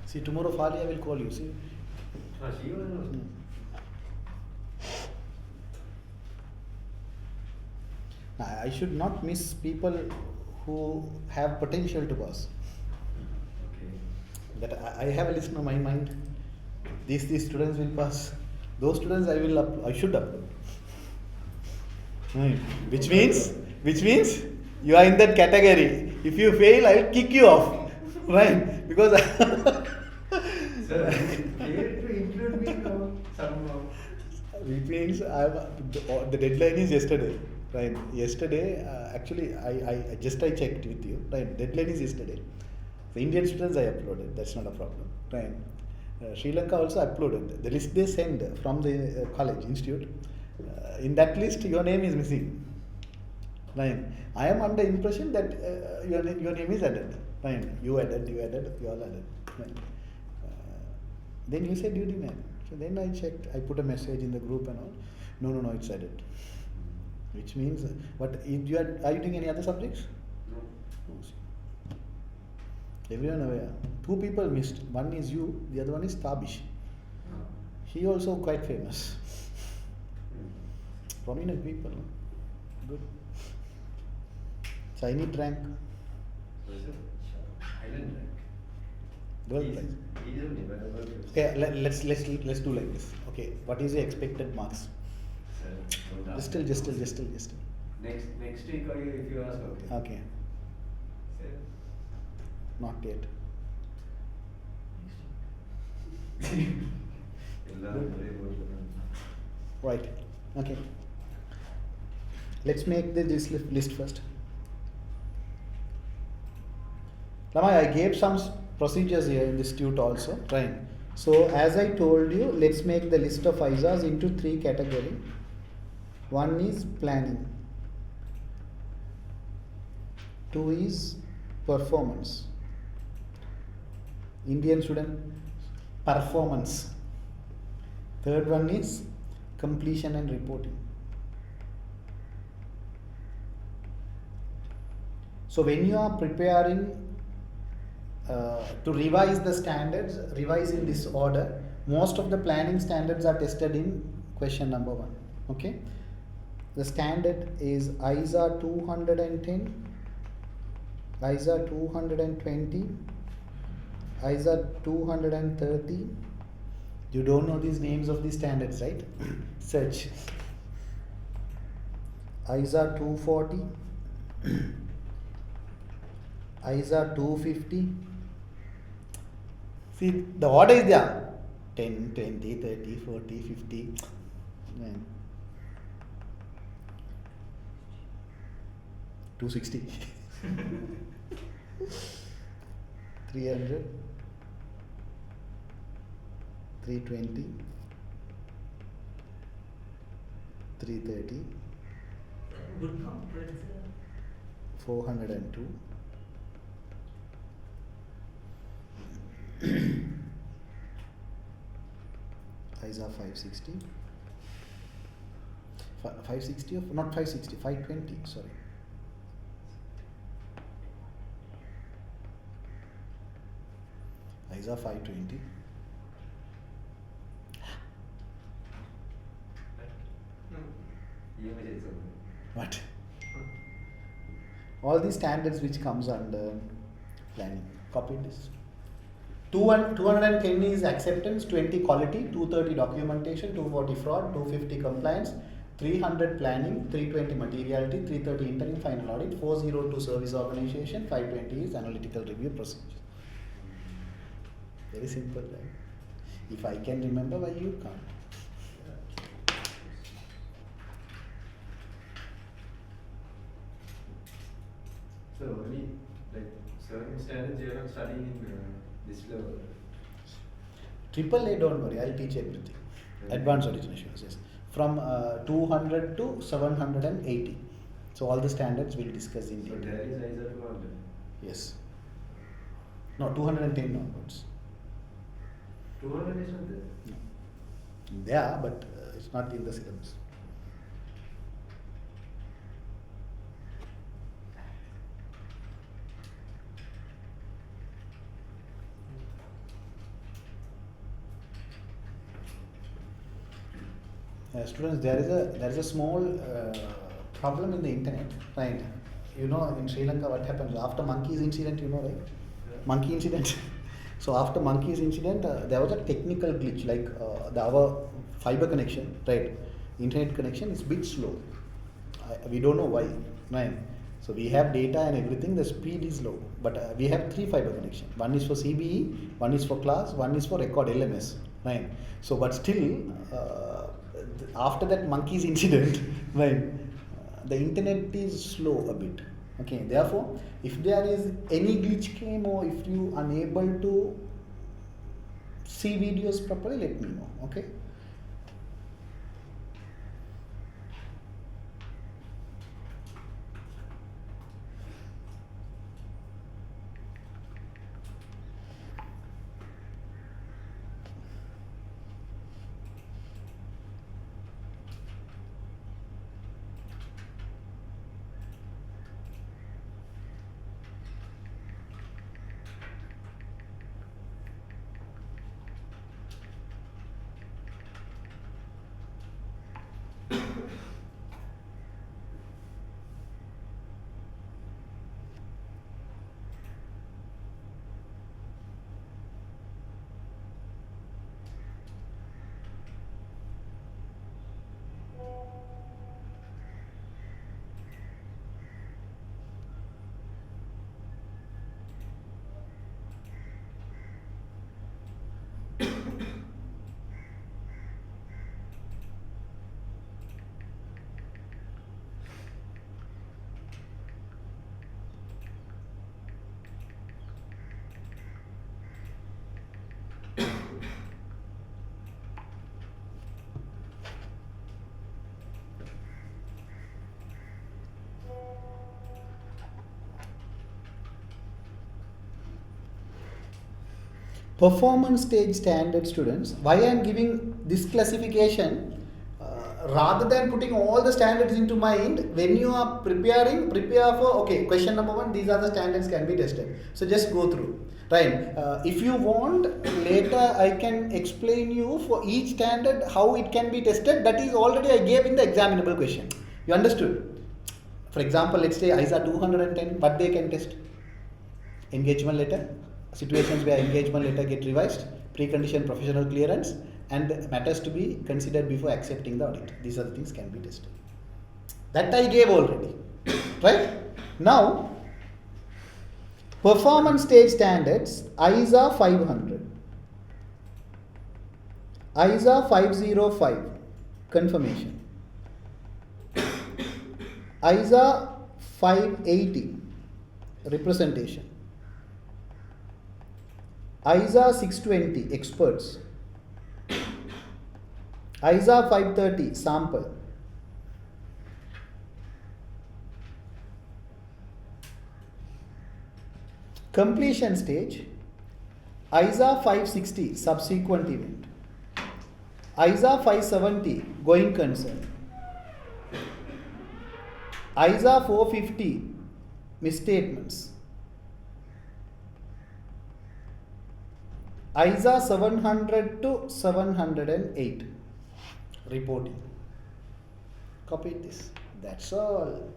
See, tomorrow Falia will call you. See. Oh, she was also. Hmm. I should not miss people who have potential to pass. Okay. That I have a list in my mind. These students will pass. Those students I should upload. Right. Which means you are in that category. If you fail, I'll kick you off. Right? Because Sir, failed to include me now somehow. which means the deadline is yesterday. Right? Yesterday, actually, I checked with you. Right? Deadline is yesterday. The Indian students I uploaded. That's not a problem. Right? Sri Lanka also uploaded the list they send from the college institute. In that list, your name is missing. Right? I am under impression that your name is added. Right? You added, you all added. Right? Then you said you didn't add. So then I checked. I put a message in the group and all. No, it's added. Which means, are you doing any other subjects? No. No. Everyone aware. 2 people missed. One is you, the other one is Tabish. He also quite famous. Prominent people. No? Good. So I need rank. Was it? Island rank. World prize. He's only but the world prize. Okay, let's do like this. Okay, what is your expected marks? Sir, don't ask. Just still. Next week or if you ask, okay. Okay, Sir. not yet. எல்லாரும் ஒரே போர்ட்ல தான். Right. Okay. Let's make this list first. Lama, I gave some procedures here in this tute also. Right. So as I told you, let's make the list of ISAs into 3 categories. One is planning. 2 is performance. Indian student performance. Third one is completion and reporting. So when you are preparing to revise the standards, revise in this order. Most of the planning standards are tested in question number 1. Okay. The standard is ISA 210, ISA 220, ISA 230. You don't know these names of these standards, right? Search. ISA 240, ISA 250. See, the order is there. 10, 20, 30, 40, 50. Man. 260. 300. 320. 330. Good conference. 402. ISA 560. 560 of not 560, 520, sorry. ISA 520. ये मुझे समझ. What? All these standards which comes under planning. Copy this. 210 is acceptance, 20 quality, 230 documentation, 240 fraud, 250 compliance, 300 planning, 320 materiality, 330 interim final audit, 402 service organization, 520 is analytical review procedure. Very simple, right? If I can remember, why you can't? So only like certain standards you are not studying in this level. Triple A, don't worry, I'll teach everything. Advanced origination, yes. From 200 to 780. So all the standards we'll discuss in So detail. there is ISA 200. Yes. No, 210 onwards. 200 is not there. No. There, but it's not in the syllabus. Students, there is a small problem in the internet, right? You know, in Sri Lanka, what happens after monkeys incident? You know, right? Monkey incident. So after monkeys incident, there was a technical glitch, like our fiber connection, right? Internet connection is bit slow. We don't know why, right? So we have data and everything. The speed is low, but we have three fiber connection. One is for CBE, one is for class, one is for record LMS, right? So, but still, after that monkeys incident, right? The internet is slow a bit. Okay, therefore, if there is any glitch came or if you unable to see videos properly, let me know. Okay. Performance stage standard students, why I am giving this classification, rather than putting all the standards into mind, when you are preparing, prepare for, okay, question number 1, these are the standards can be tested, so just go through, right? If you want, later I can explain you for each standard how it can be tested. That is already I gave in the examinable question. You understood? For example, let's say ISA 210, what they can test? Engagement letter, situations where engagement letter get revised, precondition professional clearance, and matters to be considered before accepting the audit. These are the things can be tested. That I gave already, right? Now, performance stage standards, ISA 500, ISA 505, confirmation, ISA 580, representation, ISA 620, experts, ISA 530, sample, completion stage, ISA 560, subsequent event, ISA 570, going concern, ISA 450, misstatements, ISA 700 to 708, reporting. Copy this. That's all.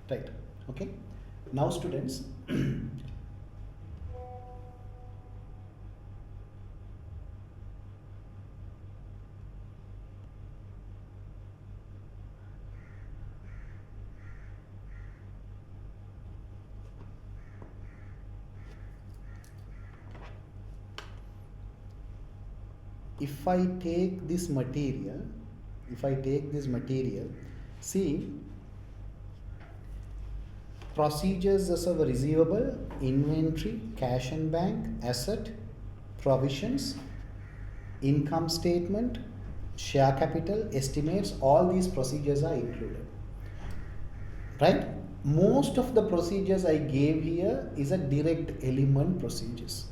Right. Okay. Now, students, if I take this material, see, procedures as a receivable, inventory, cash and bank, asset, provisions, income statement, share capital, estimates, all these procedures are included. Right? Most of the procedures I gave here is a direct element procedures.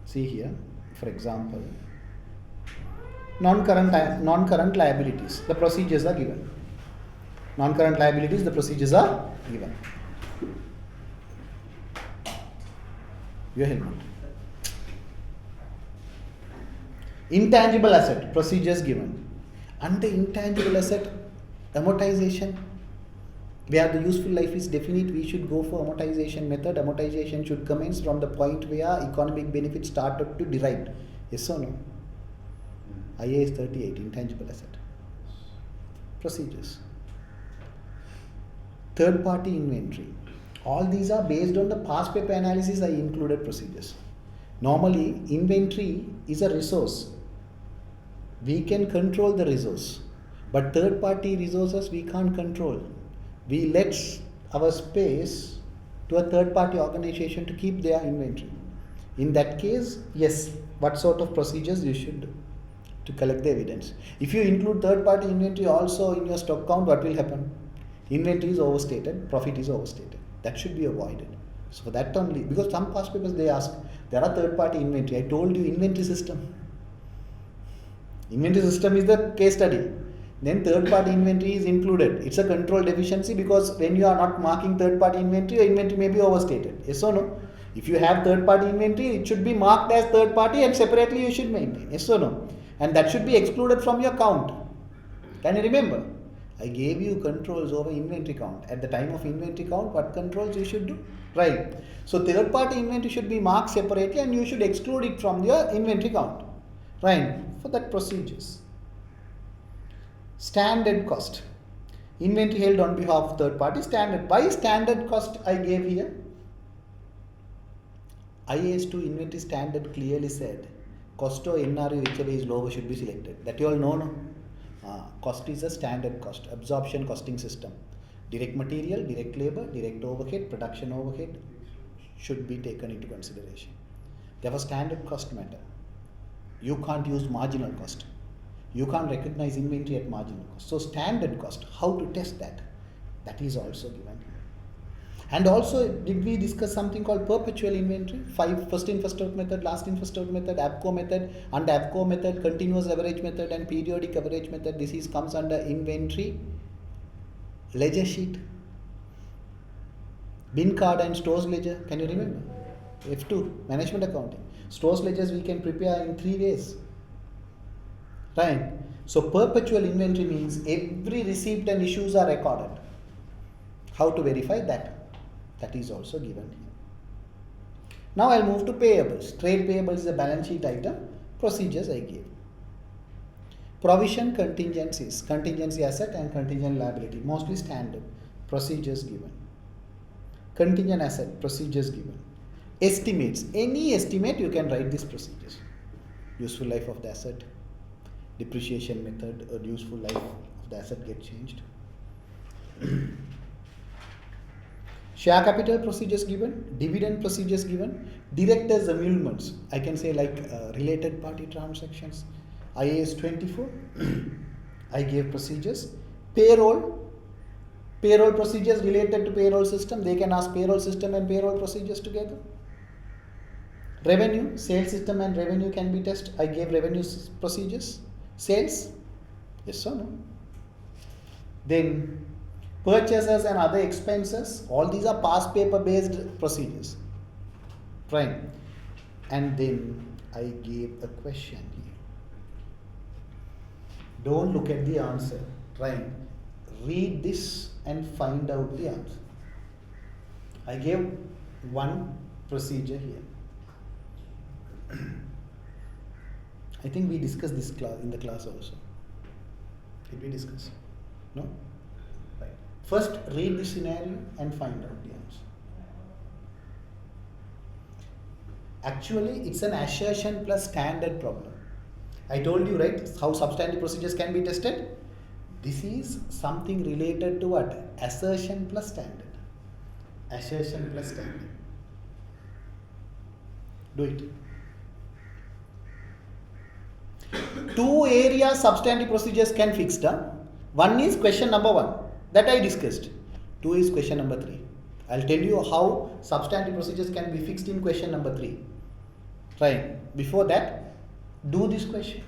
See here, for example, non-current liabilities, the procedures are given. Non-current liabilities, the procedures are given. Your helmet. Intangible asset, procedures given. Under intangible asset, amortization, where the useful life is definite, we should go for amortization method. Amortization should commence from the point where economic benefits started to derive. Yes or no? IAS 38, intangible asset. Procedures. Third party inventory. All these are based on the past paper analysis. I included procedures. Normally, inventory is a resource. We can control the resource, but third party resources we can't control. We let our space to a third party organization to keep their inventory. In that case, yes, what sort of procedures you should do to collect the evidence? If you include third party inventory also in your stock count, what will happen? Inventory is overstated, profit is overstated. That should be avoided. So for that only, because some past papers they ask, there are third party inventory. I told you inventory system. Inventory system is the case study. Then third party inventory is included. It's a control deficiency because when you are not marking third party inventory, your inventory may be overstated. Yes or no? If you have third party inventory, it should be marked as third party and separately you should maintain. Yes or no? And that should be excluded from your count. Can you remember? I gave you controls over inventory count. At the time of inventory count, what controls you should do? Right. So third party inventory should be marked separately and you should exclude it from your inventory count. Right. For that procedures. Standard cost. Inventory held on behalf of third party. Standard. Why standard cost I gave here? IAS 2 inventory standard clearly said cost or NRE, whichever is lower, should be selected. That you all know, no? Cost is a standard cost, absorption costing system. Direct material, direct labor, direct overhead, production overhead should be taken into consideration. Therefore, standard cost matter. You can't use marginal cost. You can't recognize inventory at marginal cost. So, standard cost, how to test that? That is also given here. And also, did we discuss something called perpetual inventory? 5 first in first out method, last in first out method, APCO method. Under APCO method, continuous average method and periodic average method. This comes under inventory ledger sheet, bin card and stores ledger. Can you remember? F2 management accounting. Stores ledgers we can prepare in 3 ways. Right. So perpetual inventory means every receipt and issues are recorded. How to verify that? That is also given here. Now I'll move to payables. Trade payables is a balance sheet item. Procedures I gave. Provision contingencies. Contingency asset and contingent liability. Mostly standard. Procedures given. Contingent asset. Procedures given. Estimates. Any estimate you can write these procedures. Useful life of the asset. Depreciation method or useful life of the asset get changed. Share capital procedures given, dividend procedures given, directors' emoluments. I can say like related party transactions. IAS 24, I gave procedures. Payroll procedures related to payroll system. They can ask payroll system and payroll procedures together. Revenue, sales system and revenue can be tested. I gave revenue procedures. Sales, yes or no? Then purchases and other expenses, all these are past paper based procedures. Right. and then I gave a question here. Don't look at the answer. Try and read this and find out the answer. I gave one procedure here. I think we discussed this class in the class also. Did we discuss? No? Right. First, read the scenario and find out the answer. Actually, it's an assertion plus standard problem. I told you, right, how substantive procedures can be tested. This is something related to what? Assertion plus standard. Assertion plus standard. Do it. Two areas substantive procedures can fix them. One is question number 1 that I discussed. 2 is question number 3. I'll tell you how substantive procedures can be fixed in question number 3. Right. Before that, do this question.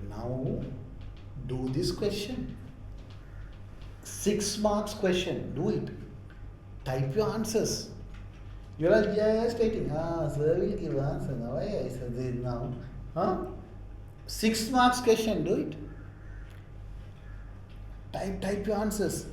Now, do this question. 6 marks question. Do it. Type your answers. You are just waiting. Sir will give answer. Now I said this now. 6 marks question. Do it. Type your answers.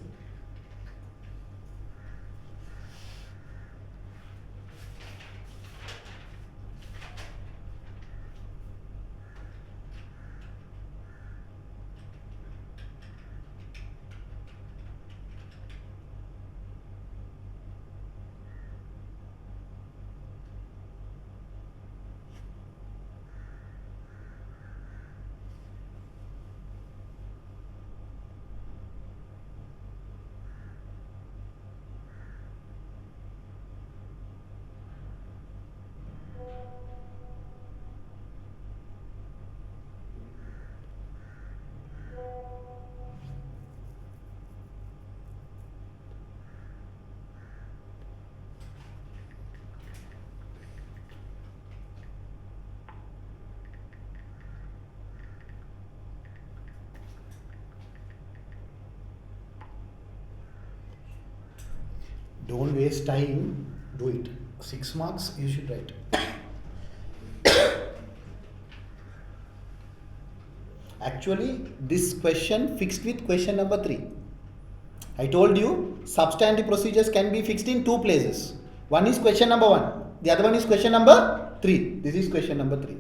Don't waste time. Do it. 6 marks you should write. Actually, this question fixed with question number 3. I told you substantive procedures can be fixed in 2 places. One is question number 1. The other one is question number 3. This is question number 3.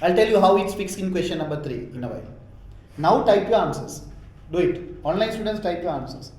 I'll tell you how it's fixed in question number 3 in a while. Now type your answers. Do it. Online students, type your answers.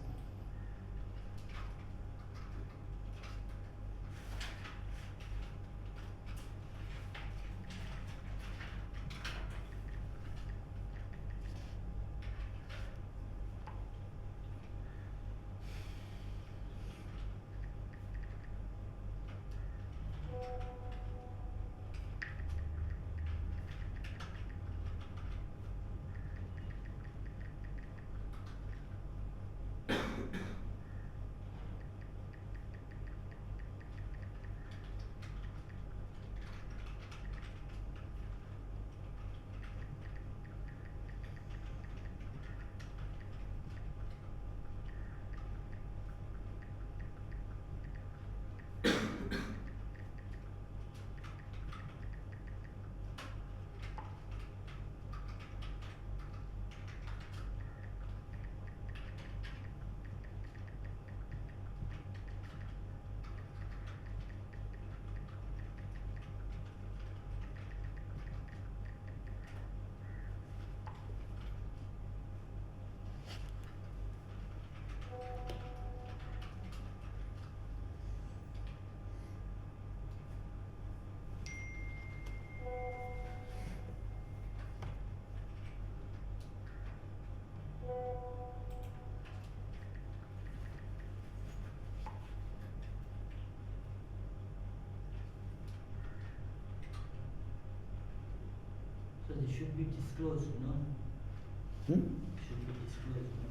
Because it should be disclosed, no? Hmm? Should be disclosed, no?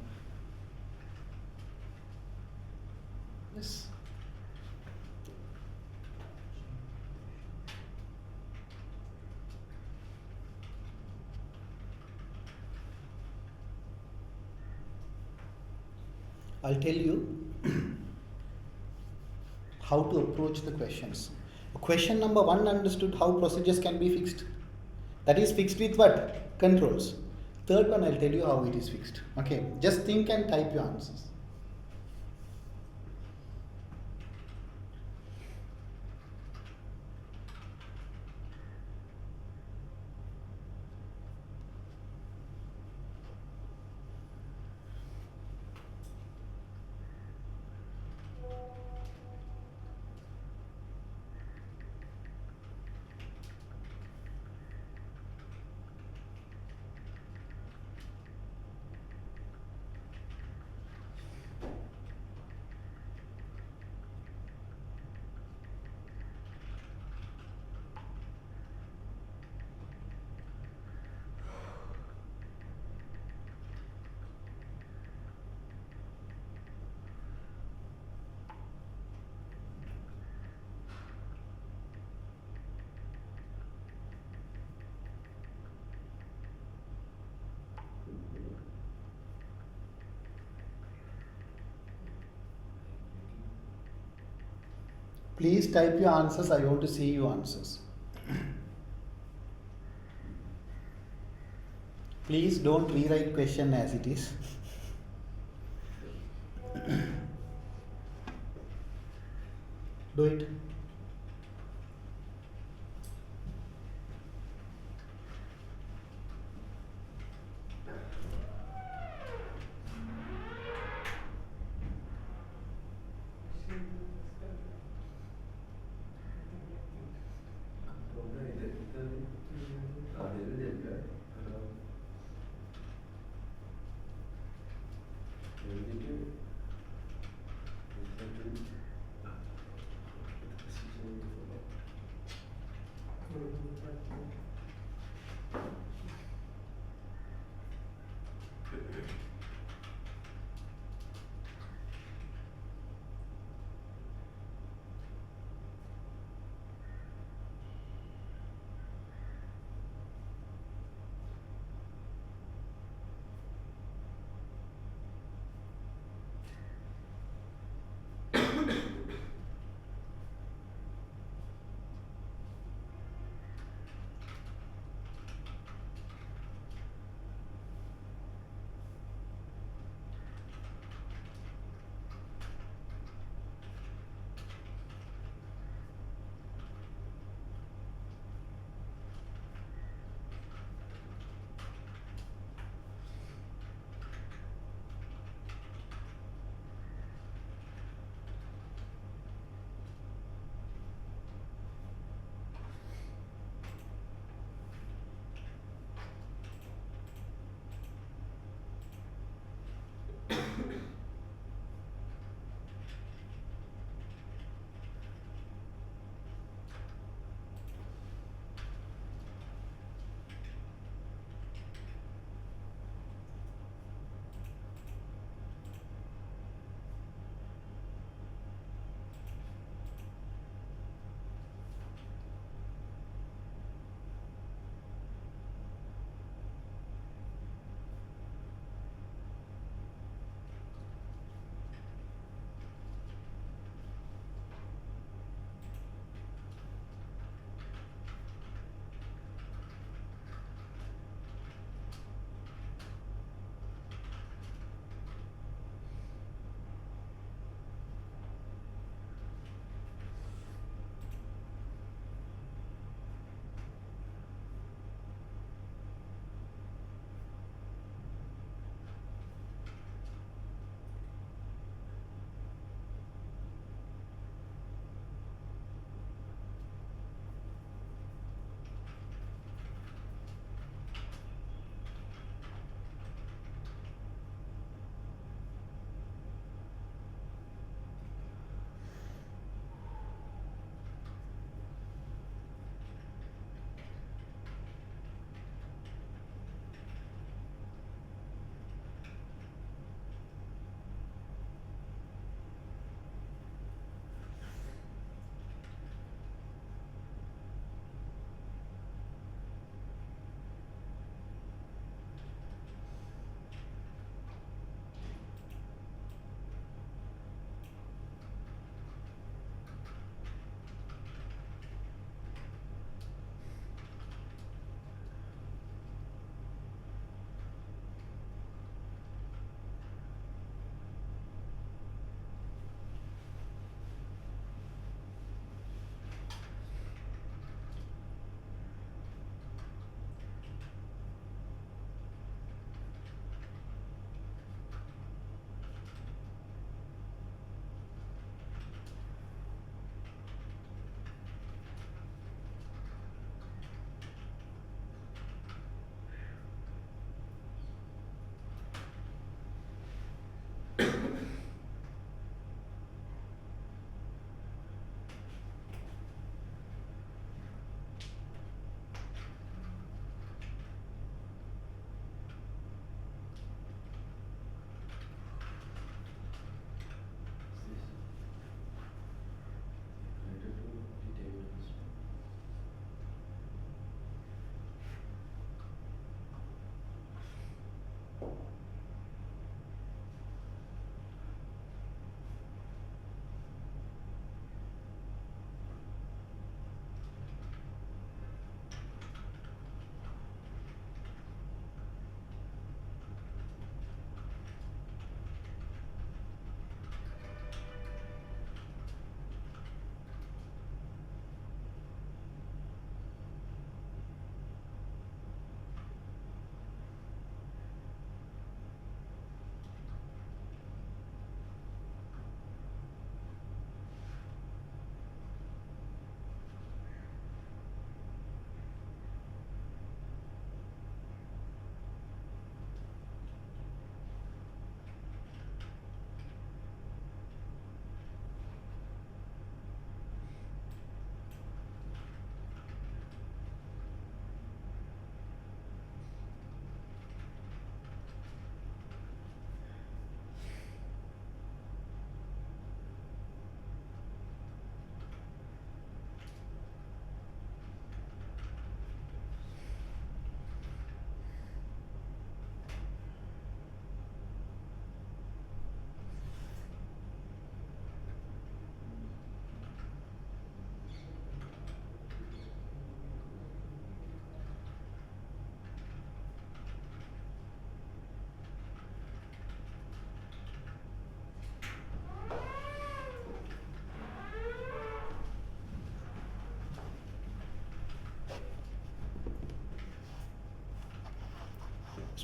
Yes. I'll tell you how to approach the questions. Question number 1 understood how procedures can be fixed. That is fixed with what? Controls. Third one, I'll tell you how it is fixed. Okay, just think and type your answers. Please type your answers. I want to see your answers. Please don't rewrite question as it is. Do it. Onda ഇത് അതിലില്ല എഴുതിട്ട്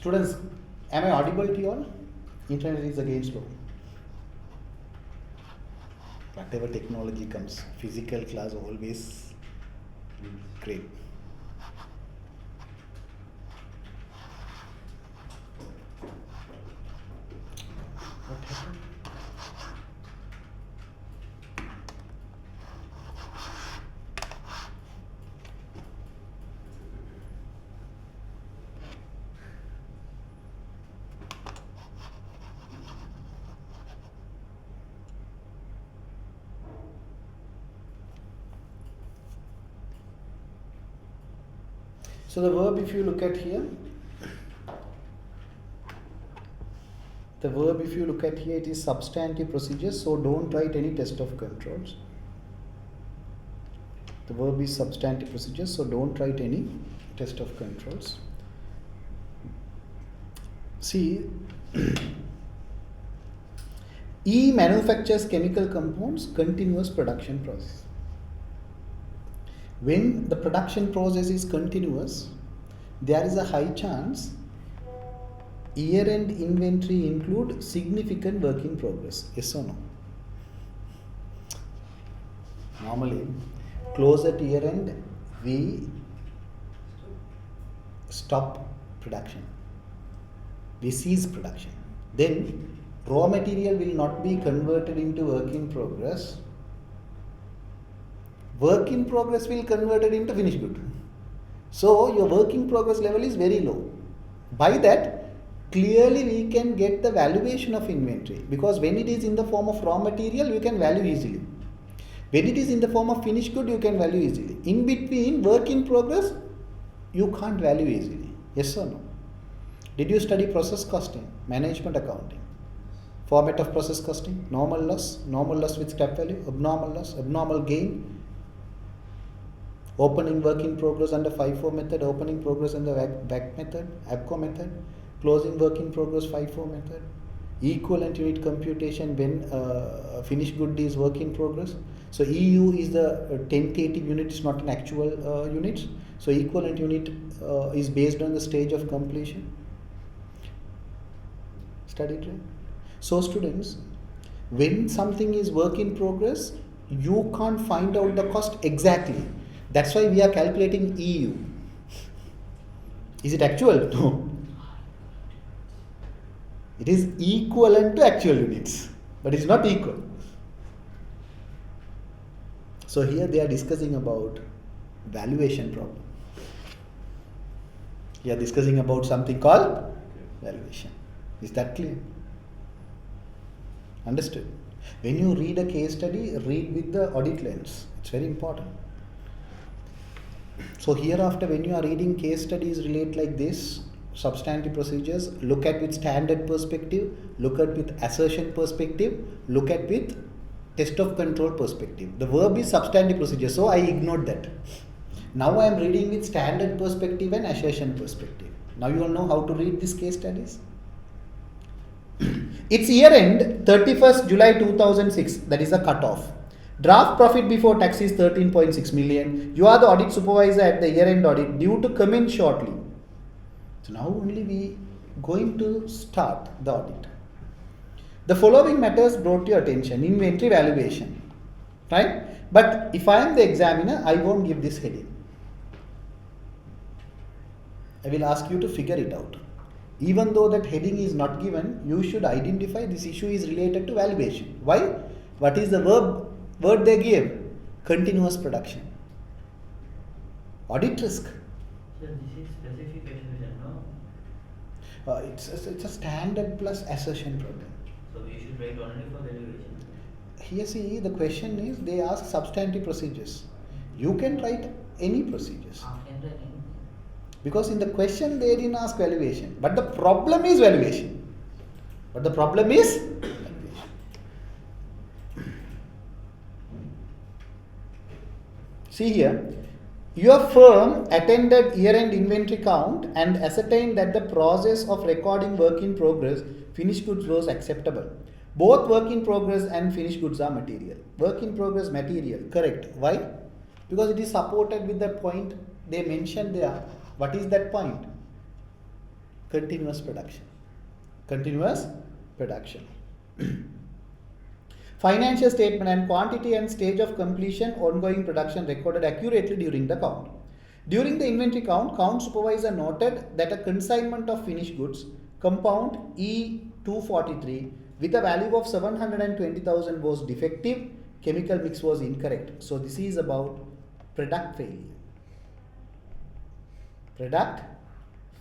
Students, am I audible to you all? Internet is again slow. Whatever technology comes, physical class always great. What happened? So the verb, if you look at here, it is substantive procedures, so don't write any test of controls. The verb is substantive procedures, so don't write any test of controls. See, E manufactures chemical compounds, continuous production process. When the production process is continuous, there is a high chance year-end inventory include significant work in progress. Yes or no? Normally, close at year-end, we stop production. We cease production. Then, raw material will not be converted into work in progress. Work in progress will converted into finished good. So your work in progress level is very low. By that, clearly we can get the valuation of inventory, because when it is in the form of raw material, you can value easily. When it is in the form of finished good, you can value easily. In between, work in progress, you can't value easily. Yes or no? Did you study process costing, management accounting? Format of process costing: normal loss with step value, abnormal loss, abnormal gain, opening work in progress under FIFO method, opening progress under back method, ABCO method, closing work in progress FIFO method, equivalent unit computation when finished good is work in progress. So EU is the tentative unit, it's not an actual unit. So equivalent unit is based on the stage of completion. Studied, right? So students, when something is work in progress, you can't find out the cost exactly. That's why we are calculating EU. Is it actual? No. It is equivalent to actual units, but it is not equal. So here they are discussing about valuation problem. We are discussing about something called valuation. Is that clear? Understood? When you read a case study, read with the audit lens. It's very important. So hereafter, when you are reading case studies relate like this, substantive procedures, look at with standard perspective, look at with assertion perspective, look at with test of control perspective. The verb is substantive procedure, so I ignored that. Now I am reading with standard perspective and assertion perspective. Now you all know how to read these case studies. Its year end 31st July 2006, that is the cutoff. Draft profit before tax is 13.6 million. You are the audit supervisor at the year end audit, due to commence shortly. So now only we going to start the audit. The following matters brought to your attention: inventory valuation, right? But if I am the examiner, I won't give this heading. I will ask you to figure it out. Even though that heading is not given, you should identify this issue is related to valuation. Why? What is the word they give? Continuous production. Audit risk. So this is specific assertion, no? It's a standard plus assertion problem. So we should write only for valuation. Here see, the question is, they ask substantive procedures. You can write any procedures. Because in the question they didn't ask valuation. But the problem is valuation. See here, your firm attended year-end inventory count and ascertained that the process of recording work in progress, finished goods was acceptable. Both work in progress and finished goods are material. Work in progress material, correct. Why? Because it is supported with the point they mentioned there. What is that point? Continuous production. Continuous production. Financial statement and quantity and stage of completion, ongoing production recorded accurately during the count. During the inventory count, count supervisor noted that a consignment of finished goods, compound E243, with a value of 720,000 was defective, chemical mix was incorrect. So this is about product failure. Product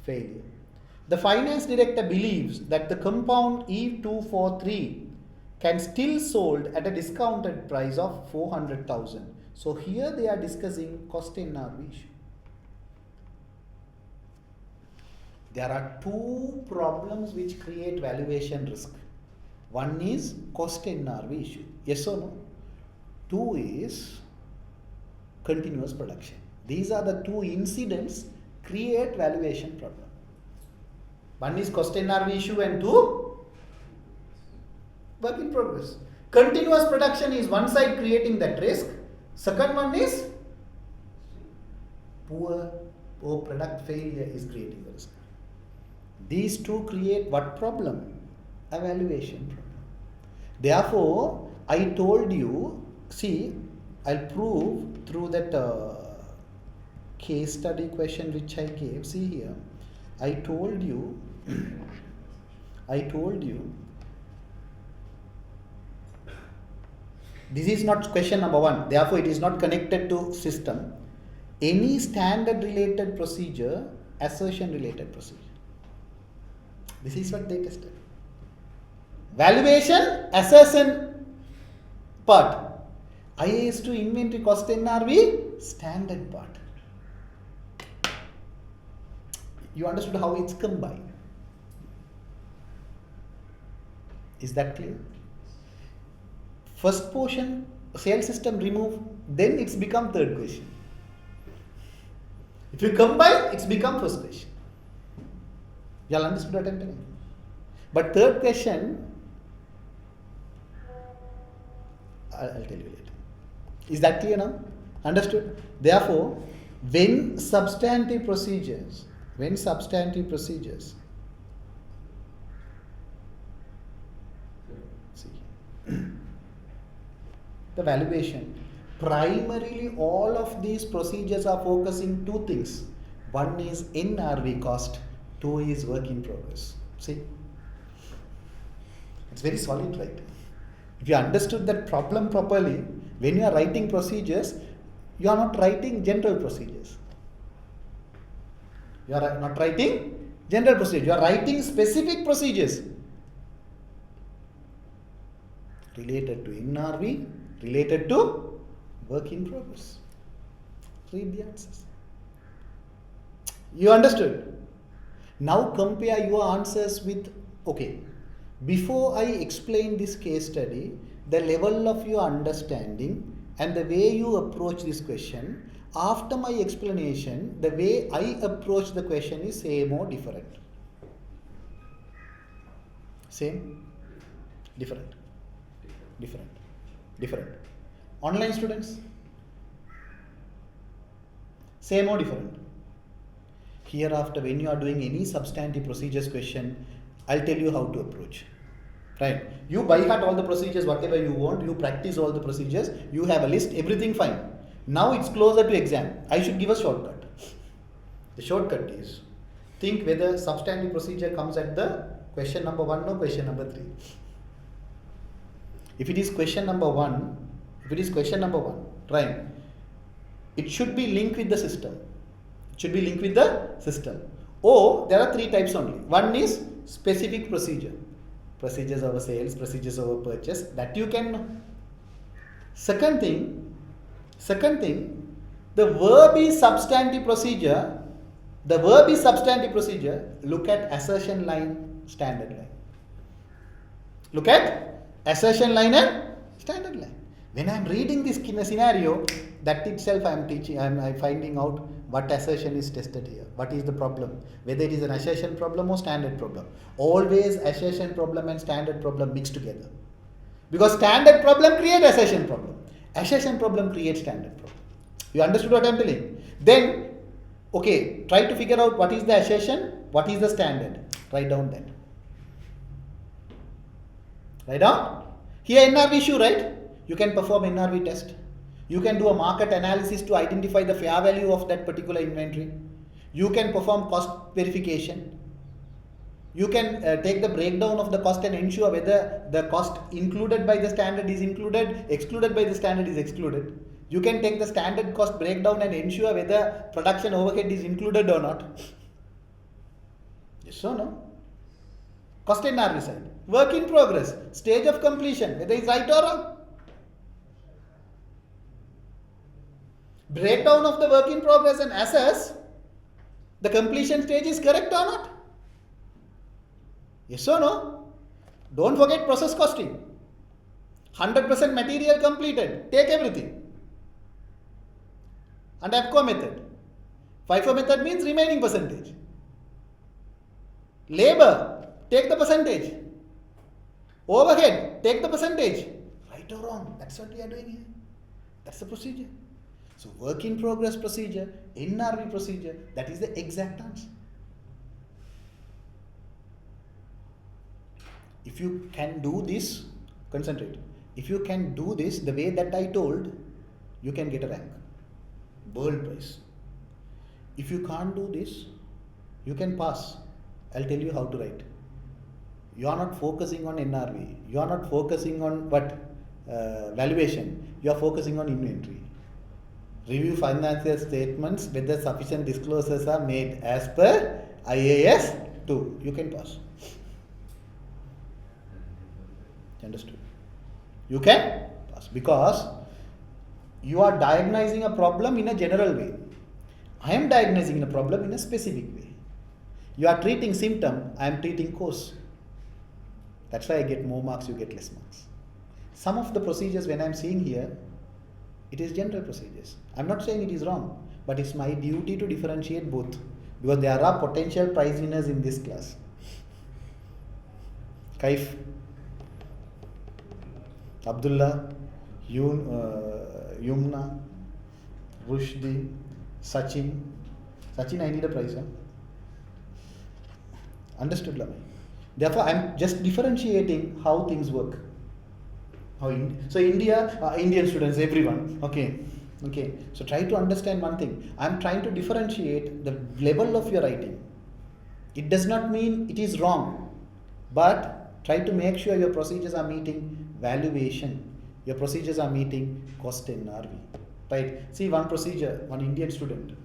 failure. The finance director believes that the compound E243 can still sold at a discounted price of 400,000. So here they are discussing cost NRV issue. There are two problems which create valuation risk. One is cost NRV issue. Yes or no? Two is continuous production. These are the two incidents create valuation problem. One is cost NRV issue and two, work in progress. Continuous production is one side creating that risk. Second one is poor or product failure is creating the risk. These two create what problem? A valuation problem. Therefore, I told you, see, I'll prove through that case study question which I gave. See here, I told you, this is not question number one, therefore it is not connected to system. Any standard related procedure, assertion related procedure. This is what they tested. Valuation, assertion part. IAS to inventory cost NRV, standard part. You understood how it's combined. Is that clear? First portion, sales system remove, then it's become third question. If you combine, it's become first question. You all understood what I'm telling you? But third question, I'll tell you later. Is that clear now? Understood? Therefore, when substantive procedures, see, the valuation, primarily all of these procedures are focusing two things. One is NRV cost, two is work in progress. See, it's very solid, right? If you understood that problem properly, when you are writing procedures, you are not writing general procedures. You are not writing general procedures, you are writing specific procedures related to NRV, related to work in progress. Read the answers. You understood? Now compare your answers with, okay, before I explain this case study, the level of your understanding and the way you approach this question, after my explanation, the way I approach the question is same or different? Same? Different? Different. Online students? Same or different? Hereafter, when you are doing any substantive procedures question, I'll tell you how to approach. Right? You by heart all the procedures, whatever you want, you practice all the procedures, you have a list, everything fine. Now it's closer to exam. I should give a shortcut. The shortcut is, think whether substantive procedure comes at the question number 1 or question number 3. If it is question number 1, right, it should be linked with the system. Or there are 3 types only. One is specific procedure. Procedures over sales, procedures over purchase, that you can know. Second thing, the verb is substantive procedure. Look at assertion line, standard line. Look at assertion line and standard line. When I am reading this scenario, that itself I am finding out what assertion is tested here. What is the problem? Whether it is an assertion problem or standard problem. Always assertion problem and standard problem mixed together. Because standard problem creates assertion problem. Assertion problem creates standard problem. You understood what I am telling? Then, okay, try to figure out what is the assertion What is the standard? Write down that. Write down. Here NRV issue, right? You can perform NRV test. You can do a market analysis to identify the fair value of that particular inventory. You can perform cost verification. You can take the breakdown of the cost and ensure whether the cost included by the standard is included, excluded by the standard is excluded. You can take the standard cost breakdown and ensure whether production overhead is included or not. Yes or no? Cost NRV side. Work in progress. Stage of completion. Whether it's right or wrong. Breakdown of the work in progress and assess the completion stage is correct or not. Yes or no? Don't forget process costing. 100% material completed. Take everything. And APCO method. FIFO method means remaining percentage. Labor, take the percentage. Overhead, take the percentage. Right or wrong? That's what we are doing here. That's the procedure. So work in progress procedure, NRV procedure, that is the exact answer. If you can do this, concentrate. If you can do this the way that I told, you can get a rank. World prize. If you can't do this, you can pass. I'll tell you how to write. You are not focusing on NRV. You are not focusing on valuation. You are focusing on inventory. Review financial statements whether sufficient disclosures are made as per IAS 2. You can pass. Understood? You can pass because you are diagnosing a problem in a general way. I am diagnosing a problem in a specific way. You are treating symptom, I am treating cause. That's why I get more marks, you get less marks. Some of the procedures when I am seeing here, it is general procedures. I am not saying it is wrong, but it's my duty to differentiate both because there are potential prize winners in this class. Kaif, Abdullah, Yumna, Rushdi, Sachin. Sachin, I need a prize. Huh? Understood, Lamai? Therefore, I am just differentiating how things work. So India, Indian students, everyone. Okay. So try to understand one thing. I am trying to differentiate the level of your writing. It does not mean it is wrong, but try to make sure your procedures are meeting valuation. Your procedures are meeting cost NRV. Right? See one procedure, one Indian student.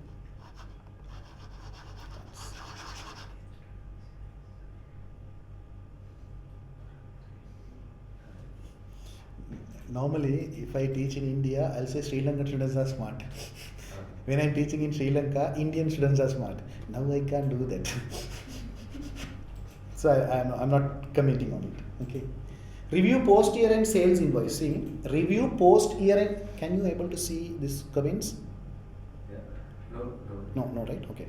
Normally, if I teach in India, I'll say Sri Lankan students are smart. When I'm teaching in Sri Lanka, Indian students are smart. Now I can't do that. So I'm not commenting on it. Okay. Review post year end sales invoice. See, review post year end. Can you able to see this comments? Yeah. No, right? Okay.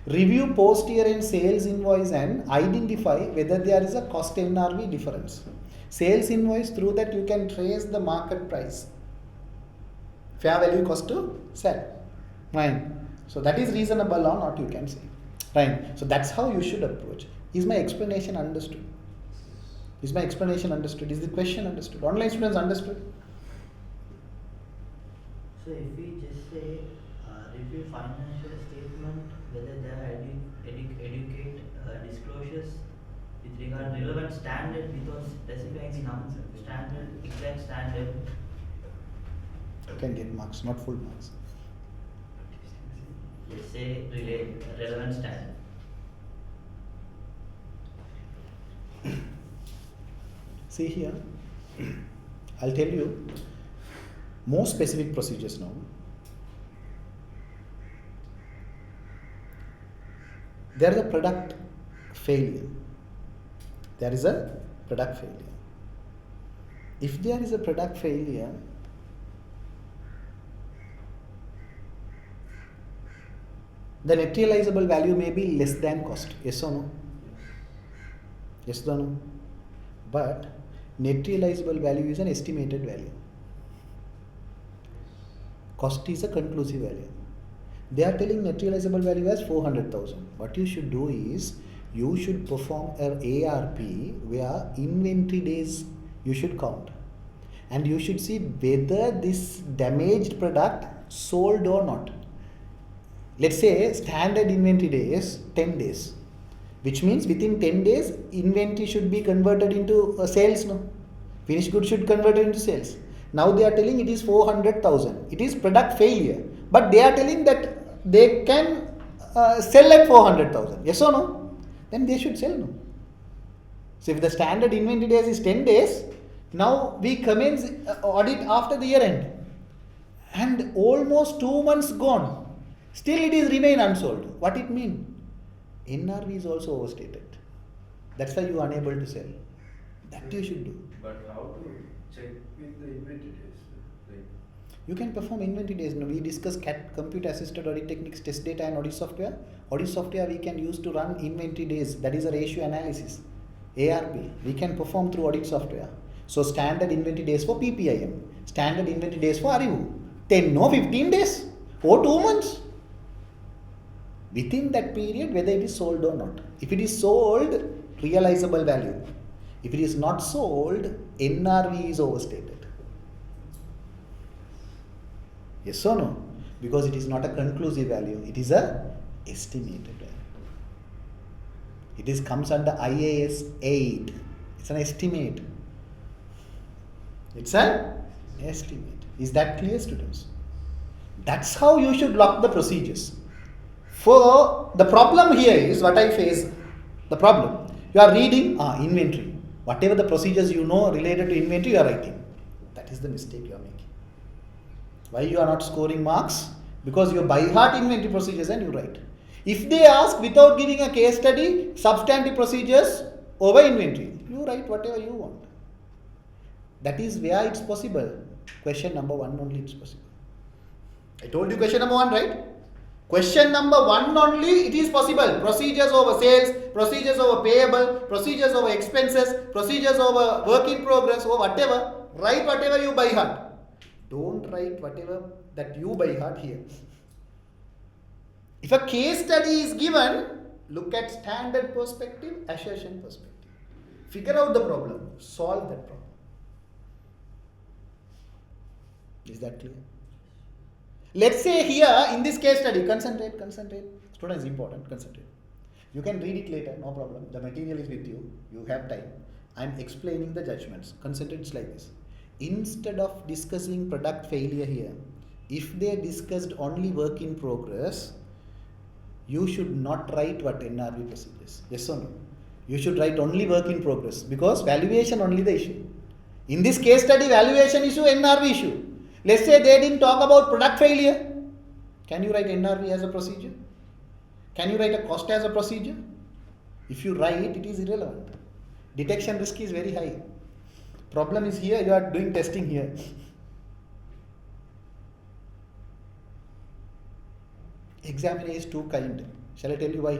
Review post year end sales invoice and identify whether there is a cost NRV difference. Sales invoice, through that you can trace the market price. Fair value cost to sell. Right. So that is reasonable or not, you can say. Right. So that's how you should approach. Is my explanation understood? Is my explanation understood? Is the question understood? Online students understood? So if we just say review financial statement, whether there are educate disclosures with regard to relevant standard without specifying the standard, exact standard. You can get marks, not full marks. Let's say relevant standard. See here, I'll tell you more specific procedures now. There is a product failure. There is a product failure. If there is a product failure, the net realizable value may be less than cost. Yes or no? Yes or no? But net realizable value is an estimated value. Cost is a conclusive value. They are telling net realizable value as 400,000. What you should do is, you should perform an ARP where inventory days you should count. And you should see whether this damaged product sold or not. Let's say standard inventory day is 10 days. Which means within 10 days, inventory should be converted into sales. No? Finished goods should convert into sales. Now they are telling it is 400,000. It is product failure. But they are telling that they can sell at 400,000. Yes or no? Then they should sell. No? So if the standard inventory days is 10 days, now we commence audit after the year end. And almost 2 months gone. Still it is remain unsold. What it mean? NRV is also overstated. That's why you are unable to sell. That you should do. But how to check with the inventory days? Like, You can perform inventory days. Now we discuss CAT, computer assisted audit techniques, test data and audit software. Audit software we can use to run inventory days. That is a ratio analysis. ARP. We can perform through audit software. So standard inventory days for PPIM. Standard inventory days for Arivu. 10 or 15 days. Or 2 months. Within that period, whether it is sold or not. If it is sold, realizable value. If it is not sold, NRV is overstated. Yes or no? Because it is not a conclusive value. It is a estimated value. It comes under IAS 8. It's an estimate. It's an estimate. Is that clear, students? That's how you should lock the procedures. For the problem here is what I face. The problem. You are reading inventory. Whatever the procedures you know related to inventory, you are writing. That is the mistake you are making. Why you are not scoring marks? Because you by heart inventory procedures and you write. If they ask without giving a case study, substantive procedures over inventory, you write whatever you want. That is where it's possible. Question number 1 only it's possible. I told you question number 1, right? Question number 1 only, it is possible. Procedures over sales, procedures over payable, procedures over expenses, procedures over work in progress or whatever. Write whatever you by heart. Don't write whatever that you by heart here. If a case study is given, look at standard perspective, assertion perspective. Figure out the problem, solve that problem. Is that clear? Let's say here in this case study, concentrate. Students, important, concentrate. You can read it later, no problem. The material is with you. You have time. I am explaining the judgments. Concentrate, it's like this. Instead of discussing product failure here, if they discussed only work in progress, you should not write what NRV procedures. Yes or no? You should write only work in progress because valuation only the issue. In this case study, valuation issue, NRV issue. Let's say they didn't talk about product failure. Can you write NRV as a procedure? Can you write a cost as a procedure? If you write, it is irrelevant. Detection risk is very high. Problem is here, you are doing testing here. Examiner is too kind. Shall I tell you why?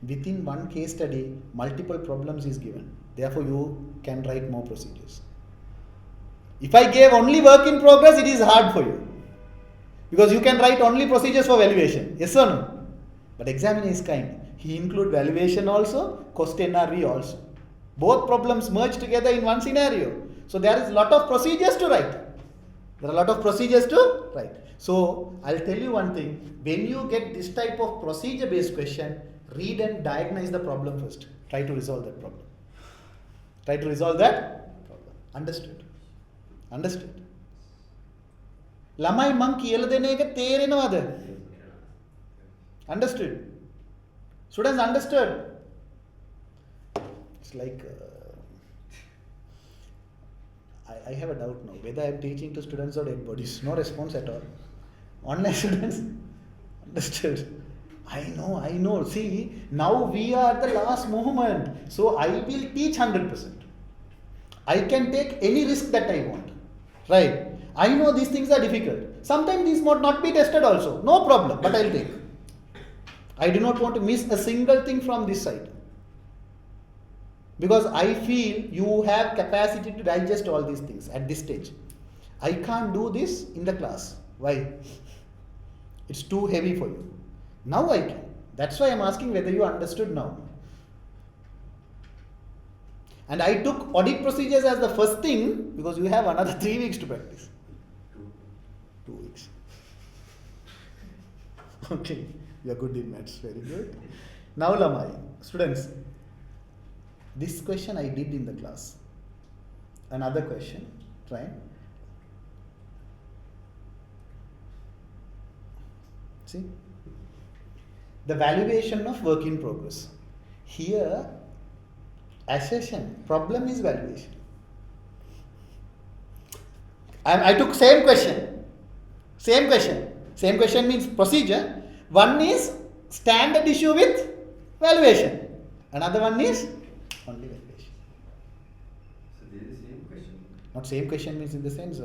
Within one case study, multiple problems is given. Therefore, you can write more procedures. If I gave only work in progress, it is hard for you. Because you can write only procedures for valuation. Yes or no? But examiner is kind. He include valuation also, cost NRV also. Both problems merge together in one scenario. So there is a lot of procedures to write. There are a lot of procedures to write. So I'll tell you one thing. When you get this type of procedure based question, read and diagnose the problem first. Try to resolve that problem. Try to resolve that problem. Understood? Understood? ළමයි මං කියලා දෙන එක තේරෙනවද? Understood? Students understood? It's like I have a doubt now whether I am teaching to students or dead bodies. No response at all. Online students understood. I know. See, now we are at the last moment. So I will teach 100%. I can take any risk that I want. Right? I know these things are difficult. Sometimes these might not be tested also. No problem, but I'll take. I do not want to miss a single thing from this side. Because I feel you have capacity to digest all these things at this stage. I can't do this in the class. Why? It's too heavy for you. Now I can. That's why I'm asking whether you understood now. And I took audit procedures as the first thing because you have another 3 weeks to practice. 2 weeks. Okay, you are good in maths, very good. Now Lamai, students, this question I did in the class. Another question, try. See, the valuation of work in progress. Here, assertion, problem is valuation. I took same question. Same question means procedure. One is standard issue with valuation. Another one is only valuation. So this is the same question. Not same question means in the sense,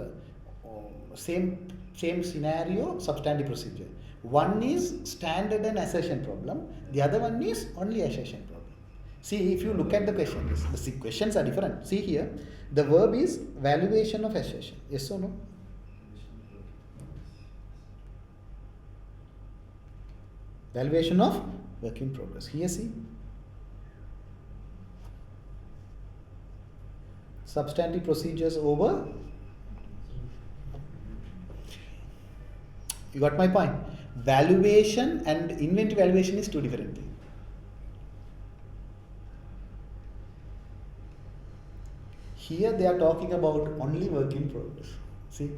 same scenario, substantive procedure. One is standard and assertion problem. The other one is only assertion problem. See, if you look at the question, the questions are different. See here, the verb is valuation of assertion. Yes or no? Valuation of work in progress. Here see. Substantive procedures over. You got my point? Valuation and inventory valuation is two different things. Here they are talking about only work in progress. See,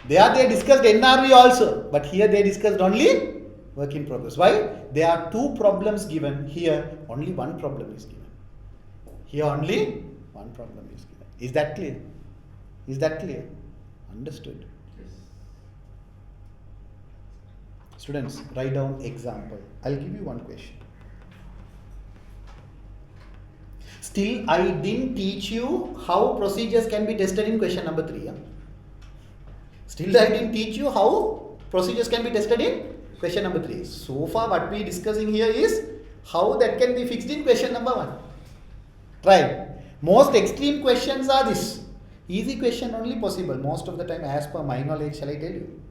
they discussed NRV also, but here they discussed only work in progress. Why? There are two problems given. Here only one problem is given. Here only one problem is given. Is that clear? Is that clear? Understood? Yes. Students, write down example. I'll give you one question. Still, I didn't teach you how procedures can be tested in question number 3. Still, I didn't teach you how procedures can be tested in question number 3. So far, what we are discussing here is how that can be fixed in question number 1. Right. Most extreme questions are this. Easy question only possible. Most of the time, as per my knowledge, shall I tell you?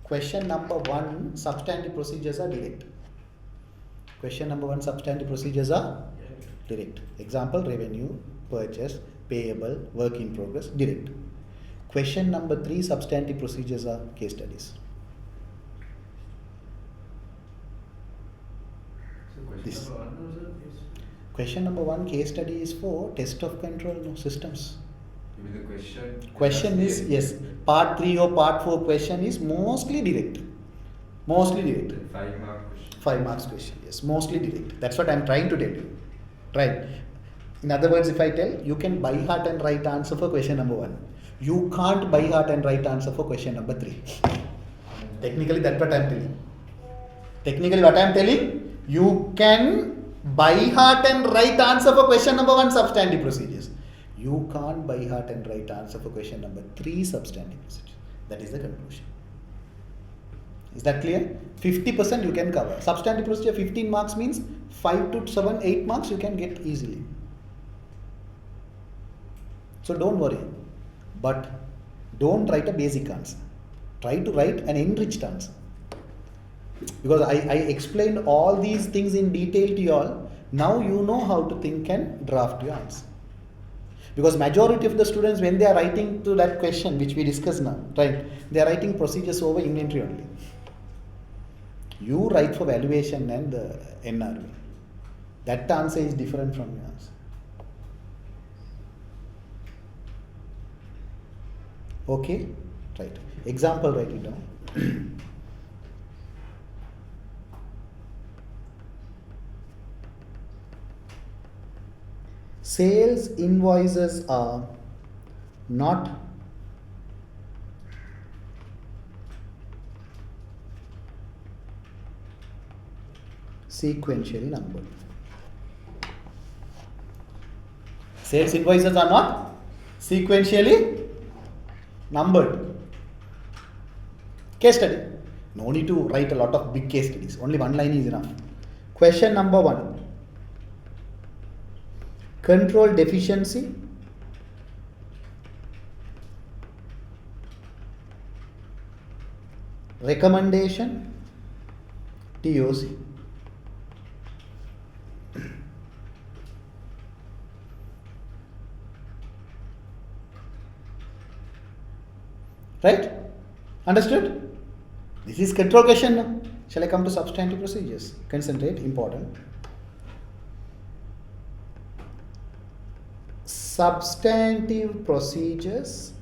Question number 1, substantive procedures are direct. Question number 1, substantive procedures are direct. Example, revenue, purchase, payable, work in progress, direct. Question number 3, substantive procedures are case studies. So question This. number 1 also is. Question number 1, case study is for test of control systems. You mean the question? Question is, yes, part 3 or part 4 question is mostly direct. Mostly direct. 5 mark question. 5 marks question, yes, mostly direct. That's what I'm trying to tell you. Right. In other words, if I tell, you can by heart and write answer for question number 1. You can't by heart and write answer for question number 3. Technically, that's what I'm telling. Technically, what I'm telling, you can by heart and write answer for question number 1, substantive procedures. You can't by heart and write answer for question number 3, substantive procedures. That is the conclusion. Is that clear? 50% you can cover. Substantive procedure 15 marks means 5 to 7, 8 marks you can get easily. So don't worry. But don't write a basic answer. Try to write an enriched answer. Because I explained all these things in detail to you all. Now you know how to think and draft your answer. Because majority of the students, when they are writing to that question which we discussed now, right, they are writing procedures over inventory only. You write for valuation and the NRV. That answer is different from your answer. Okay? Right. Example, write it down. Sales invoices are not sequentially numbered. Sales invoices are not sequentially numbered. Case study. No need to write a lot of big case studies. Only one line is enough. Question number 1. Control deficiency. recommendation, TOC. Right? Understood? This is control question now. Shall I come to substantive procedures? Concentrate, important. Substantive procedures,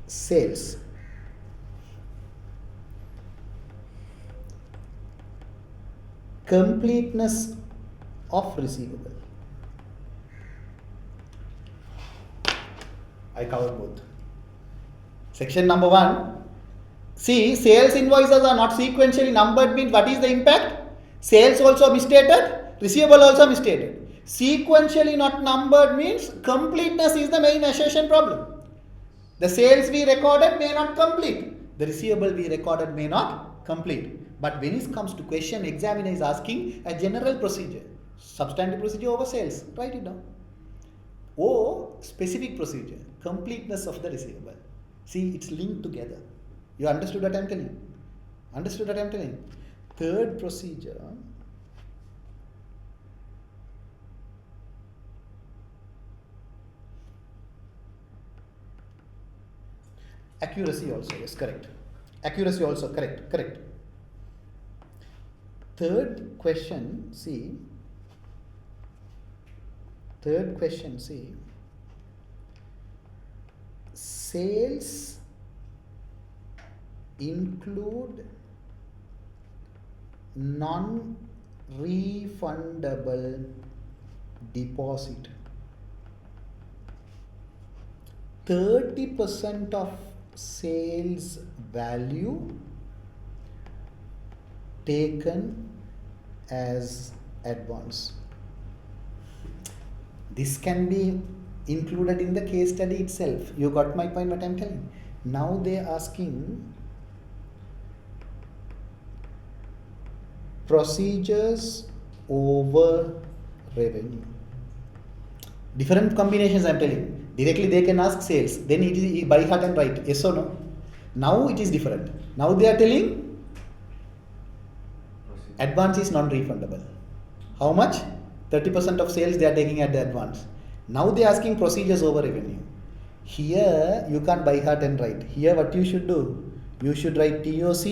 sales. Completeness of receivable. I covered both. Section number 1. See, sales invoices are not sequentially numbered means what is the impact? Sales also misstated, receivable also misstated. Sequentially not numbered means completeness is the main assertion problem. The sales we recorded may not complete. The receivable we recorded may not complete. But when it comes to question, examiner is asking a general procedure. Substantive procedure over sales. Write it down. O, specific procedure. Completeness of the receivable. See, it's linked together. You understood what I am telling? Understood what I am telling? Third procedure. Accuracy also, yes, correct. Accuracy also, correct, correct. Third question, see. Third question, see. Sales include non-refundable deposit. 30% of sales value taken as advance. This can be included in the case study itself. You got my point what I am telling. Now they are asking procedures over revenue. Different combinations I am telling. Directly they can ask sales. Then it is by heart and write. Yes or no? Now it is different. Now they are telling advance is non-refundable. How much? 30% of sales they are taking at the advance. Now they are asking procedures over revenue. Here you can't by heart and write. Here what you should do? You should write TOC.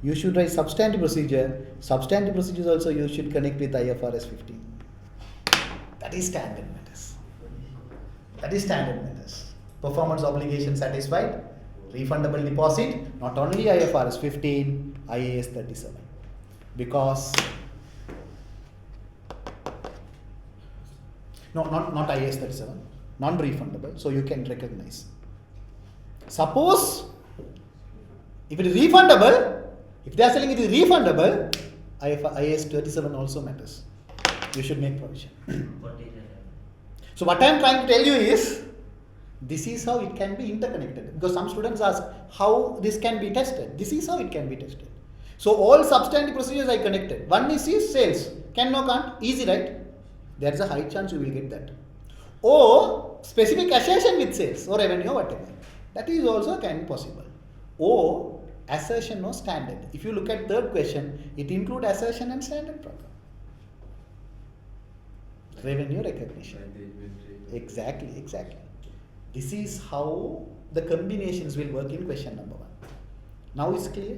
You should write substantive procedure. Substantive procedures also you should connect with IFRS 15. That is standard matters. That is standard matters. Performance obligation satisfied. Refundable deposit. Not only IFRS 15, IAS 37. Because no, not IAS 37, non-refundable, so you can recognize. Suppose if it is refundable, if they are selling it is refundable, IAS 37 also matters. You should make provision. So what I am trying to tell you is, this is how it can be interconnected. Because some students ask how this can be tested. This is how it can be tested. So all substantive procedures I connected. One is sales. Can, no, can't. Easy, right? There is a high chance you will get that. Or specific assertion with sales or revenue or whatever. That is also kind of possible. Or assertion or standard. If you look at third question, it includes assertion and standard problem. Revenue recognition. Exactly, exactly. This is how the combinations will work in question number 1. Now it's clear?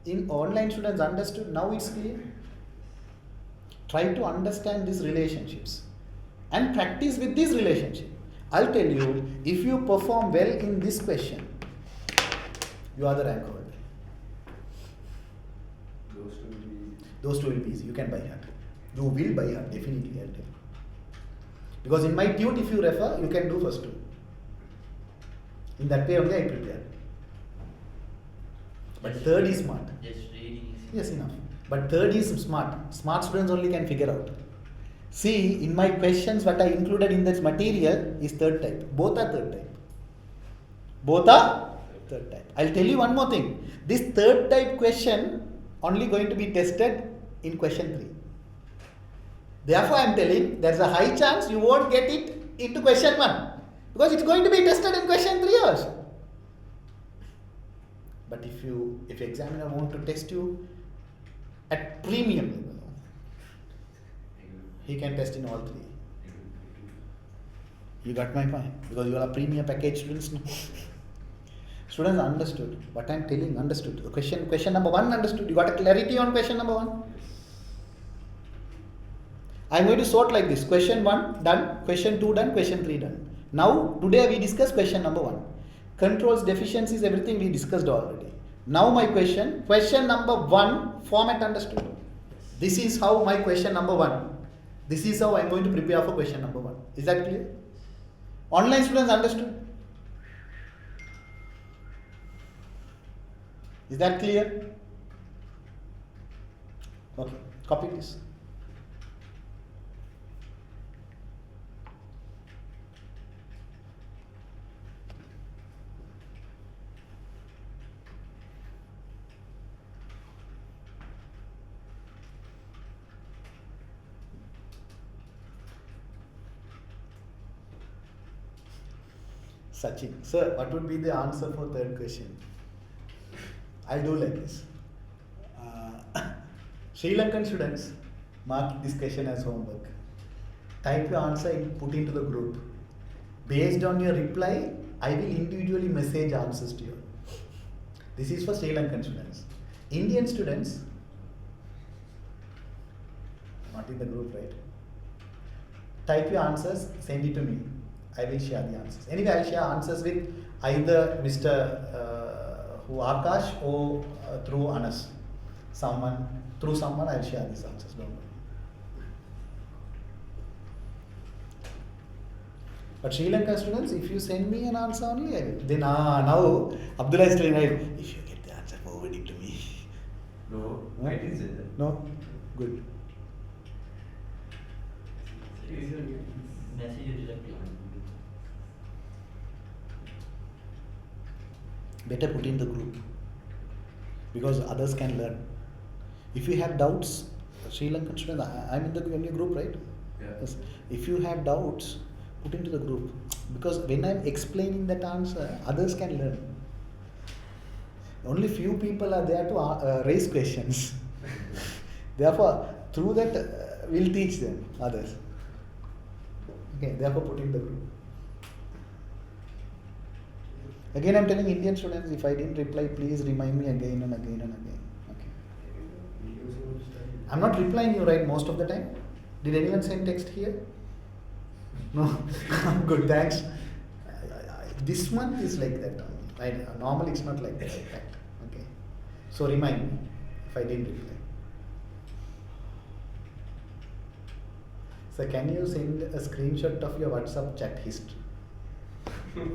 In online students understood, now it's clear? Try to understand these relationships and practice with this relationship. I'll tell you, if you perform well in this question, you are the rank holder. Those two will be easy. You can buy heart. You will buy heart, definitely, I'll tell you. Because in my tute, if you refer, you can do first 2. In that way only I prepare. But third is smart. Just reading is Yes, enough. But third is smart. Smart students only can figure out. See, in my questions, what I included in this material is third type. Both are third type. Both are third type. I'll tell you one more thing. This third type question only going to be tested in question 3. Therefore, I am telling there's a high chance you won't get it into question 1. Because it's going to be tested in question 3 also. But if examiner want to test you at premium level, he can test in all three. You got my point? Because you are a premium package students now. Students understood what I am telling, understood. The question number 1 understood. You got a clarity on question number 1? I am going to sort like this. Question 1 done, question 2 done, question 3 done. Now today we discuss question number 1. Controls, deficiencies, everything we discussed already. Now my question number 1, format understood. This is how my question number 1. This is how I am going to prepare for question number 1. Is that clear? Online students understood? Is that clear? Okay, copy this. Sachin, sir, what would be the answer for third question? I'll do like this. Sri Lankan students, mark this question as homework. Type your answer and put into the group. Based on your reply, I will individually message answers to you. This is for Sri Lankan students. Indian students, not in the group, right? Type your answers, send it to me. I will share the answers. Anyway, I'll share answers with either Mr. Akash or through Anas. Through someone I'll share these answers. Don't worry. But Sri Lanka students, if you send me an answer only, I will. Then now Abdullah is telling, right, if you get the answer, forward it to me. No, I didn't say that. No? Good. Message you directly. Better put in the group, because others can learn. If you have doubts, Sri Lankan students, I'm in your group, right? Yeah. Yes. If you have doubts, put into the group, because when I'm explaining that answer, others can learn. Only few people are there to raise questions. Therefore, through that, we'll teach them, others. Okay, therefore put in the group. Again, I'm telling Indian students, if I didn't reply, please remind me again and again and again. Okay. I'm not replying you, right, most of the time. Did anyone send text here? No. Good, thanks. This month is like that. Normally it's not like that. Okay. So remind me if I didn't reply. So can you send a screenshot of your WhatsApp chat history? Not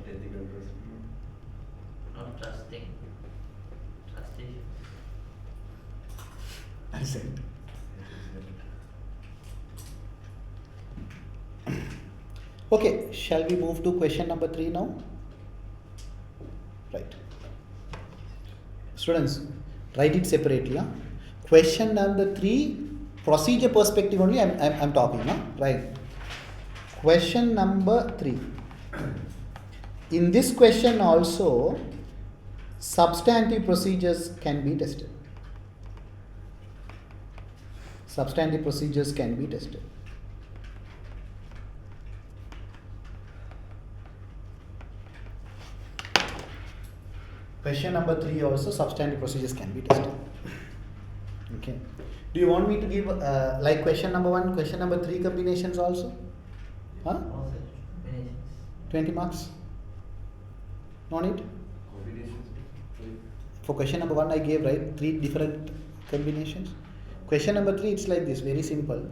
ethical person. Not trusting. Trust issue. I sent. Okay, shall we move to question number 3 now? Right. Students, write it separately. Huh? Question number 3, procedure perspective only I'm talking. Huh? Right. Question number 3. In this question also, substantive procedures can be tested. Substantive procedures can be tested. Question number 3 also, substantive procedures can be tested. Okay. Do you want me to give like question number 1, question number 3 combinations also? Huh? Also, combinations. 20 marks? No need? Combinations. For question number 1 I gave, right, 3 different combinations. Question number 3, it's like this, very simple.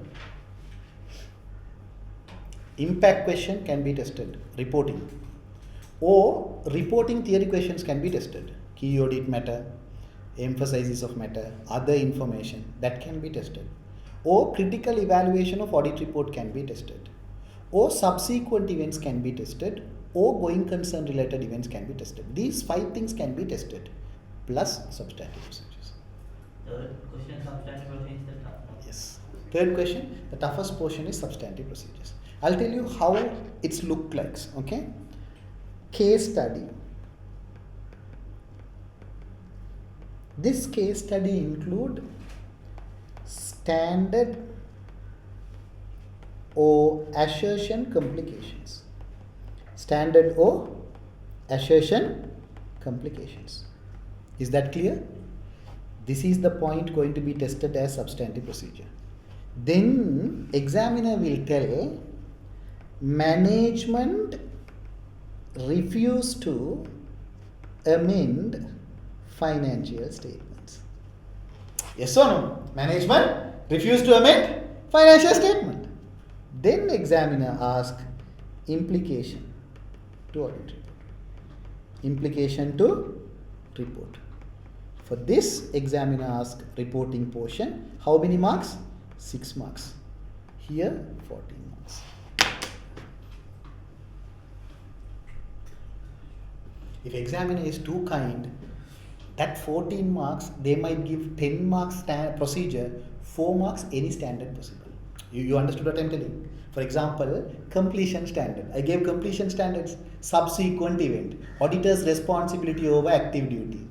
Impact question can be tested, reporting. Or reporting theory questions can be tested. Key audit matter, emphasis of matter, other information, that can be tested. Or critical evaluation of audit report can be tested. Or subsequent events can be tested. Or going concern related events can be tested. These 5 things can be tested, plus substantive procedures. Third question, substantive procedure is the tough. Yes. Third question, the toughest portion is substantive procedures. I'll tell you how it's looked like. Okay. Case study. This case study include standard or assertion complications. Standard or assertion complications. Is that clear? This is the point going to be tested as substantive procedure. Then examiner will tell management refused to amend financial statements. Yes or no? Management refused to amend financial statement. Then examiner asks implication to audit report. Implication to report. For this, examiner asks reporting portion. How many marks? 6 marks. Here, 14 marks. If examiner is too kind, that 14 marks, they might give 10 marks procedure, 4 marks any standard possible. You understood what I'm telling? For example, completion standard. I gave completion standards, subsequent event, auditor's responsibility over active duty,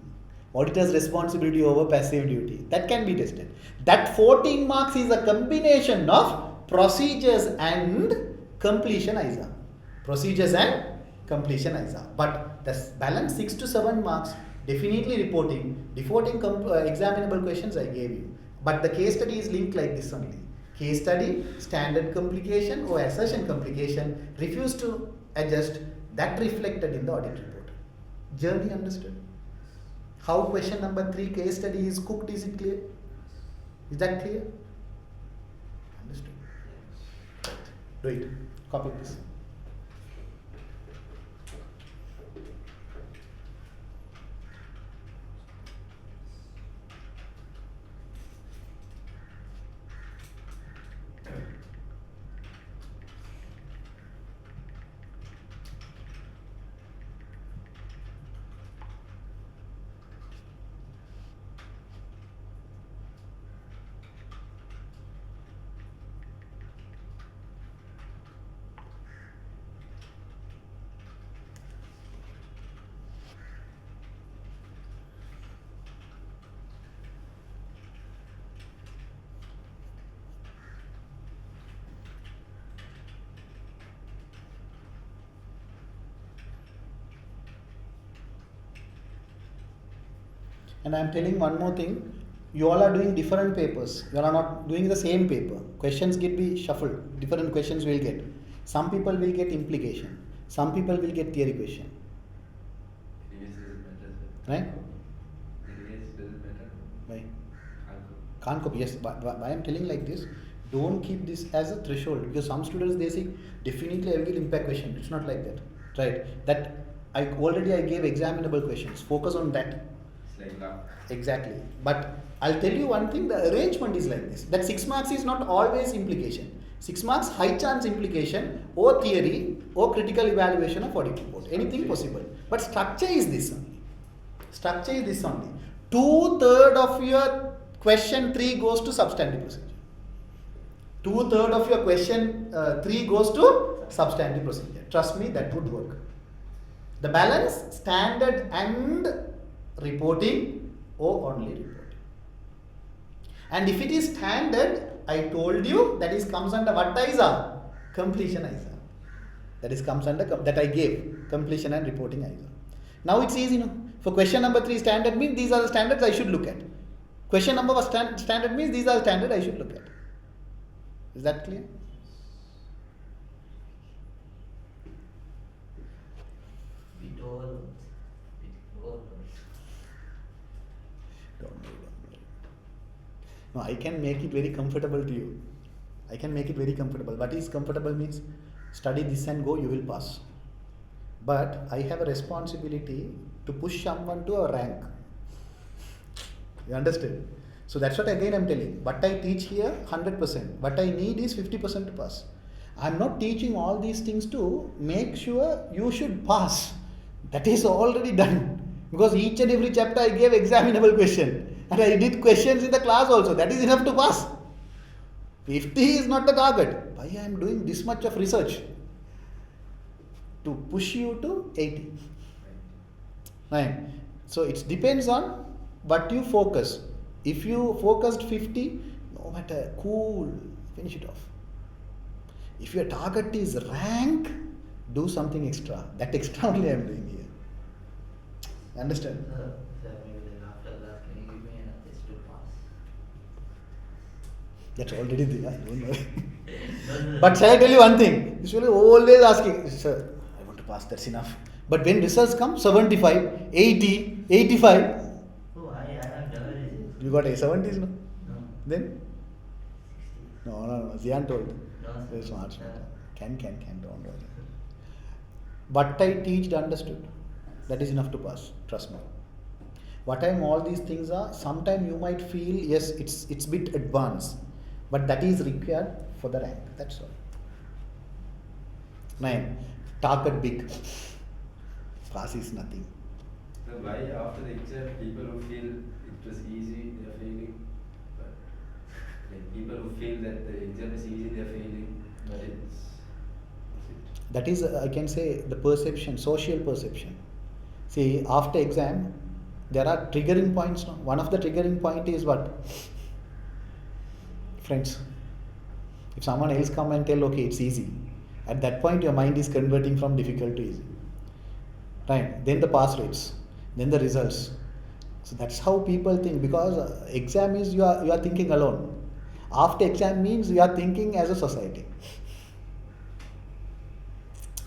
auditor's responsibility over passive duty. That can be tested. That 14 marks is a combination of procedures and completion ISA. Procedures and completion ISA. But the balance 6 to 7 marks, definitely reporting examinable questions I gave you. But the case study is linked like this only. Case study, standard complication or assertion complication, refused to adjust, that reflected in the audit report. Journey understood? How question number 3 case study is cooked, is it clear? Is that clear? Understood. Do it. Copy this. And I am telling one more thing, you all are doing different papers. You all are not doing the same paper. Questions get be shuffled. Different questions will get. Some people will get implication. Some people will get theory question. Previous doesn't matter, sir. Right? Previous doesn't matter. Why? Can't Can't copy. Yes, but I am telling like this. Don't keep this as a threshold, because some students they say definitely I will get impact question. It's not like that, right? That I gave examinable questions. Focus on that. It's like luck. Exactly. But I'll tell you one thing, the arrangement is like this. That 6 marks is not always implication. 6 marks high chance implication or theory or critical evaluation of audit report. Anything possible. But structure is this only. Structure is this only. 2/3 of your question 3 goes to substantive procedure. 2/3 of your question 3 goes to substantive procedure. Trust me, that would work. The balance, standard and reporting or only reporting. And if it is standard, I told you that is comes under what ISA? Completion ISA. That is comes under that I gave completion and reporting ISA. Now it's easy, no? For question number 3, standard means these are the standards I should look at. Question number was standard means these are the standards I should look at. Is that clear? Bit overload. Don't worry. No, I can make it very comfortable to you. I can make it very comfortable. What is comfortable means study this and go, you will pass. But I have a responsibility to push someone to a rank. You understand? So that's what again I'm telling. What I teach here, 100%. What I need is 50% to pass. I'm not teaching all these things to make sure you should pass. That is already done. Because each and every chapter I gave examinable question. And I did questions in the class also. That is enough to pass. 50 is not the target. Why I am doing this much of research? To push you to 80. Right. So it depends on but you focus. If you focused 50, no matter, cool, finish it off. If your target is rank, do something extra. That extra only I am doing here. Understand? Sir, maybe like after class, can you give me a test to pass? That's already there. I don't know. No. But shall I tell you one thing? Usually always asking, sir, I want to pass, that's enough. But when results come, 75, 80, 85, Oh, I have never received. you got a 70s, no? No. Then? 60. No. Zian told. No, sir. Very smart. Sir. Can, don't worry. What I teached, understood. That is enough to pass. Trust me. What time all these things are, sometime you might feel, yes, it's bit advanced. But that is required for the rank. That's all. 9. Target big. Pass is nothing. So why after the exam people who feel it was easy they are failing, but like people who feel that the exam is easy they are failing, but it's That is, I can say, the perception, social perception. See, after exam, there are triggering points. No? One of the triggering point is what? Friends. If someone else come and tell, okay, it's easy. At that point, your mind is converting from difficult to easy. Right? Then the pass rates. Then the results. So that's how people think, because exam is you are thinking alone. After exam means you are thinking as a society.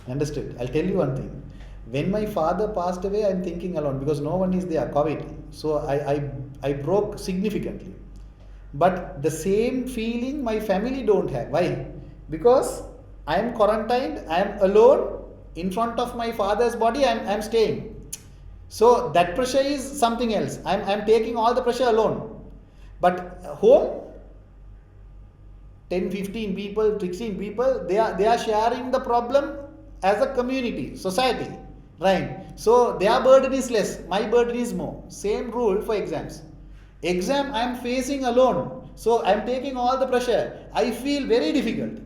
Understood? I'll tell you one thing. When my father passed away, I'm thinking alone because no one is there, COVID. So I broke significantly. But the same feeling my family don't have. Why? Because I am quarantined, I am alone in front of my father's body, I'm staying. So that pressure is something else. I'm taking all the pressure alone. But home, 10, 15 people, 16 people, they are sharing the problem as a community, society. Right? So their burden is less, my burden is more. Same rule for exams. Exam I am facing alone. So I am taking all the pressure. I feel very difficult.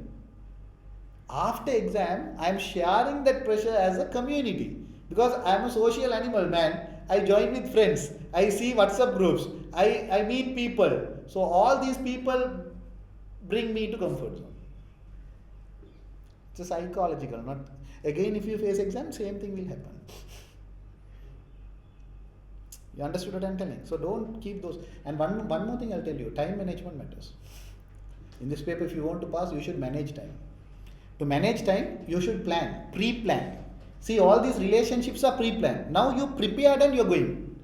After exam, I am sharing that pressure as a community. Because I am a social animal, man. I join with friends. I see WhatsApp groups. I meet people. So all these people bring me to comfort zone. It's a psychological, not again if you face exam, same thing will happen. You understood what I'm telling? So don't keep those. And one more thing I'll tell you, time management matters. In this paper, if you want to pass, you should manage time. To manage time, you should plan, pre-plan. See, all these relationships are pre-planned. Now you prepared and you're going.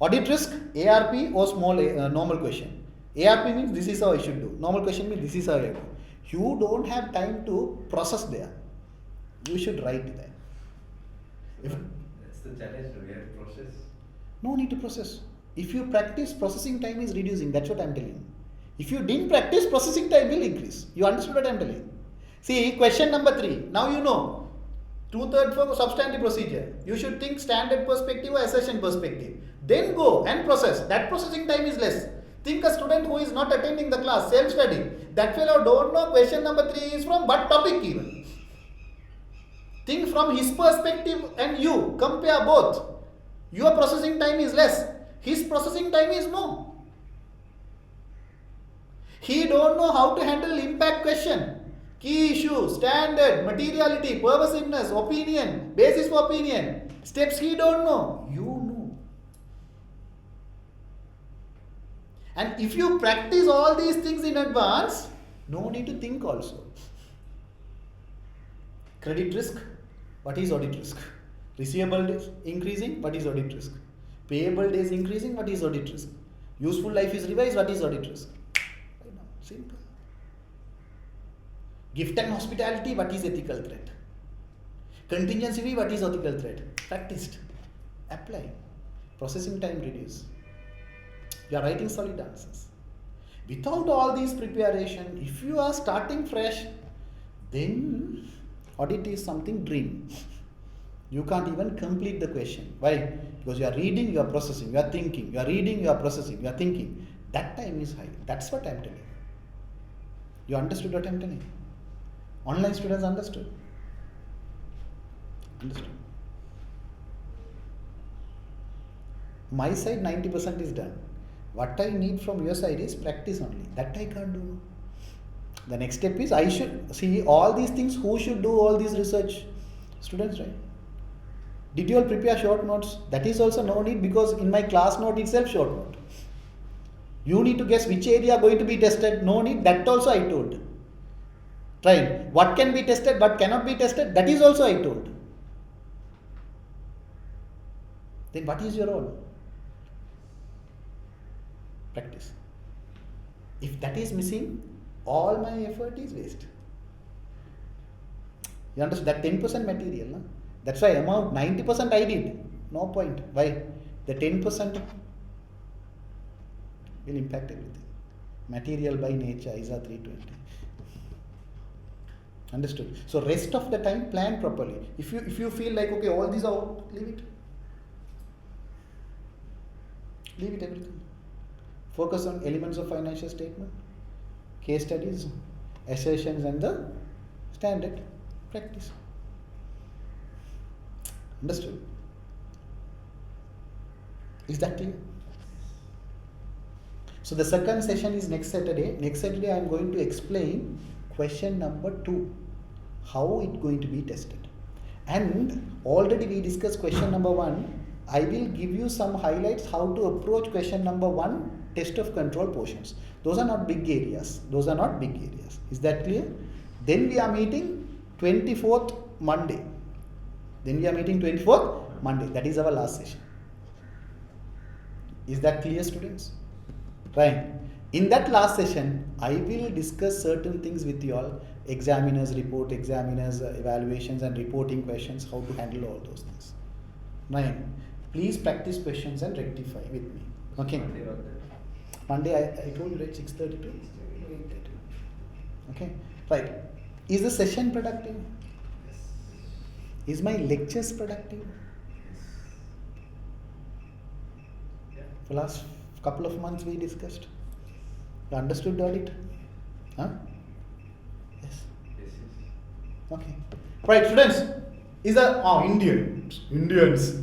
Audit risk, ARP or small normal question. ARP means this is how I should do. Normal question means this is how I do. You don't have time to process there. You should write there. that's the challenge. Do we have to process? No need to process. If you practice, processing time is reducing. That's what I'm telling you. If you didn't practice, processing time will increase. You understood what I'm telling you? See, question number 3. Now you know. 2/3 for substantive procedure. You should think standard perspective or assertion perspective. Then go and process. That processing time is less. Think a student who is not attending the class, self-study. That fellow don't know question number 3 is from what topic even. Think from his perspective and you. Compare both. Your processing time is less. His processing time is more. He don't know how to handle impact question. Key issue, standard, materiality, pervasiveness, opinion, basis for opinion. Steps he don't know. You know. And if you practice all these things in advance, no need to think also. Credit risk. What is audit risk? Receivable days increasing. What is audit risk? Payable days increasing. What is audit risk? Useful life is revised. What is audit risk? Simple. Gift and hospitality, what is ethical threat? Contingency fee, what is ethical threat? Practiced. Apply. Processing time reduce. You are writing solid answers. Without all these preparation, if you are starting fresh, then audit is something dream. You can't even complete the question. Why? Because you are reading, you are processing, you are thinking, you are reading, you are processing, you are thinking. That time is high. That's what I am telling. You understood what I am telling? Online students understood. Understood. My side 90% is done. What I need from your side is practice only. That I can't do. The next step is I should see all these things. Who should do all these research? Students, right? Did you all prepare short notes? That is also no need, because in my class note itself short note. You need to guess which area going to be tested. No need. That also I told. Right? What can be tested, what cannot be tested? That is also I told. Then what is your role? Practice. If that is missing, all my effort is waste. You understand? That 10% material, no? That's why amount 90% I did. No point. Why? The 10% will impact everything. Material by nature is a 320. Understood? So rest of the time plan properly. If you feel like okay, all these are out, leave it. Leave it everything. Focus on elements of financial statement, case studies, assertions, and the standard practice. Understood? Is that clear? So the second session is next Saturday. Next Saturday I am going to explain question number 2. How it going to be tested. And already we discussed question number 1. I will give you some highlights how to approach question number 1, test of control portions. Those are not big areas. Is that clear? Then we are meeting 24th Monday. That is our last session. Is that clear, students? Right. In that last session, I will discuss certain things with you all. Examiners report, examiners evaluations and reporting questions, how to handle all those things. Right. Please practice questions and rectify with me. Okay. Monday I told you, right? 6:30 to 8:30. Okay. Right. Is the session productive? Yes. Is my lectures productive? Yeah. For last couple of months we discussed. You understood all it? Huh? Yes. Yes. Okay. Right, students. Is the Indians.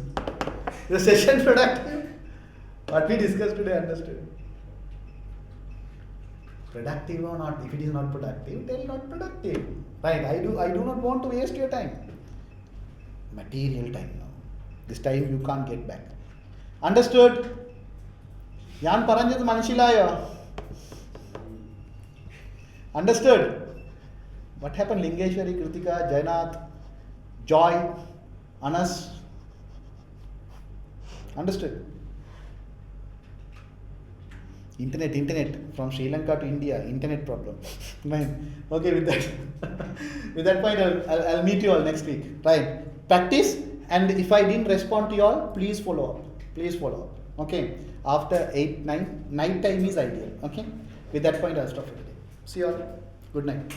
The session productive? What we discussed today, understood? Productive or not? If it is not productive, tell not productive. Right? I do not want to waste your time. Material time now. This time you can't get back. Understood? Yan paranjat manasilayo. Understood? What happened? Lingeshwari, Kritika, Jainath, Joy, Anas. Understood? Internet from Sri Lanka to India, internet problem. Fine. Okay, with that point, I'll meet you all next week. Right? Practice, and if I didn't respond to you all, please follow up. Okay? After 8-9, night time is ideal. Okay? With that point, I'll stop it. See you all. Good night.